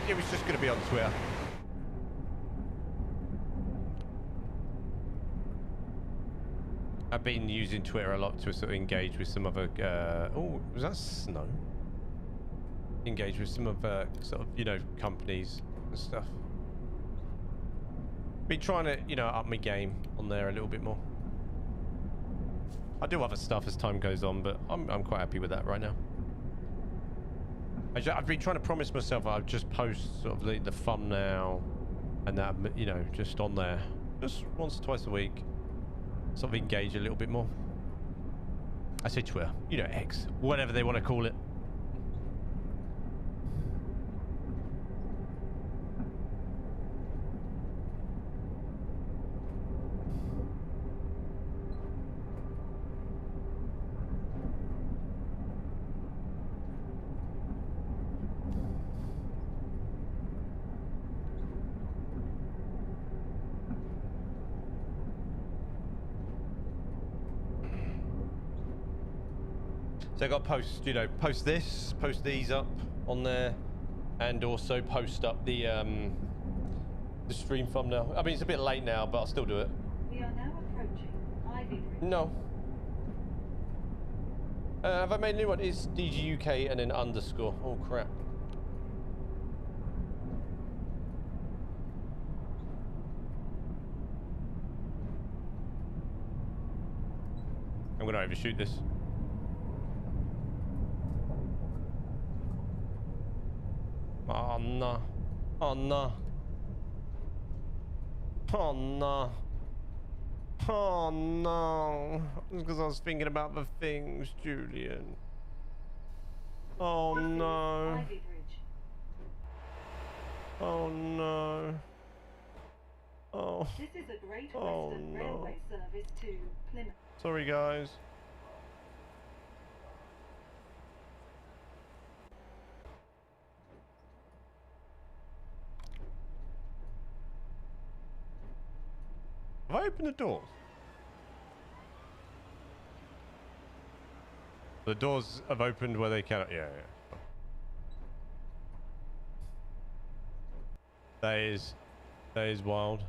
It was just going to be on Twitter. I've been using Twitter a lot to sort of engage with some other... oh, was that snow? Engage with some other sort of, you know, companies and stuff. Been trying to, you know, up my game on there a little bit more. I do other stuff as time goes on, but I'm quite happy with that right now. I've been trying to promise myself I'll just post sort of the thumbnail and that, you know, just on there. Just once or twice a week. Sort of engage a little bit more. I say Twitter, you know, X, whatever they want to call it. So I got to post, you know, post this, post these up on there, and also post up the stream thumbnail. I mean, it's a bit late now, but I'll still do it. We are now approaching Ivy Bridge. No. Have I made a new one? It's DGUK and then underscore. Oh crap. I'm gonna overshoot this. Oh no. Oh no. Oh no. Oh no. Because I was thinking about the things, Julian. Oh no. Ivy Bridge. Oh no. Oh. This is a Great Oh, Western no. Railway service to Plymouth. Sorry guys. Have I opened the doors? The doors have opened where they cannot. Yeah, yeah. That is wild.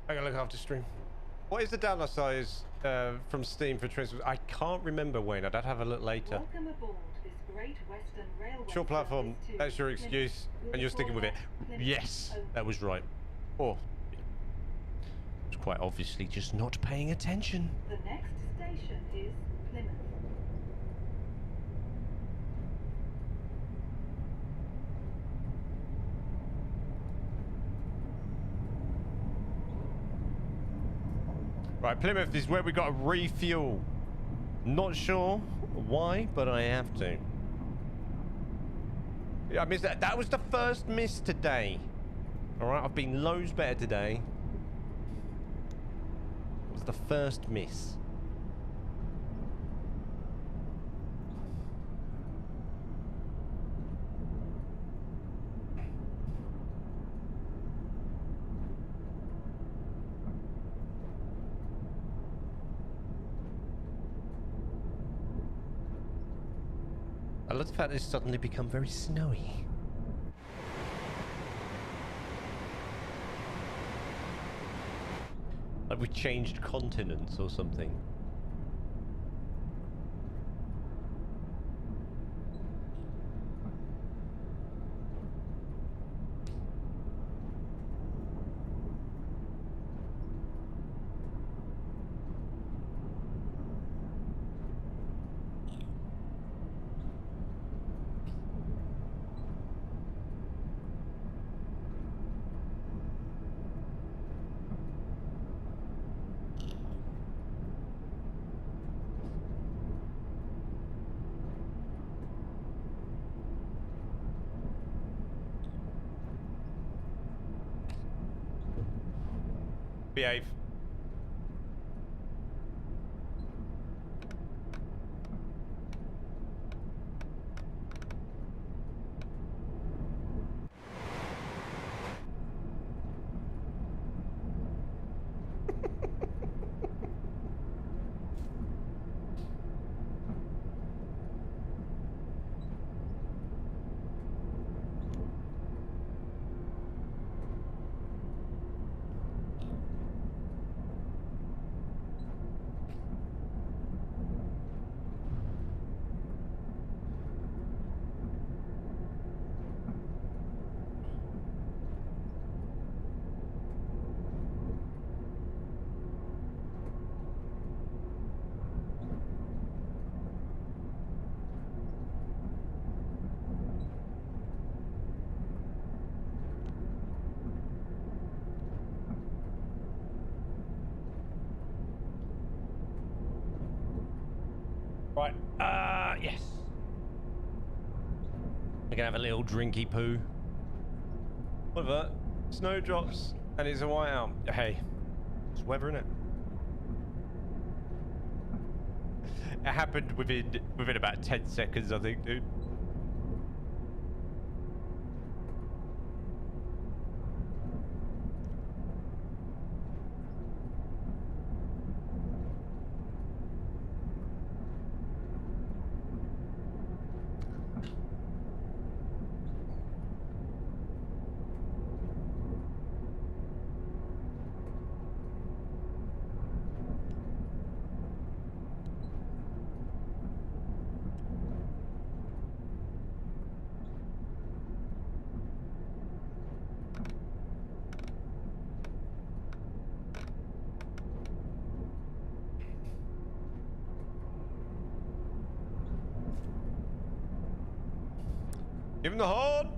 I gotta look after stream. What is the download size from Steam for transfers? I can't remember, Wayne. I'd have to have a look later. Welcome aboard this Great Western Railway Short platform, service to that's your Plymouth. excuse, We'll and you're sticking with it. report Plymouth Yes, only. that was right. Or, it's quite obviously just not paying attention. The next station is Plymouth. Right, Plymouth is where we got to refuel. Not sure why, but I have to. Yeah, I missed that. That was the first miss today. All right, I've been loads better today. It was the first miss. I love the fact that it's suddenly become very snowy. Like we changed continents or something. Behave. Right, yes. We're gonna have a little drinky poo. Whatever. Snowdrops, and it's a whiteout. Hey, it's weather, innit? It happened within about 10 seconds, I think, dude. Give him the horn!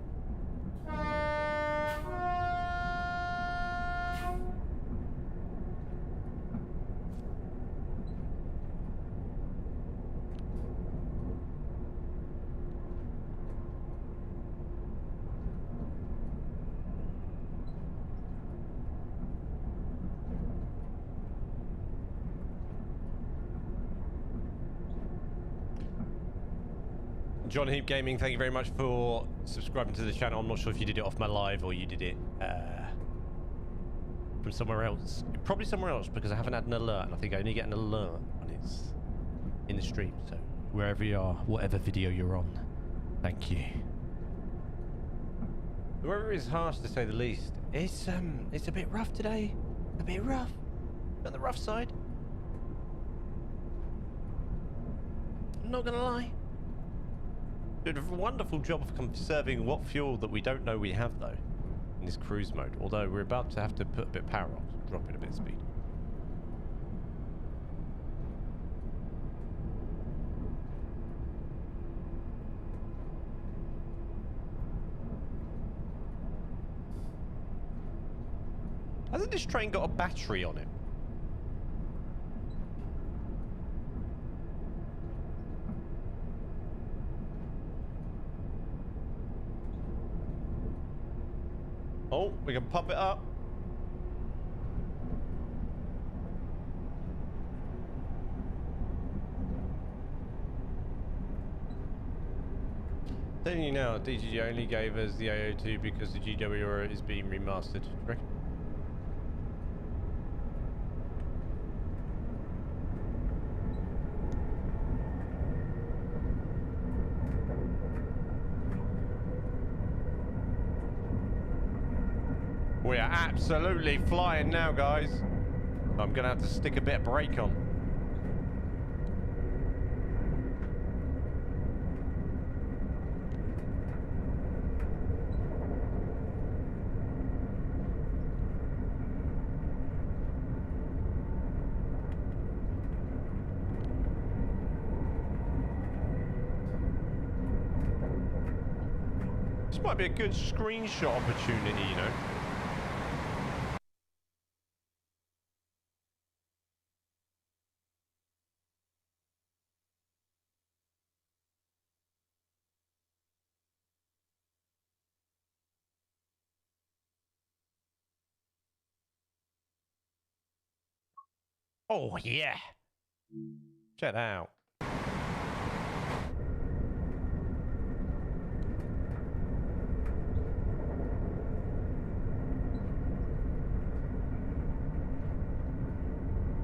John Heap Gaming, thank you very much for subscribing to the channel. I'm not sure if you did it off my live or you did it from somewhere else. Probably somewhere else because I haven't had an alert, and I think I only get an alert when it's in the stream. So wherever you are, whatever video you're on, thank you. The weather is harsh to say the least. It's a bit rough today. A bit rough. On the rough side. I'm not gonna lie. Did a wonderful job of conserving what fuel that we don't know we have though in this cruise mode, although we're about to have to put a bit of power on, dropping a bit of speed. Hasn't this train got a battery on it? Oh, we can pump it up. Telling you now, DGG only gave us the AO2 because the GWR is being remastered. Correct? absolutely flying now, guys. I'm gonna have to stick a bit of brake on. This might be a good screenshot opportunity, you know. Oh, yeah. Check that out.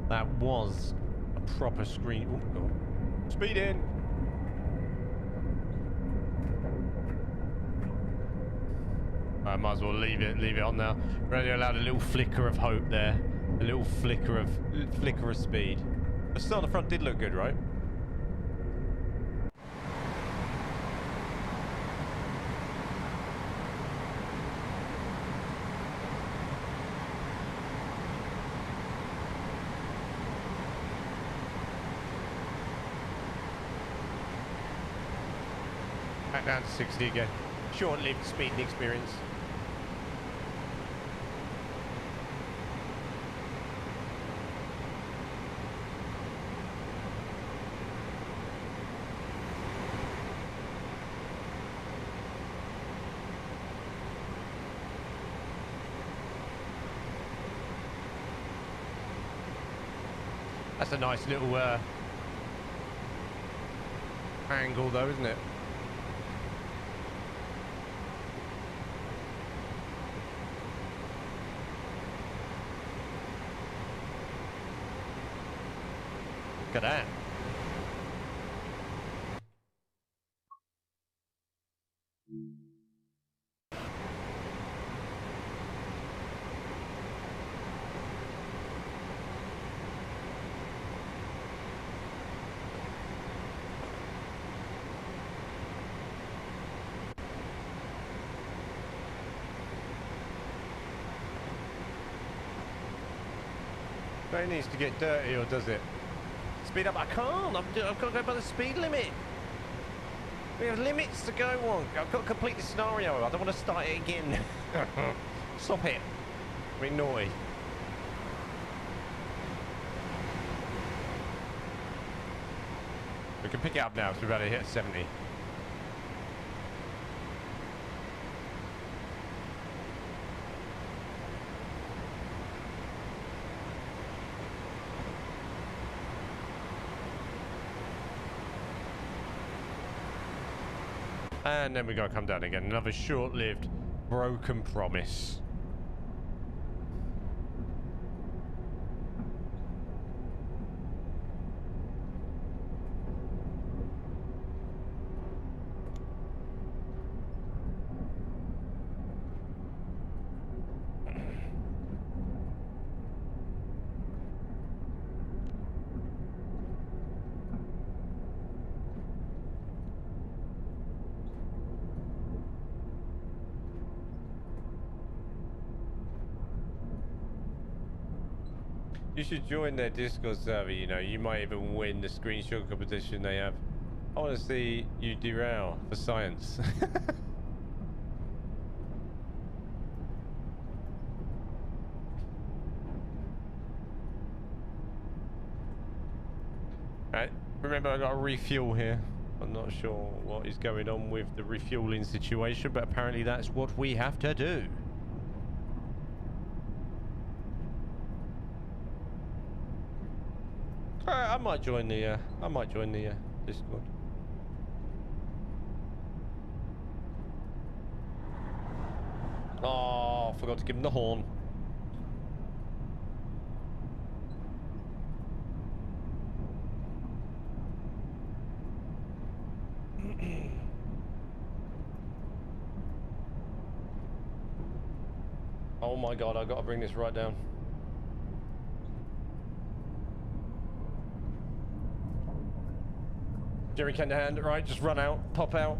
That was a proper screen. Ooh, oh. Speed in. I might as well leave it on now. We're only allowed a little flicker of hope there. A little flicker of speed. The still on the front did look good, right? Back down to 60 again. Short-lived speeding experience. That's a nice little angle though, isn't it? Look at that. It needs to get dirty, or does it? Speed up. I can't. I've got to go by the speed limit. We have limits to go on. I've got to complete the scenario. I don't want to start it again. Stop it. Being naughty. We can pick it up now, so we're about to hit 70. And then we gotta come down again. Another short-lived broken promise. You should join their Discord server, you know, you might even win the screenshot competition they have. I want to see you derail for science. Right, remember I got a refuel here. I'm not sure what is going on with the refueling situation, but apparently that's what we have to do. I might join the Discord. Oh, forgot to give him the horn. Oh my god, I gotta bring this right down. Jerry can hand, right? Just run out, pop out.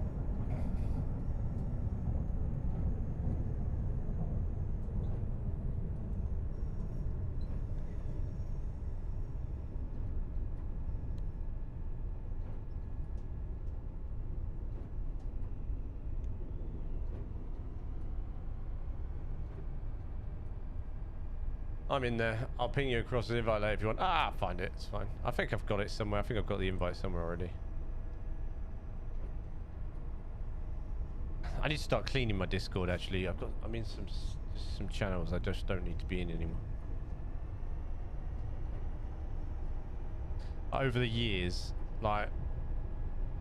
I'm in there. I'll ping you across the invite later if you want. Ah, find it. It's fine. I think I've got it somewhere. I think I've got the invite somewhere already. I need to start cleaning my Discord, actually. I'm in some channels I just don't need to be in anymore. Over the years, like,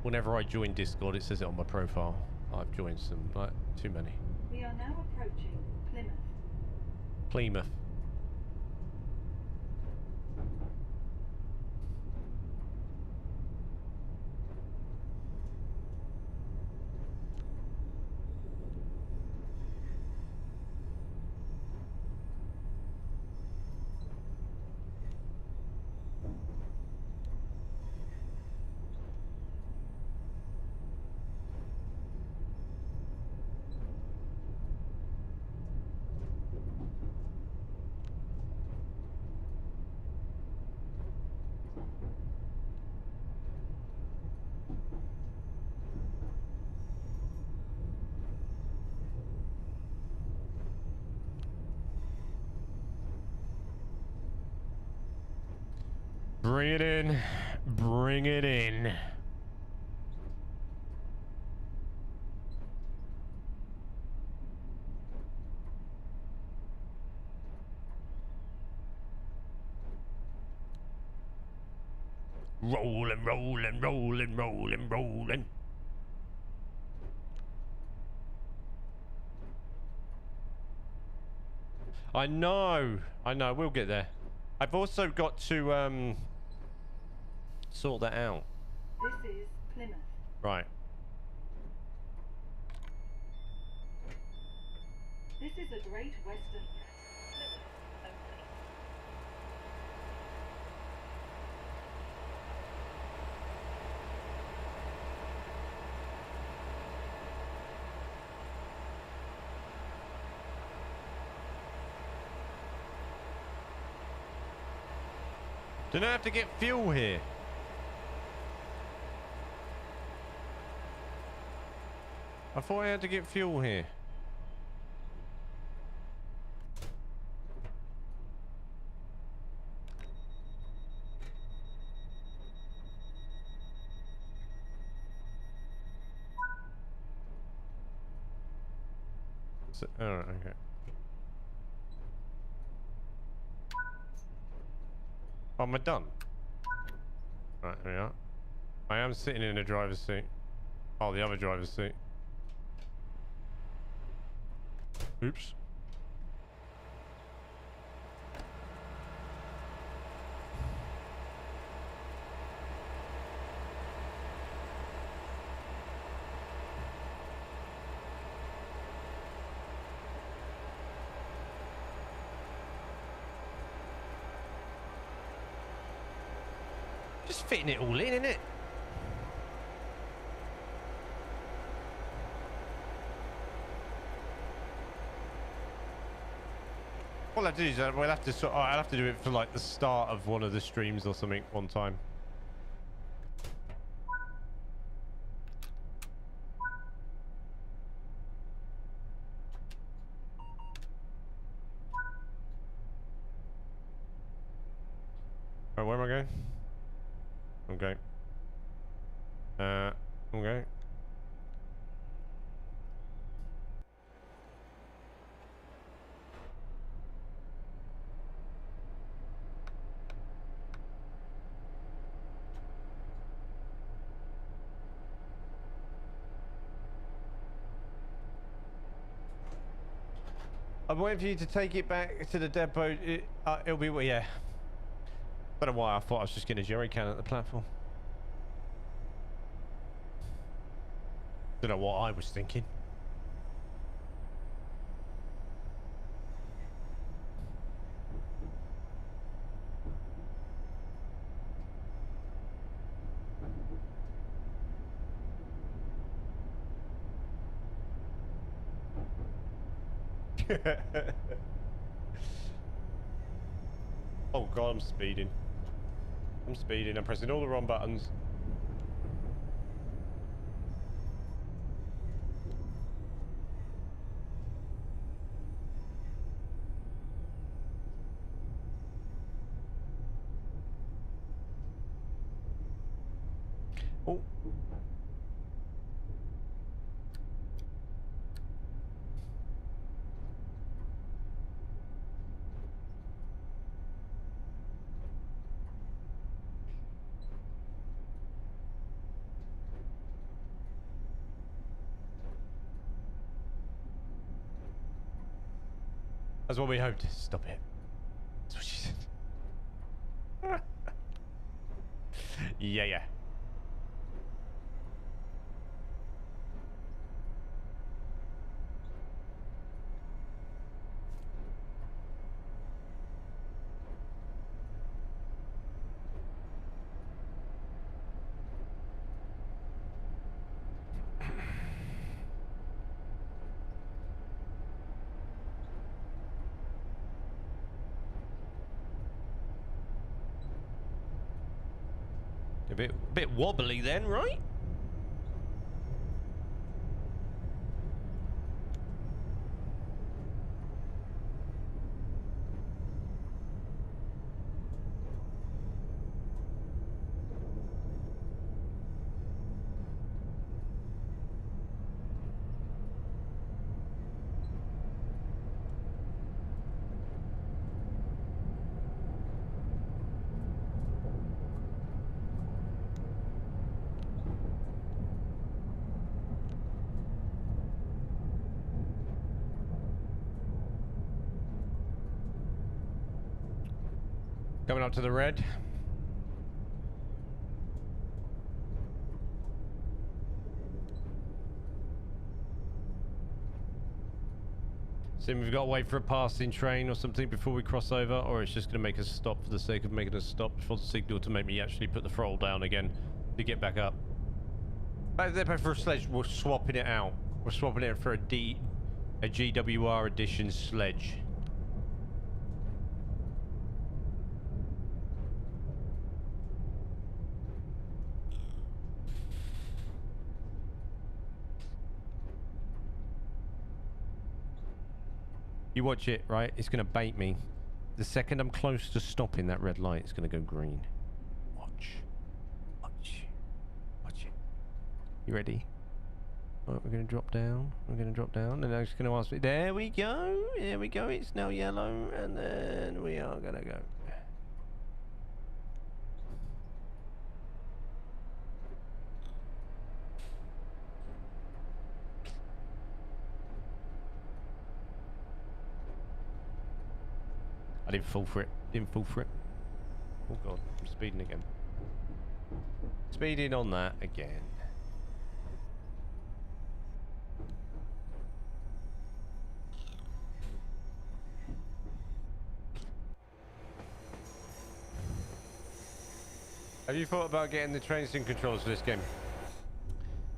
whenever I join Discord, it says it on my profile. I've joined some, like, too many. We are now approaching Plymouth. Plymouth. Bring it in. Bring it in. Rolling, rolling, rolling, rolling, rolling. I know. We'll get there. I've also got to sort that out. This is Plymouth. Right. This is a Great Western. Plymouth only. Don't I have to get fuel here? I thought I had to get fuel here. So, alright, okay. Oh, am I done? Right, there we are. I am sitting in the driver's seat. Oh, the other driver's seat. Oops. Just fitting it all in, innit? All I do is we'll have to I'll have to do it for like the start of one of the streams or something one time. Alright, where am I going? Okay. Okay. I'm waiting for you to take it back to the depot. It'll be, yeah. I don't know why I thought I was just getting a jerry can at the platform. Don't know what I was thinking. Oh god, I'm speeding. I'm speeding. I'm pressing all the wrong buttons. Oh. That's what we hoped. Stop it. That's what she said. Yeah, yeah. A bit wobbly then, right? Coming up to the red. So we've got to wait for a passing train or something before we cross over, or it's just going to make us stop for the sake of making us stop for the signal to make me actually put the throttle down again to get back up. But for a sledge, we're swapping it out. We're swapping it for a GWR edition sledge. You watch it, right? It's going to bait me. The second I'm close to stopping that red light, it's going to go green. Watch. Watch. Watch it. You ready? Alright, we're going to drop down. We're going to drop down. And now it's going to ask me. There we go. There we go. It's now yellow. And then we are going to go. I didn't fall for it. Didn't fall for it. Oh god, I'm speeding again. Speeding on that again. Have you thought about getting the train sim controllers for this game?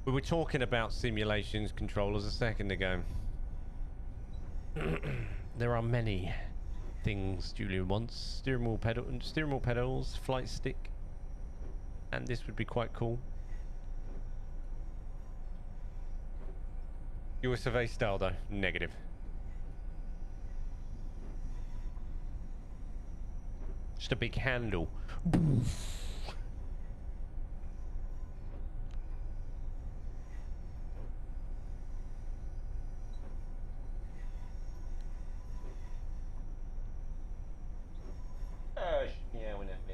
We were talking about simulations controllers a second ago. There are many things Julian wants. Steering wheel pedals, flight stick, and this would be quite cool. You survey style though? Negative. Just a big handle. Yeah, wouldn't it be?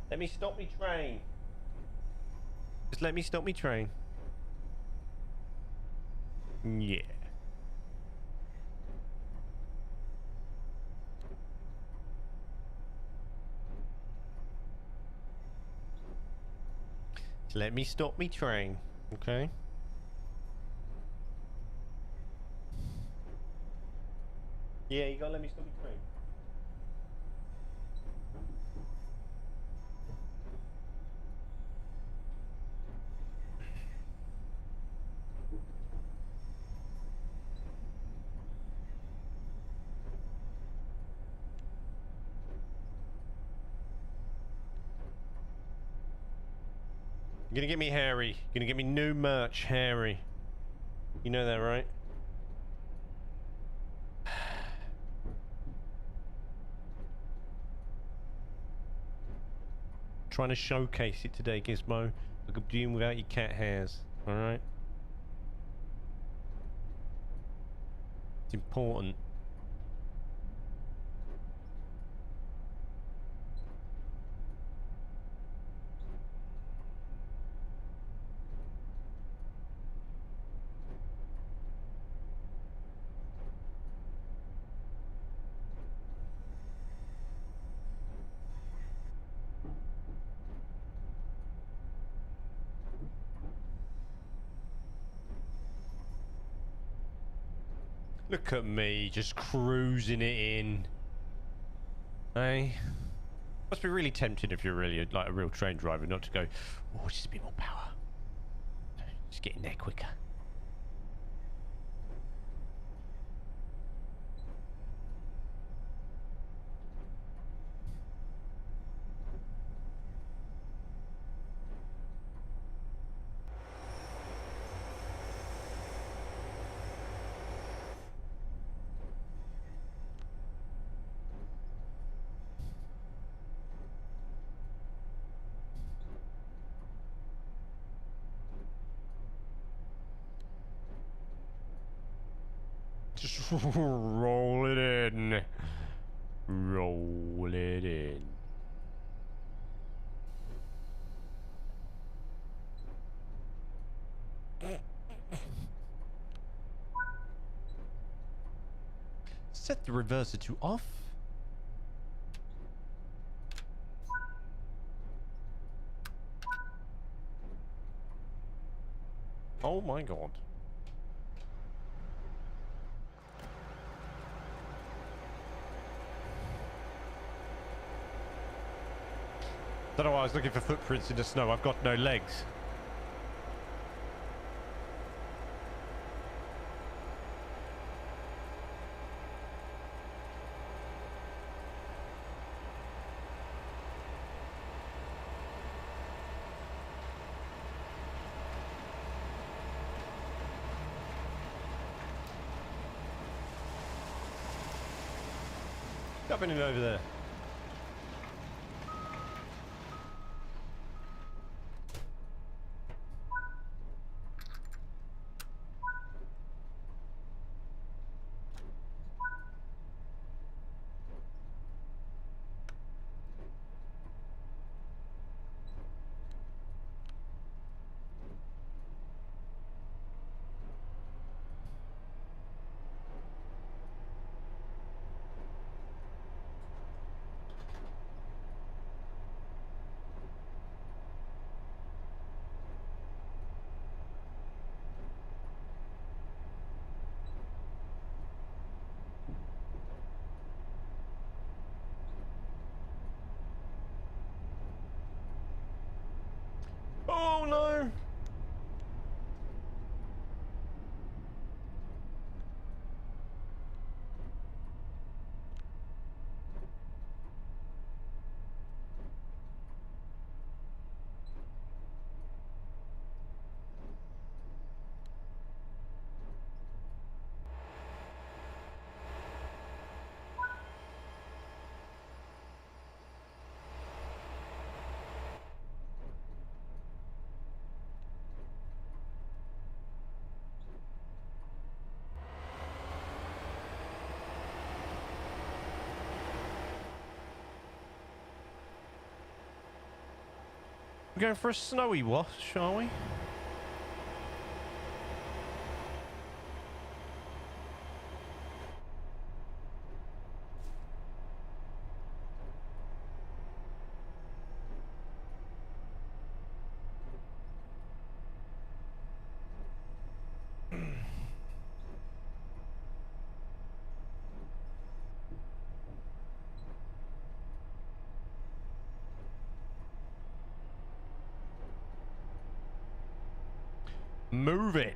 Let me stop me train. Just let me stop me train. Yeah. Let me stop me train. Okay. Yeah, you gotta let me stop your train. You're gonna get me Harry. You're gonna get me new merch, Harry. You know that, right? Trying to showcase it today, Gizmo. I could do without your cat hairs. Alright? It's important. Look at me, just cruising it in. Hey? Must be really tempting if you're really like a real train driver not to go, oh, just a bit more power. Just get in there quicker. Just roll it in. Roll it in. Set the reverser to off. Oh my god. Don't know why I was looking for footprints in the snow. I've got no legs. Happening over there? Oh no! We're going for a snowy wash, are we? Move it.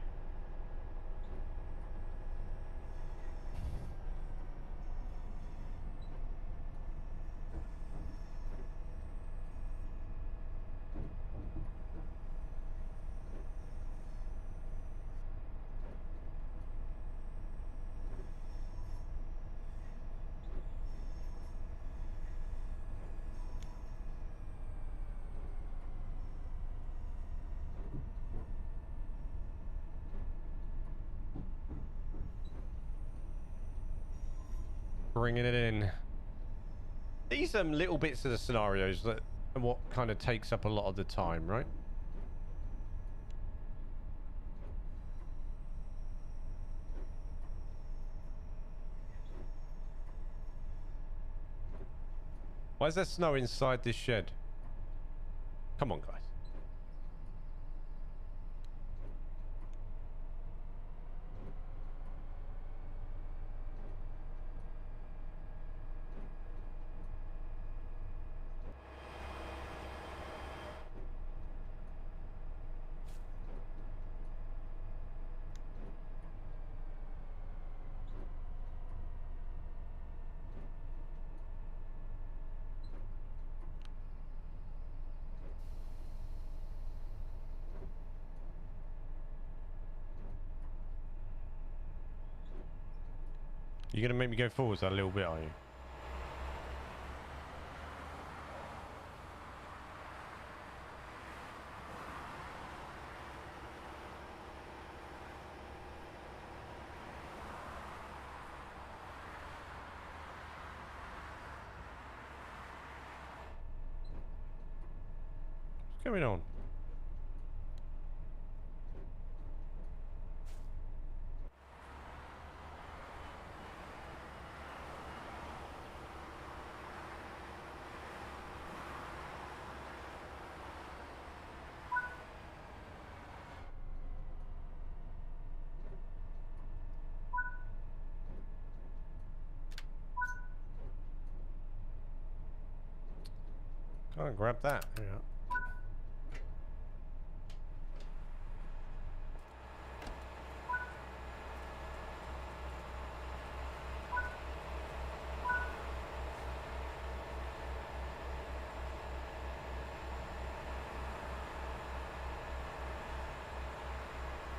Bringing it in. These little bits of the scenarios that are what kind of takes up a lot of the time, right? Why is there snow inside this shed? Come on, guys. You're gonna make me go forwards a little bit, are you? What's going on? Can't grab that. Yeah.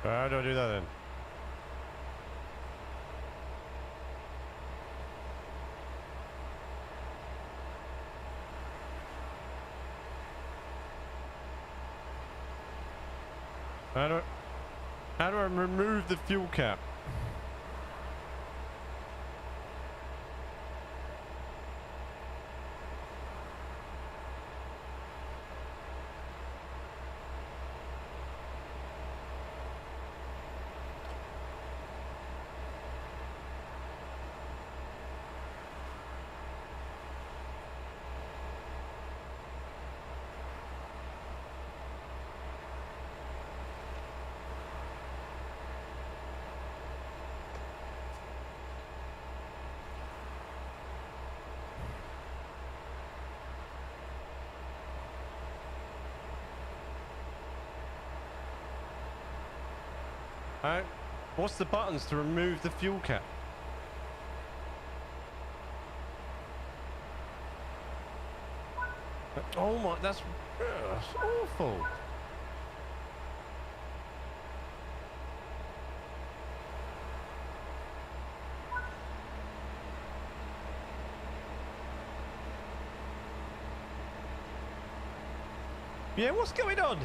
How do I do that then? How do I remove the fuel cap? What's the buttons to remove the fuel cap? Oh my, that's awful. Yeah, what's going on?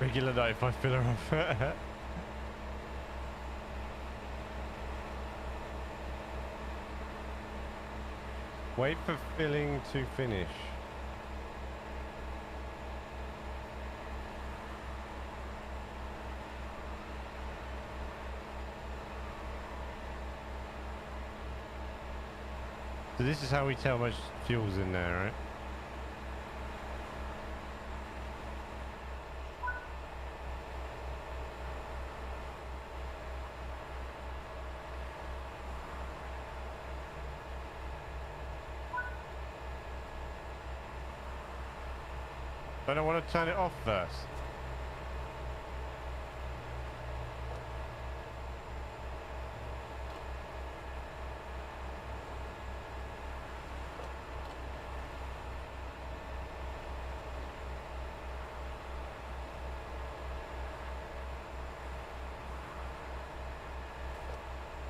Regular notify filler off. Wait for filling to finish. So this is how we tell how much fuel's in there, right? I don't want to turn it off first.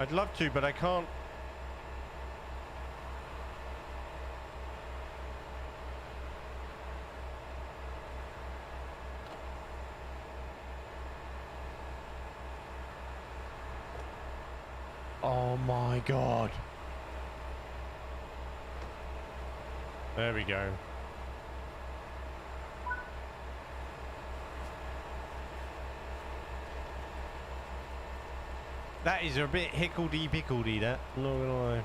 I'd love to, but I can't. Oh my god. There we go. That is a bit hickledy-pickledy, that. I'm not gonna lie.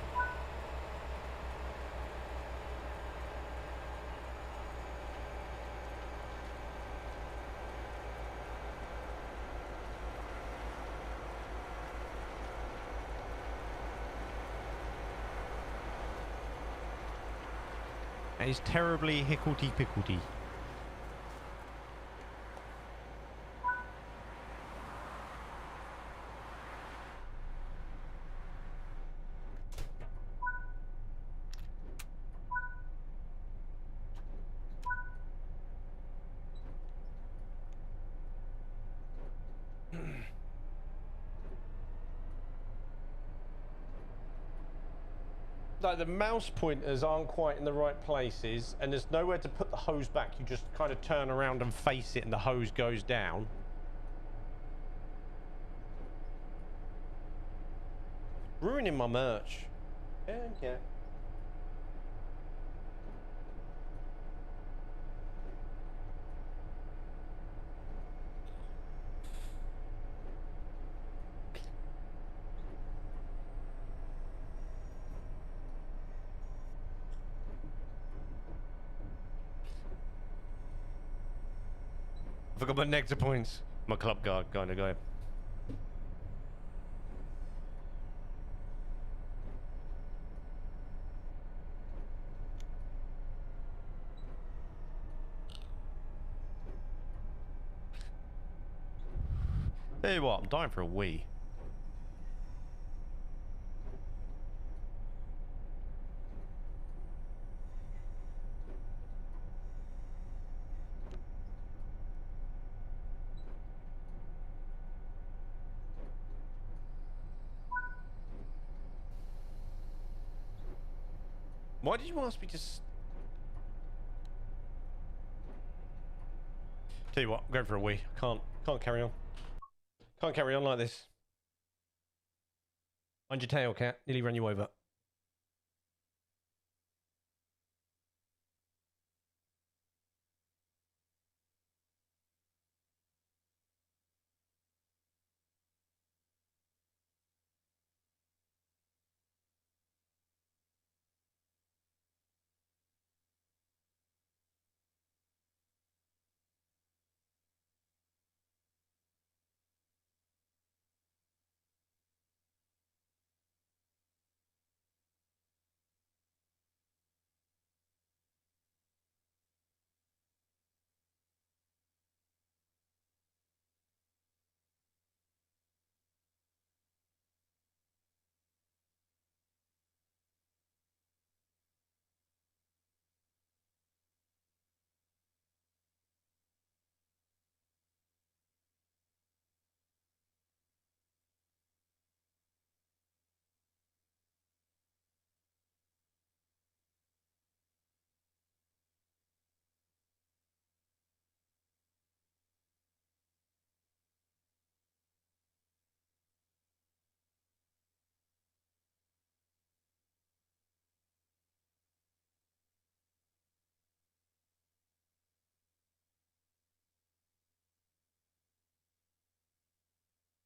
That is terribly hickledy-pickledy. Like the mouse pointers aren't quite in the right places, and there's nowhere to put the hose back. You just kind of turn around and face it, and the hose goes down. Ruining my merch. Yeah. I forgot my nectar points. My club guard, kind of guy. Tell you what, I'm dying for a wee. Why did you ask me to Tell you what, I'm going for a wee. Can't carry on. Can't carry on like this. Mind your tail, cat. Nearly run you over.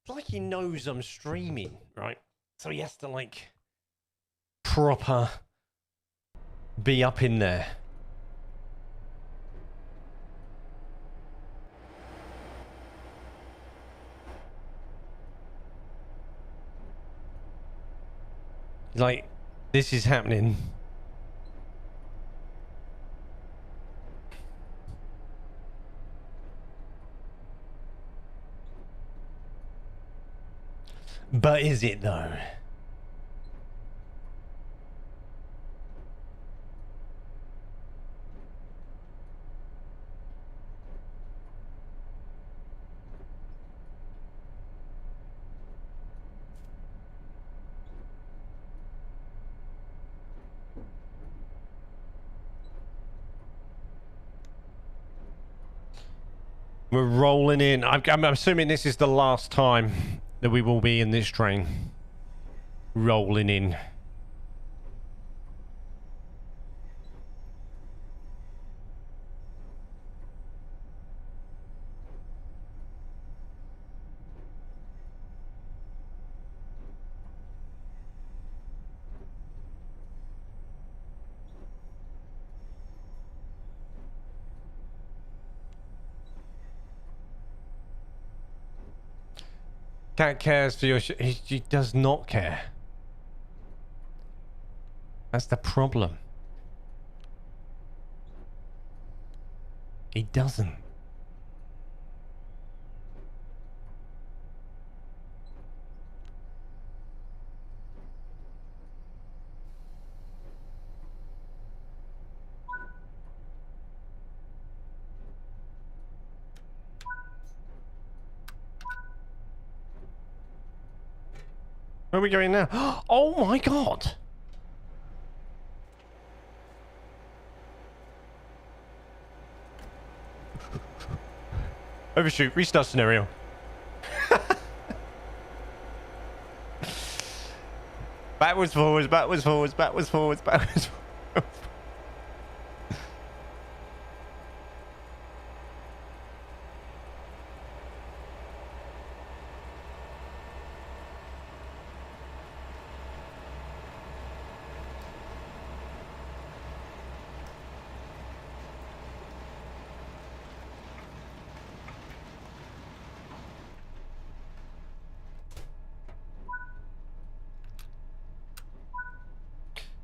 It's like he knows I'm streaming, right? So he has to, like, proper be up in there. Like, this is happening. But is it though? We're rolling in. I'm assuming this is the last time that we will be in this train. Rolling in. Cat cares for your he does not care. That's the problem. He doesn't. Where are we going now? Oh my god! Overshoot, restart scenario. Backwards, forwards, backwards, forwards, backwards, forwards, backwards, forwards.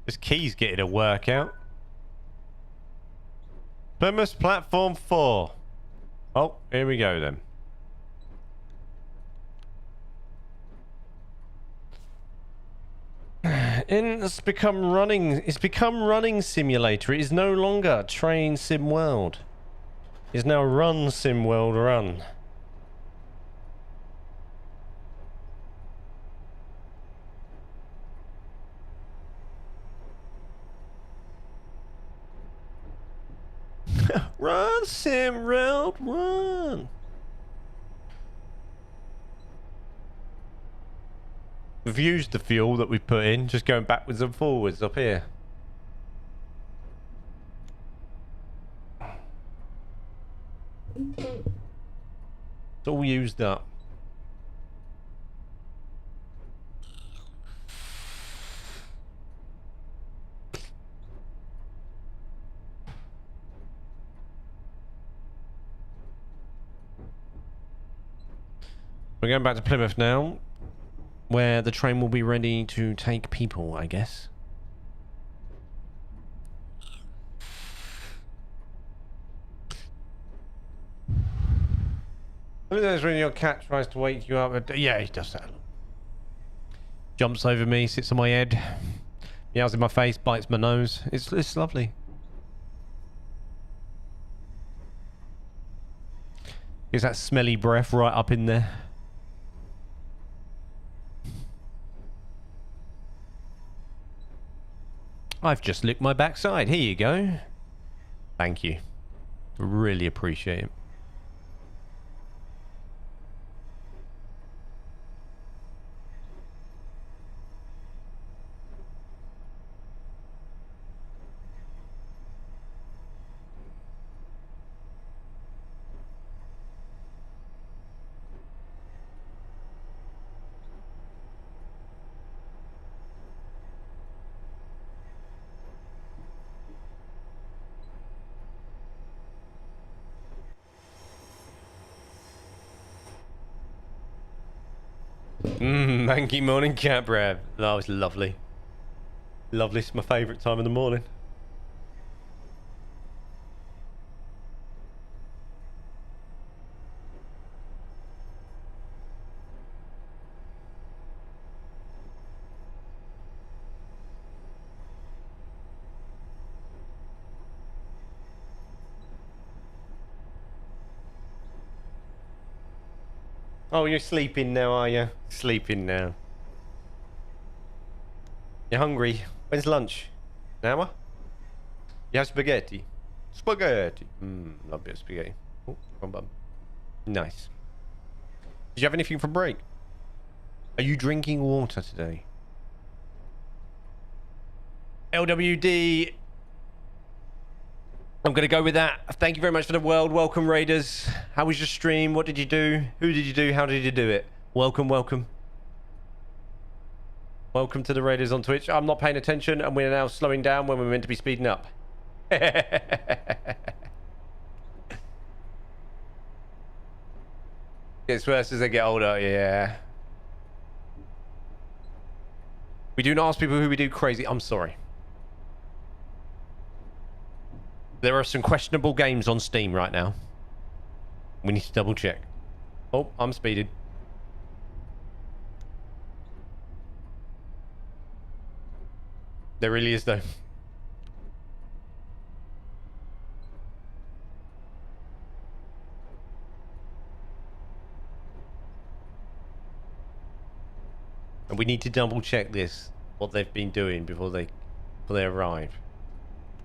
This key's getting a workout. Plymouth platform 4. Oh, here we go then. It's become running simulator. It is no longer train sim world. It's now run sim world run. Run, sim, world, run! We've used the fuel that we put in, just going backwards and forwards up here. It's all used up. We're going back to Plymouth now, where the train will be ready to take people, I guess. That's when your cat tries to wake you up. Yeah, he does that. Jumps over me, sits on my head, meows in my face, bites my nose. It's lovely. Gives that smelly breath right up in there. I've just licked my backside. Here you go. Thank you. Really appreciate it. Manky morning cat breath. That was lovely. Lovely. It's my favourite time in the morning. Oh, you're sleeping now, are you? Sleeping now. You're hungry. When's lunch? An hour? You have spaghetti. Spaghetti. Love a bit of spaghetti. Oh, bum bum. Nice. Did you have anything for break? Are you drinking water today? LWD. I'm going to go with that. Thank you very much for the world. Welcome, Raiders. How was your stream? What did you do? Who did you do? How did you do it? Welcome, welcome. Welcome to the Raiders on Twitch. I'm not paying attention, and we're now slowing down when we're meant to be speeding up. Gets worse as they get older, yeah. We do not ask people who we do crazy. I'm sorry. There are some questionable games on Steam right now. We need to double check. Oh, I'm speeding. There really is, though. And we need to double check this, what they've been doing before they arrive.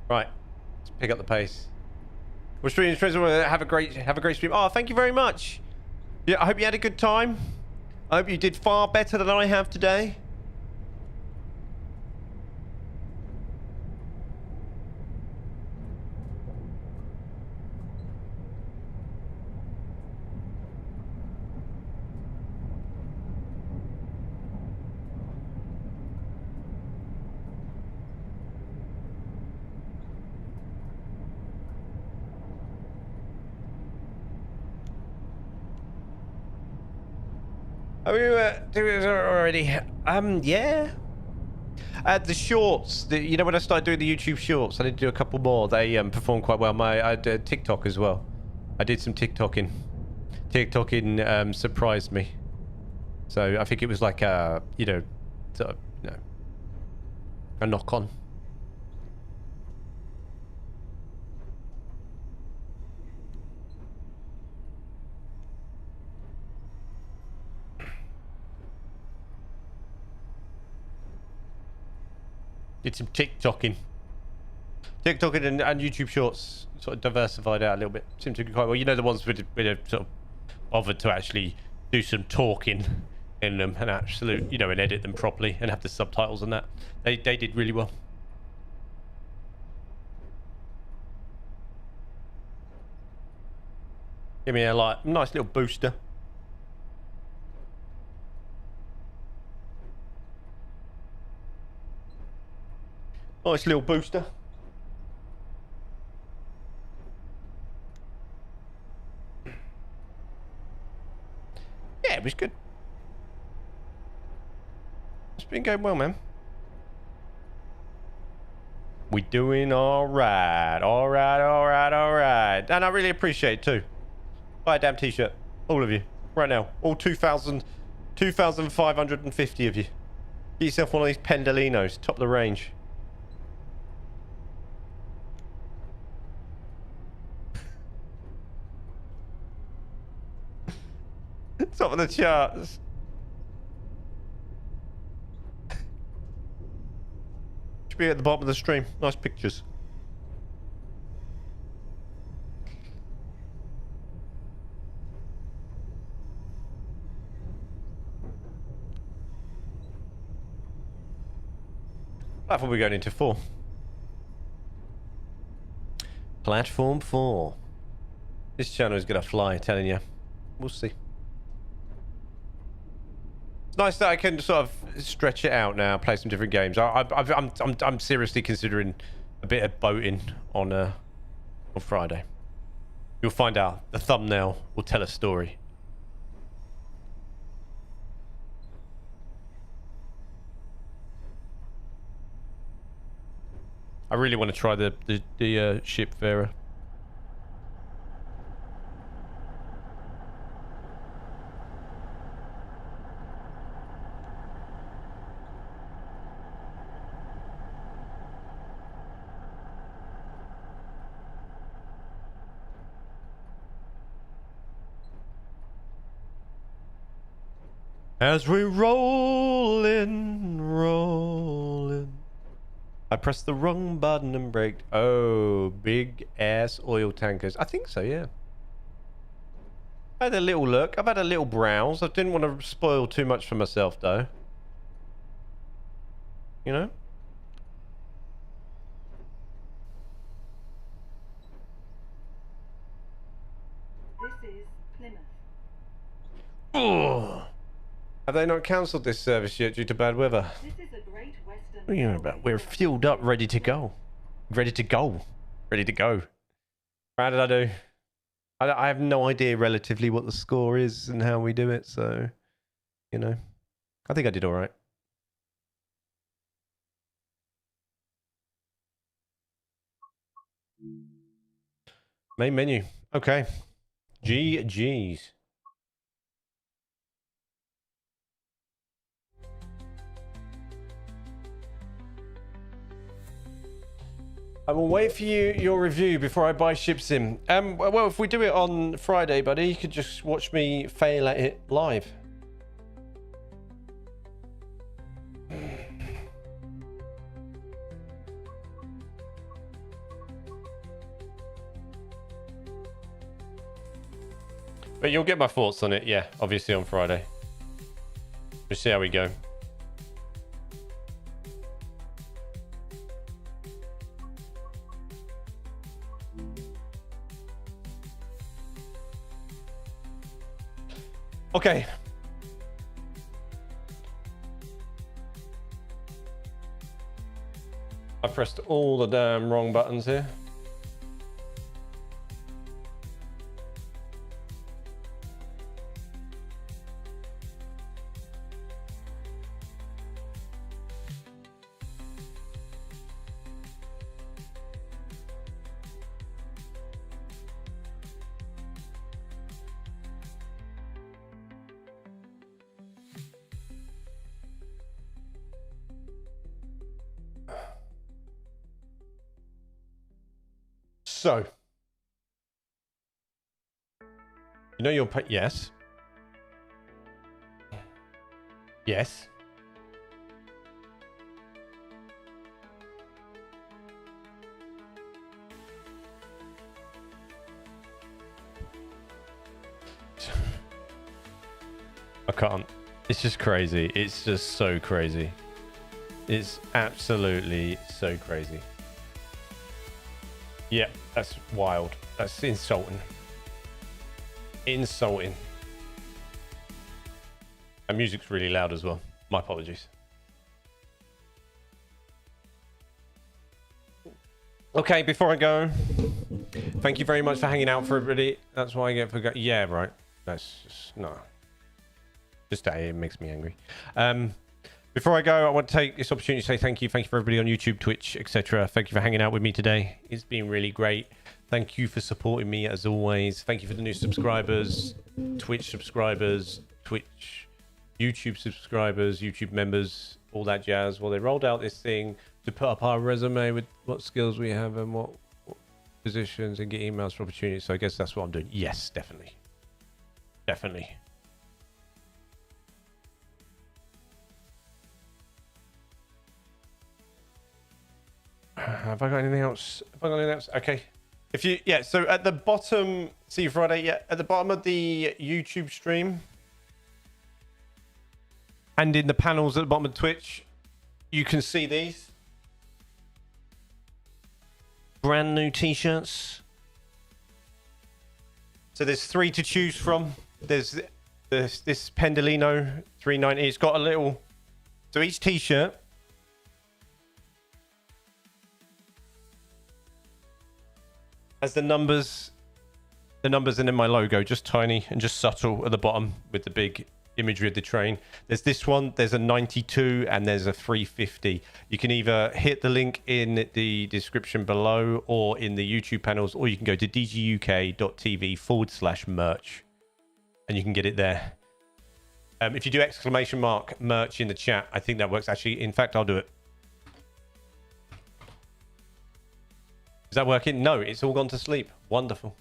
Right, let's pick up the pace. We're streaming. Have a great stream. Oh, thank you very much. Yeah, I hope you had a good time. I hope you did far better than I have today. Are we doing it already? Yeah. The shorts, you know, when I started doing the YouTube shorts, I did do a couple more. They performed quite well. I did TikTok as well. I did some TikToking. TikToking surprised me. So I think it was like a, you know, a knock on. Did some TikToking. TikToking and YouTube shorts sort of diversified out a little bit. Seemed to be quite well. You know, the ones with sort of bothered to actually do some talking in them and absolute, you know, and edit them properly and have the subtitles and that. They did really well. Give me a like nice little booster. Nice little booster. Yeah, it was good. It's been going well, man. We doing all right. All right, all right, all right. And I really appreciate it too. Buy a damn t-shirt. All of you. Right now. All 2,550 of you. Get yourself one of these Pendolinos. Top of the range. Top of the charts. Should be at the bottom of the stream. Nice pictures. Platform we're going into 4. Platform 4. This channel is gonna fly, telling you. We'll see. It's nice that I can sort of stretch it out now, play some different games. I'm seriously considering a bit of boating on Friday. You'll find out. The thumbnail will tell a story. I really want to try the ship Vera. As we rollin', rollin'. I pressed the wrong button and braked. Oh, big ass oil tankers. I think so, yeah. I had a little look. I've had a little browse. I didn't want to spoil too much for myself, though. You know? This is Plymouth. Oh. Have they not cancelled this service yet due to bad weather? This is a Great Western. What are you on about? We're fueled up, ready to go. Ready to go. Ready to go. How did I do? I have no idea relatively what the score is and how we do it, so, you know. I think I did all right. Main menu. Okay. GG's. I will wait for your review before I buy ships in. Well, if we do it on Friday, buddy, you could just watch me fail at it live. But you'll get my thoughts on it, yeah, obviously on Friday. We'll see how we go. Okay. I pressed all the damn wrong buttons here. So, you know your yes. Yes. I can't. It's just crazy. It's just so crazy. It's absolutely so crazy. Yeah, that's wild. That's insulting. Insulting. And music's really loud as well. My apologies. Okay, before I go, thank you very much for hanging out for everybody. That's why I get for yeah, right. That's just no. Just that it makes me angry. Before I go, I want to take this opportunity to say thank you. Thank you for everybody on YouTube, Twitch, etc. Thank you for hanging out with me today. It's been really great. Thank you for supporting me as always. Thank you for the new subscribers, Twitch subscribers, Twitch, YouTube subscribers, YouTube members, all that jazz. Well, they rolled out this thing to put up our resume with what skills we have and what positions and get emails for opportunities. So I guess that's what I'm doing. Yes, definitely. Definitely. Have I got anything else? Have I got anything else? Okay. If you, yeah, so at the bottom, see you Friday, yeah, at the bottom of the YouTube stream and in the panels at the bottom of Twitch, you can see these brand new t-shirts. So there's 3 to choose from. There's this Pendolino 390. It's got a little, so each t-shirt has the numbers and then my logo, just tiny and just subtle at the bottom with the big imagery of the train. There's this one, there's a 92 and there's a 350. You can either hit the link in the description below or in the YouTube panels, or you can go to dguk.tv/merch and you can get it there. If you do !merch in the chat, I think that works. Actually, in fact, I'll do it. Is that working? No, it's all gone to sleep. Wonderful.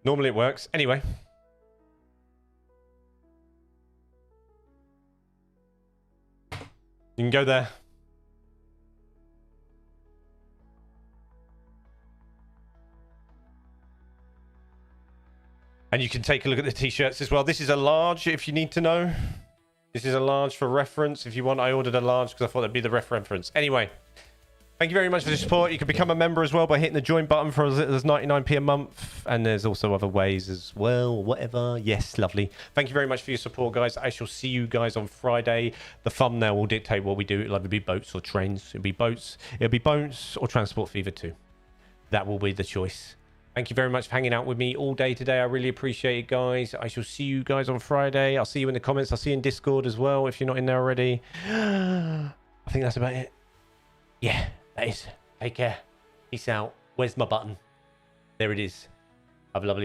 Normally it works. Anyway. You can go there. And you can take a look at the t-shirts as well. This is a large, if you need to know. This is a large for reference. If you want, I ordered a large because I thought that'd be the reference. Anyway, thank you very much for the support. You can become a member as well by hitting the join button for as little as 99p a month. And there's also other ways as well, whatever. Yes, lovely. Thank you very much for your support, guys. I shall see you guys on Friday. The thumbnail will dictate what we do. It'll either be boats or trains. It'll be boats. It'll be boats or Transport Fever 2. That will be the choice. Thank you very much for hanging out with me all day today. I really appreciate it, guys. I shall see you guys on Friday. I'll see you in the comments. I'll see you in Discord as well if you're not in there already. I think that's about it. Yeah, that is. Take care. Peace out. Where's my button? There it is. Have a lovely